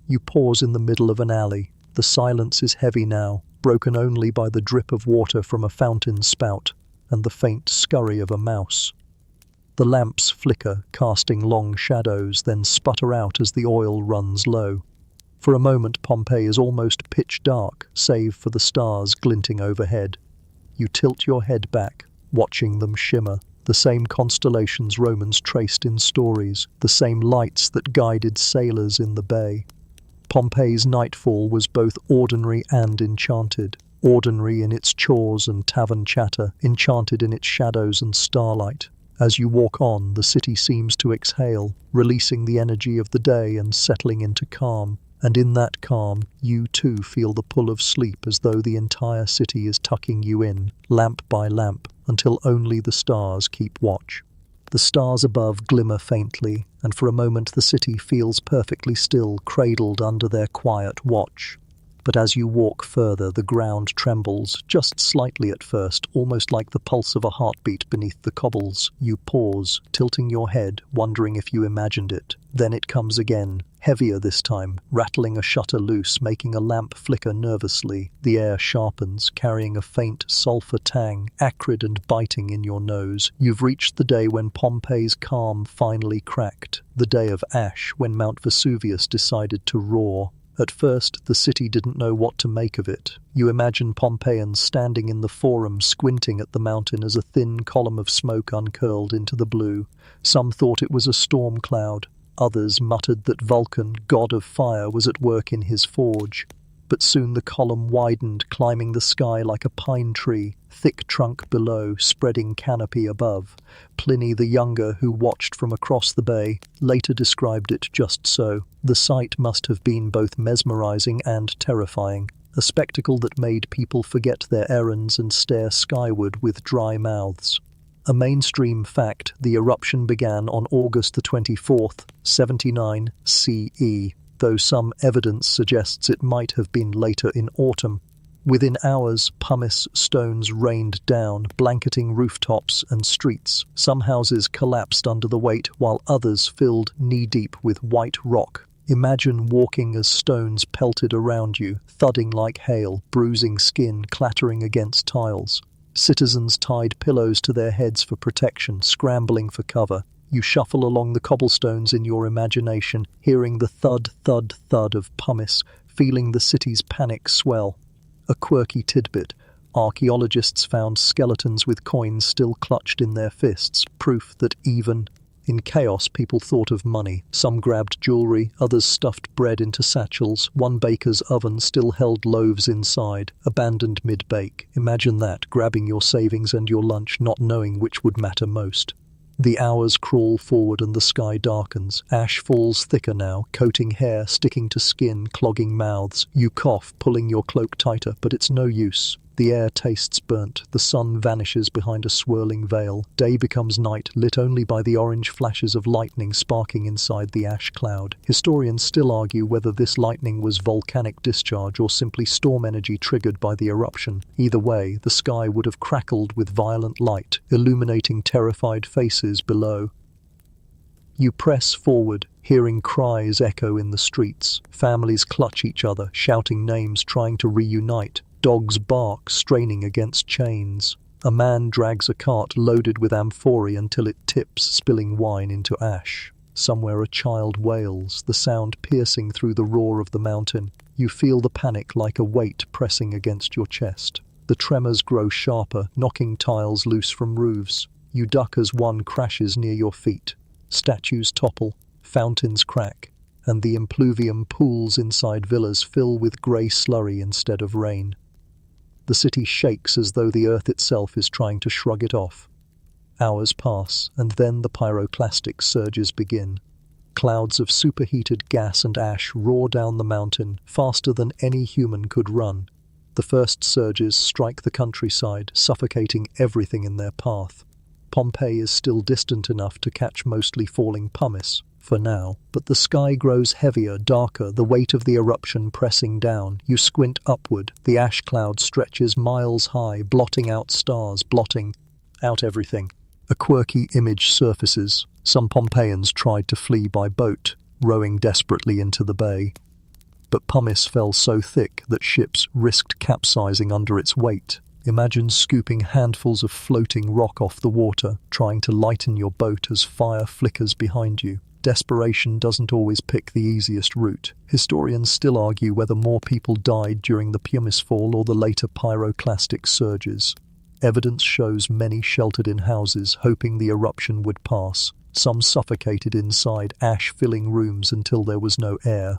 S1: You pause in the middle of an alley. The silence is heavy now, broken only by the drip of water from a fountain spout and the faint scurry of a mouse. The lamps flicker, casting long shadows, then sputter out as the oil runs low. For a moment, Pompeii is almost pitch dark, save for the stars glinting overhead. You tilt your head back, watching them shimmer. The same constellations Romans traced in stories, the same lights that guided sailors in the bay. Pompeii's nightfall was both ordinary and enchanted. Ordinary in its chores and tavern chatter, enchanted in its shadows and starlight. As you walk on, the city seems to exhale, releasing the energy of the day and settling into calm. And in that calm, you too feel the pull of sleep, as though the entire city is tucking you in, lamp by lamp, until only the stars keep watch. The stars above glimmer faintly, and for a moment the city feels perfectly still, cradled under their quiet watch. But as you walk further, the ground trembles, just slightly at first, almost like the pulse of a heartbeat beneath the cobbles. You pause, tilting your head, wondering if you imagined it. Then it comes again, heavier this time, rattling a shutter loose, making a lamp flicker nervously. The air sharpens, carrying a faint sulphur tang, acrid and biting in your nose. You've reached the day when Pompeii's calm finally cracked. The day of ash, when Mount Vesuvius decided to roar. At first, the city didn't know what to make of it. You imagine Pompeians standing in the forum, squinting at the mountain as a thin column of smoke uncurled into the blue. Some thought it was a storm cloud. Others muttered that Vulcan, god of fire, was at work in his forge. But soon the column widened, climbing the sky like a pine tree, thick trunk below, spreading canopy above. Pliny the Younger, who watched from across the bay, later described it just so. The sight must have been both mesmerizing and terrifying, a spectacle that made people forget their errands and stare skyward with dry mouths. A mainstream fact, the eruption began on August the 24th, 79 CE. Though some evidence suggests it might have been later in autumn. Within hours, pumice stones rained down, blanketing rooftops and streets. Some houses collapsed under the weight, while others filled knee-deep with white rock. Imagine walking as stones pelted around you, thudding like hail, bruising skin, clattering against tiles. Citizens tied pillows to their heads for protection, scrambling for cover. You shuffle along the cobblestones in your imagination, hearing the thud, thud, thud of pumice, feeling the city's panic swell. A quirky tidbit. Archaeologists found skeletons with coins still clutched in their fists, proof that even in chaos people thought of money. Some grabbed jewelry, others stuffed bread into satchels. One baker's oven still held loaves inside, abandoned mid-bake. Imagine that, grabbing your savings and your lunch, not knowing which would matter most. The hours crawl forward and the sky darkens. Ash falls thicker now, coating hair, sticking to skin, clogging mouths. You cough, pulling your cloak tighter, but it's no use. The air tastes burnt. The sun vanishes behind a swirling veil. Day becomes night, lit only by the orange flashes of lightning sparking inside the ash cloud. Historians still argue whether this lightning was volcanic discharge or simply storm energy triggered by the eruption. Either way, the sky would have crackled with violent light, illuminating terrified faces below. You press forward, hearing cries echo in the streets. Families clutch each other, shouting names, trying to reunite. Dogs bark, straining against chains. A man drags a cart loaded with amphorae until it tips, spilling wine into ash. Somewhere a child wails, the sound piercing through the roar of the mountain. You feel the panic like a weight pressing against your chest. The tremors grow sharper, knocking tiles loose from roofs. You duck as one crashes near your feet. Statues topple, fountains crack, and the impluvium pools inside villas fill with grey slurry instead of rain. The city shakes as though the earth itself is trying to shrug it off. Hours pass, and then the pyroclastic surges begin. Clouds of superheated gas and ash roar down the mountain, faster than any human could run. The first surges strike the countryside, suffocating everything in their path. Pompeii is still distant enough to catch mostly falling pumice, for now, but the sky grows heavier, darker, the weight of the eruption pressing down. You squint upward. The ash cloud stretches miles high, blotting out stars, blotting out everything. A quirky image surfaces. Some Pompeians tried to flee by boat, rowing desperately into the bay. But pumice fell so thick that ships risked capsizing under its weight. Imagine scooping handfuls of floating rock off the water, trying to lighten your boat as fire flickers behind you. Desperation doesn't always pick the easiest route. Historians still argue whether more people died during the pumice fall or the later pyroclastic surges. Evidence shows many sheltered in houses, hoping the eruption would pass. Some suffocated inside ash-filling rooms until there was no air.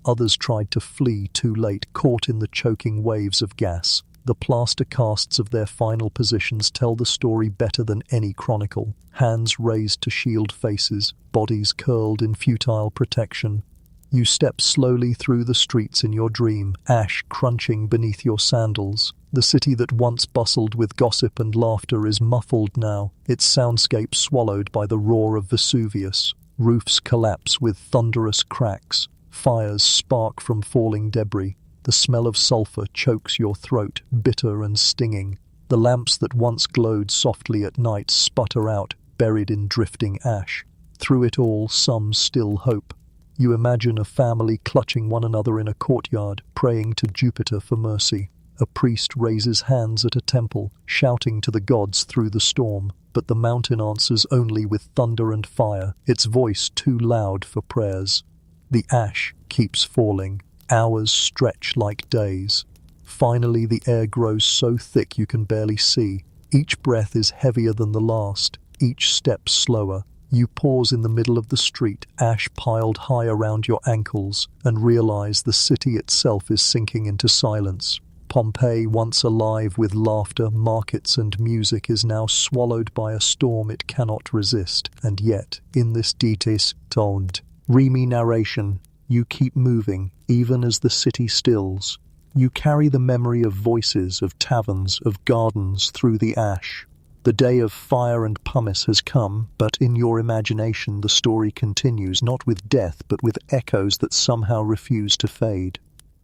S1: Others tried to flee too late, caught in the choking waves of gas. The plaster casts of their final positions tell the story better than any chronicle. Hands raised to shield faces, bodies curled in futile protection. You step slowly through the streets in your dream, ash crunching beneath your sandals. The city that once bustled with gossip and laughter is muffled now, its soundscape swallowed by the roar of Vesuvius. Roofs collapse with thunderous cracks. Fires spark from falling debris. The smell of sulfur chokes your throat, bitter and stinging. The lamps that once glowed softly at night sputter out, buried in drifting ash. Through it all, some still hope. You imagine a family clutching one another in a courtyard, praying to Jupiter for mercy. A priest raises hands at a temple, shouting to the gods through the storm. But the mountain answers only with thunder and fire, its voice too loud for prayers. The ash keeps falling. Hours stretch like days. Finally, the air grows so thick you can barely see. Each breath is heavier than the last, each step slower. You pause in the middle of the street, ash piled high around your ankles, and realize the city itself is sinking into silence. Pompeii, once alive with laughter, markets and music, is now swallowed by a storm it cannot resist. And yet, in this detailed, dreamy narration, you keep moving, even as the city stills. You carry the memory of voices, of taverns, of gardens through the ash. The day of fire and pumice has come, but in your imagination the story continues, not with death, but with echoes that somehow refuse to fade.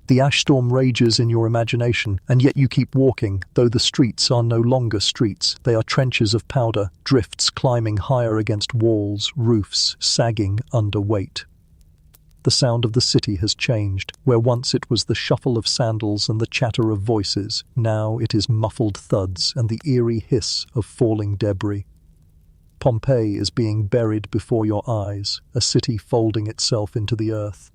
S1: The ash storm rages in your imagination, and yet you keep walking, though the streets are no longer streets. They are trenches of powder, drifts climbing higher against walls, roofs sagging under weight. The sound of the city has changed. Where once it was the shuffle of sandals and the chatter of voices, now it is muffled thuds and the eerie hiss of falling debris. Pompeii is being buried before your eyes, a city folding itself into the earth.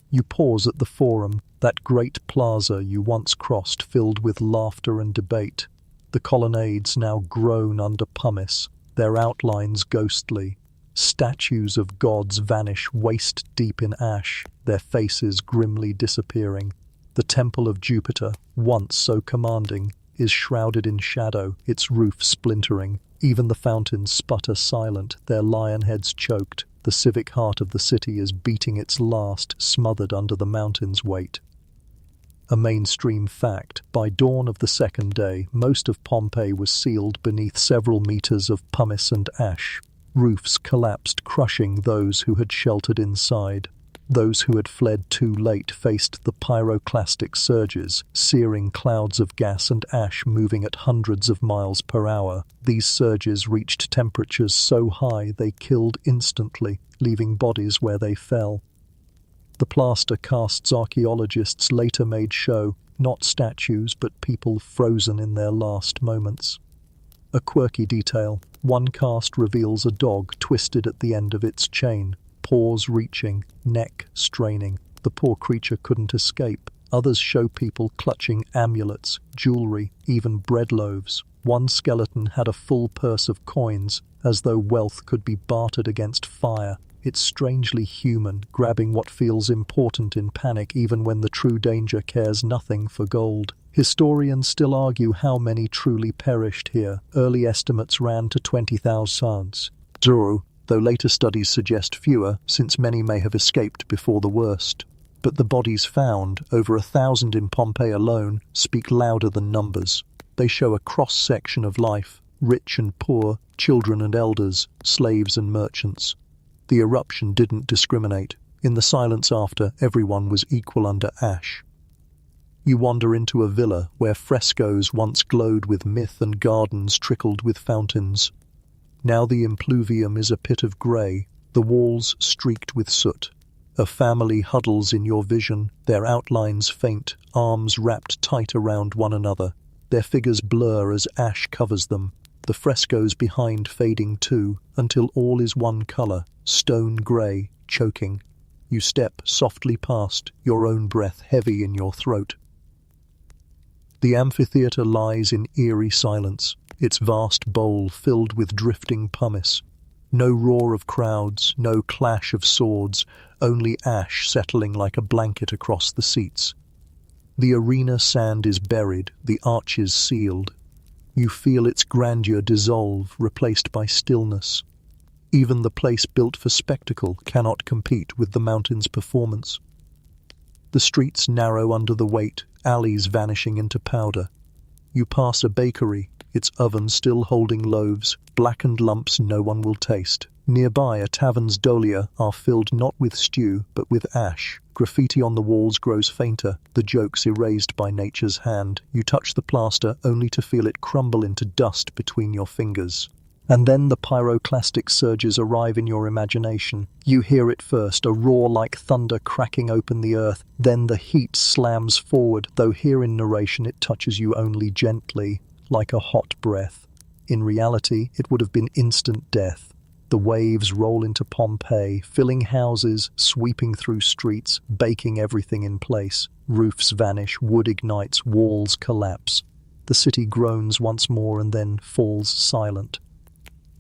S1: You pause at the Forum, that great plaza you once crossed, filled with laughter and debate. The colonnades now groan under pumice, their outlines ghostly. Statues of gods vanish waist-deep in ash, their faces grimly disappearing. The temple of Jupiter, once so commanding, is shrouded in shadow, its roof splintering. Even the fountains sputter silent, their lion heads choked. The civic heart of the city is beating its last, smothered under the mountain's weight. A mainstream fact, by dawn of the second day, most of Pompeii was sealed beneath several meters of pumice and ash. Roofs collapsed, crushing those who had sheltered inside. Those who had fled too late faced the pyroclastic surges, searing clouds of gas and ash moving at hundreds of miles per hour. These surges reached temperatures so high they killed instantly, leaving bodies where they fell. The plaster casts archaeologists later made show, not statues but people frozen in their last moments. A quirky detail, one cast reveals a dog twisted at the end of its chain, paws reaching, neck straining. The poor creature couldn't escape. Others show people clutching amulets, jewelry, even bread loaves. One skeleton had a full purse of coins, as though wealth could be bartered against fire. It's strangely human, grabbing what feels important in panic even when the true danger cares nothing for gold. Historians still argue how many truly perished here. Early estimates ran to 20,000. Though later studies suggest fewer, since many may have escaped before the worst. But the bodies found, over 1,000 in Pompeii alone, speak louder than numbers. They show a cross-section of life, rich and poor, children and elders, slaves and merchants. The eruption didn't discriminate. In the silence after, everyone was equal under ash. You wander into a villa where frescoes once glowed with myth and gardens trickled with fountains. Now the impluvium is a pit of grey, the walls streaked with soot. A family huddles in your vision, their outlines faint, arms wrapped tight around one another. Their figures blur as ash covers them, the frescoes behind fading too, until all is one colour, stone grey, choking. You step softly past, your own breath heavy in your throat. The amphitheatre lies in eerie silence, its vast bowl filled with drifting pumice. No roar of crowds, no clash of swords, only ash settling like a blanket across the seats. The arena sand is buried, the arches sealed. You feel its grandeur dissolve, replaced by stillness. Even the place built for spectacle cannot compete with the mountain's performance. The streets narrow under the weight, alleys vanishing into powder. You pass a bakery, its oven still holding loaves, blackened lumps no one will taste. Nearby, a tavern's dolia are filled not with stew, but with ash. Graffiti on the walls grows fainter, the jokes erased by nature's hand. You touch the plaster only to feel it crumble into dust between your fingers. And then the pyroclastic surges arrive in your imagination. You hear it first, a roar like thunder cracking open the earth. Then the heat slams forward, though here in narration it touches you only gently, like a hot breath. In reality, it would have been instant death. The The waves roll into Pompeii, filling houses, sweeping through streets, baking everything in place. Roofs vanish, wood ignites, walls collapse. The city groans once more and then falls silent.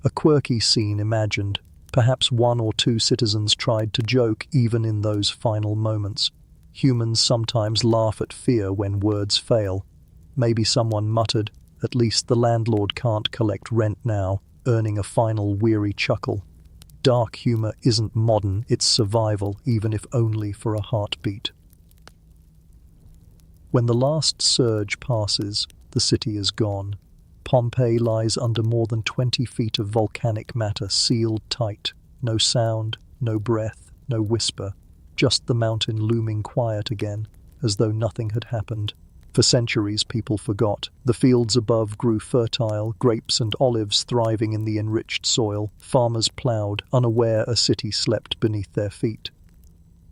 S1: A quirky scene imagined. Perhaps one or two citizens tried to joke even in those final moments. Humans sometimes laugh at fear when words fail. Maybe someone muttered, "At least the landlord can't collect rent now," earning a final weary chuckle. Dark humor isn't modern, it's survival, even if only for a heartbeat. When the last surge passes, the city is gone. Pompeii lies under more than 20 feet of volcanic matter sealed tight. No sound, no breath, no whisper. Just the mountain looming quiet again, as though nothing had happened. For centuries people forgot. The fields above grew fertile, grapes and olives thriving in the enriched soil. Farmers ploughed, unaware a city slept beneath their feet.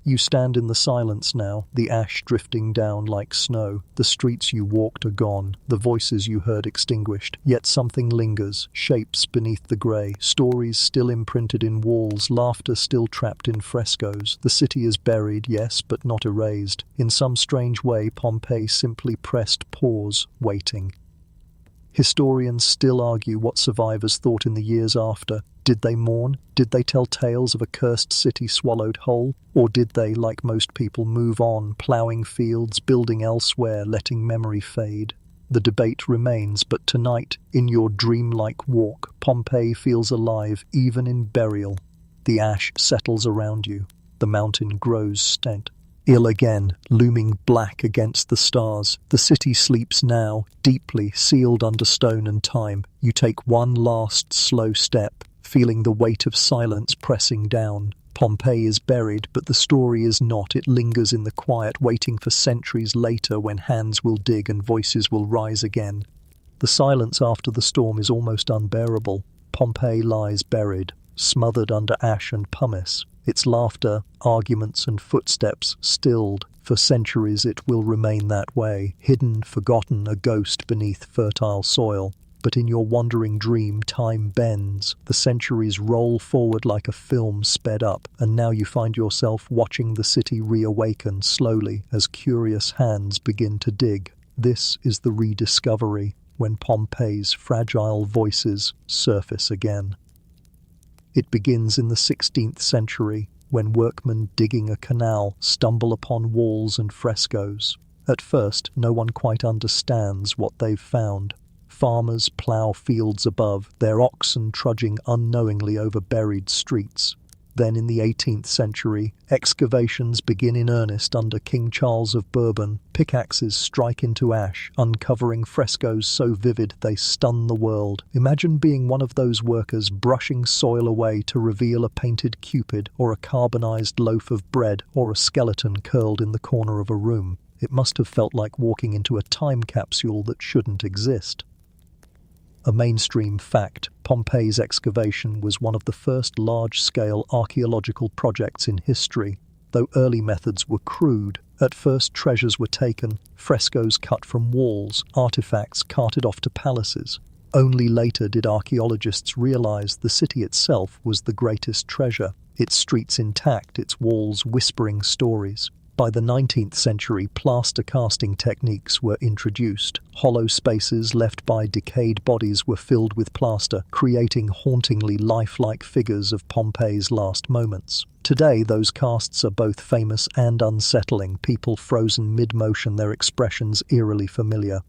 S1: You stand in the silence now, the ash drifting down like snow. The streets you walked are gone, the voices you heard extinguished. Yet something lingers, shapes beneath the grey, stories still imprinted in walls, laughter still trapped in frescoes. The city is buried, yes, but not erased. In some strange way, Pompeii simply pressed pause, waiting. Historians still argue what survivors thought in the years after. Did they mourn? Did they tell tales of a cursed city swallowed whole? Or did they, like most people, move on, ploughing fields, building elsewhere, letting memory fade? The debate remains, but tonight, in your dreamlike walk, Pompeii feels alive even in burial. The ash settles around you. The mountain grows stent. Ill again, looming black against the stars. The city sleeps now, deeply sealed under stone and time. You take one last slow step, feeling the weight of silence pressing down. Pompeii is buried, but the story is not. It lingers in the quiet, waiting for centuries later when hands will dig and voices will rise again. The silence after the storm is almost unbearable. Pompeii lies buried, smothered under ash and pumice. Its laughter, arguments and footsteps stilled. For centuries it will remain that way, hidden, forgotten, a ghost beneath fertile soil. But in your wandering dream, time bends. The centuries roll forward like a film sped up, and now you find yourself watching the city reawaken slowly as curious hands begin to dig. This is the rediscovery, when Pompeii's fragile voices surface again. It begins in the 16th century, when workmen digging a canal stumble upon walls and frescoes. At first, no one quite understands what they've found. Farmers plough fields above, their oxen trudging unknowingly over buried streets. Then in the 18th century, excavations begin in earnest under King Charles of Bourbon. Pickaxes strike into ash, uncovering frescoes so vivid they stun the world. Imagine being one of those workers brushing soil away to reveal a painted Cupid or a carbonized loaf of bread or a skeleton curled in the corner of a room. It must have felt like walking into a time capsule that shouldn't exist. A mainstream fact, Pompeii's excavation was one of the first large-scale archaeological projects in history. Though early methods were crude, at first treasures were taken, frescoes cut from walls, artifacts carted off to palaces. Only later did archaeologists realize the city itself was the greatest treasure, its streets intact, its walls whispering stories. By the 19th century, plaster casting techniques were introduced. Hollow spaces left by decayed bodies were filled with plaster, creating hauntingly lifelike figures of Pompeii's last moments. Today, those casts are both famous and unsettling, people frozen mid-motion, their expressions eerily familiar.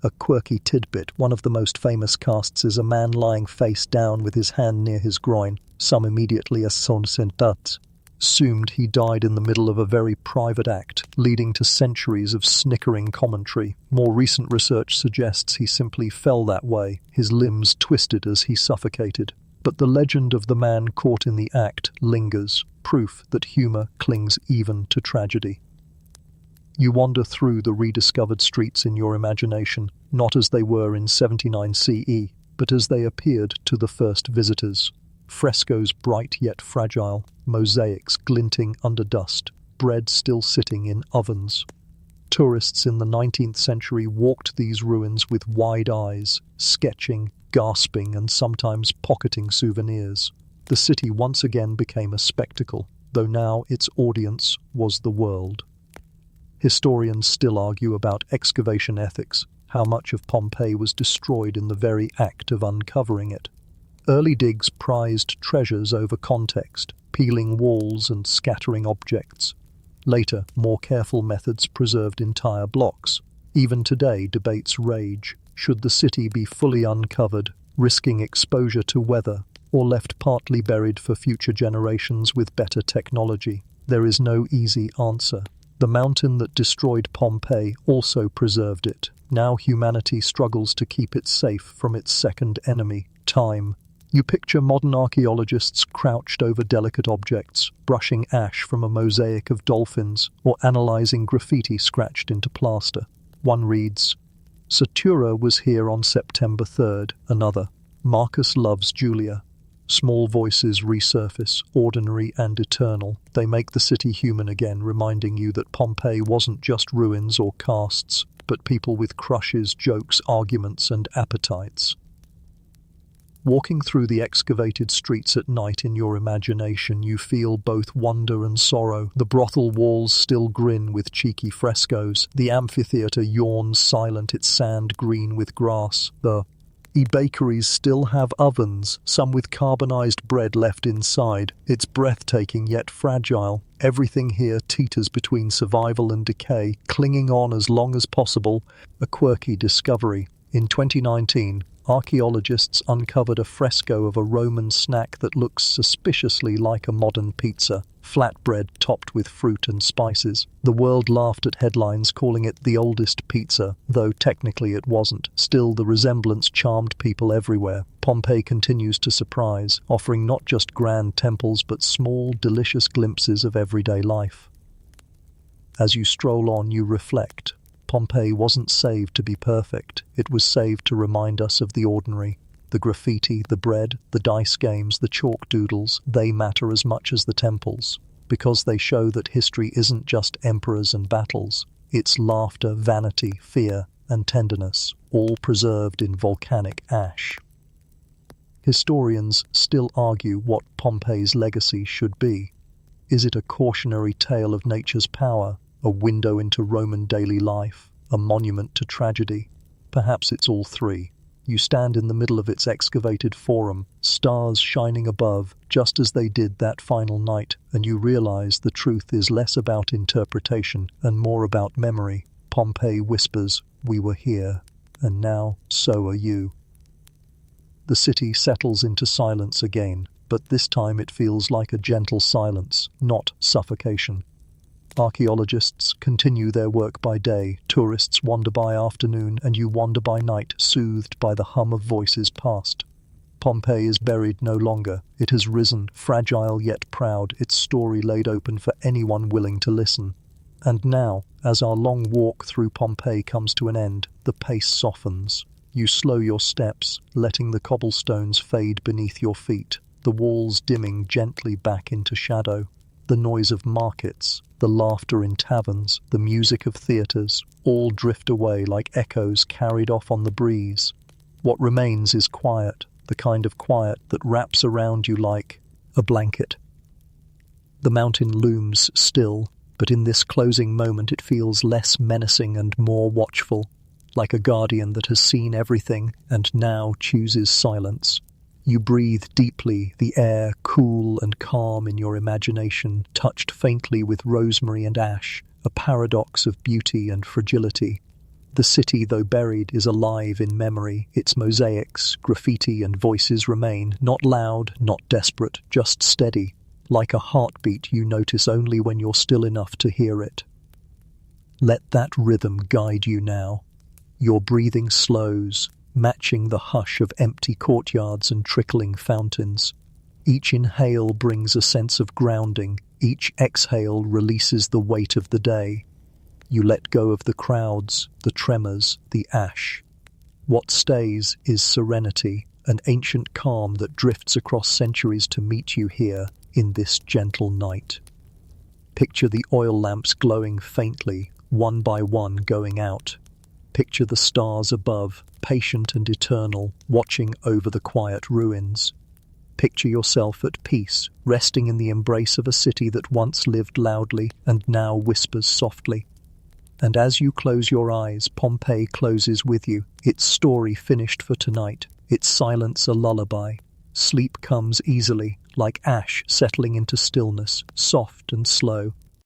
S1: A quirky tidbit, one of the most famous casts is a man lying face down with his hand near his groin. Some immediately assumed he died in the middle of a very private act, leading to centuries of snickering commentary. More recent research suggests he simply fell that way, his limbs twisted as he suffocated. But the legend of the man caught in the act lingers, proof that humor clings even to tragedy. You wander through the rediscovered streets in your imagination, not as they were in 79 CE, but as they appeared to the first visitors. Frescoes bright yet fragile, mosaics glinting under dust, bread still sitting in ovens. Tourists in the 19th century walked these ruins with wide eyes, sketching, gasping, and sometimes pocketing souvenirs. The city once again became a spectacle, though now its audience was the world. Historians still argue about excavation ethics, how much of Pompeii was destroyed in the very act of uncovering it. Early digs prized treasures over context, peeling walls and scattering objects. Later, more careful methods preserved entire blocks. Even today, debates rage. Should the city be fully uncovered, risking exposure to weather, or left partly buried for future generations with better technology? There is no easy answer. The mountain that destroyed Pompeii also preserved it. Now humanity struggles to keep it safe from its second enemy, time. You picture modern archaeologists crouched over delicate objects, brushing ash from a mosaic of dolphins, or analyzing graffiti scratched into plaster. One reads, "Satura was here on September 3rd. Another, Marcus loves Julia." Small voices resurface, ordinary and eternal. They make the city human again, reminding you that Pompeii wasn't just ruins or casts, but people with crushes, jokes, arguments, and appetites. Walking through the excavated streets at night in your imagination, you feel both wonder and sorrow. The brothel walls still grin with cheeky frescoes. The amphitheatre yawns silent, its sand green with grass. The bakeries still have ovens, some with carbonized bread left inside. It's breathtaking yet fragile. Everything here teeters between survival and decay, clinging on as long as possible. A quirky discovery. In 2019, archaeologists uncovered a fresco of a Roman snack that looks suspiciously like a modern pizza, flatbread topped with fruit and spices. The world laughed at headlines calling it the oldest pizza, though technically it wasn't. Still, the resemblance charmed people everywhere. Pompeii continues to surprise, offering not just grand temples but small, delicious glimpses of everyday life. As you stroll on, you reflect. Pompeii wasn't saved to be perfect. It was saved to remind us of the ordinary. The graffiti, the bread, the dice games, the chalk doodles, they matter as much as the temples, because they show that history isn't just emperors and battles. It's laughter, vanity, fear, and tenderness, all preserved in volcanic ash. Historians still argue what Pompeii's legacy should be. Is it a cautionary tale of nature's power? A window into Roman daily life, a monument to tragedy? Perhaps it's all three. You stand in the middle of its excavated forum, stars shining above, just as they did that final night, and you realize the truth is less about interpretation and more about memory. Pompeii whispers, "We were here, and now so are you." The city settles into silence again, but this time it feels like a gentle silence, not suffocation. Archaeologists continue their work by day, tourists wander by afternoon, and you wander by night, soothed by the hum of voices past. Pompeii is buried no longer. It has risen, fragile yet proud, its story laid open for anyone willing to listen. And now, as our long walk through Pompeii comes to an end, the pace softens. You slow your steps, letting the cobblestones fade beneath your feet, the walls dimming gently back into shadow. The noise of markets, the laughter in taverns, the music of theatres, all drift away like echoes carried off on the breeze. What remains is quiet, the kind of quiet that wraps around you like a blanket. The mountain looms still, but in this closing moment it feels less menacing and more watchful, like a guardian that has seen everything and now chooses silence. You breathe deeply, the air cool and calm in your imagination, touched faintly with rosemary and ash, a paradox of beauty and fragility. The city, though buried, is alive in memory. Its mosaics, graffiti and voices remain, not loud, not desperate, just steady, like a heartbeat you notice only when you're still enough to hear it. Let that rhythm guide you now. Your breathing slows, matching the hush of empty courtyards and trickling fountains. Each inhale brings a sense of grounding, each exhale releases the weight of the day. You let go of the crowds, the tremors, the ash. What stays is serenity, an ancient calm that drifts across centuries to meet you here in this gentle night. Picture the oil lamps glowing faintly, one by one going out. Picture the stars above, patient and eternal, watching over the quiet ruins. Picture yourself at peace, resting in the embrace of a city that once lived loudly and now whispers softly. And as you close your eyes, Pompeii closes with you, its story finished for tonight, its silence a lullaby. Sleep comes easily, like ash settling into stillness, soft and slow,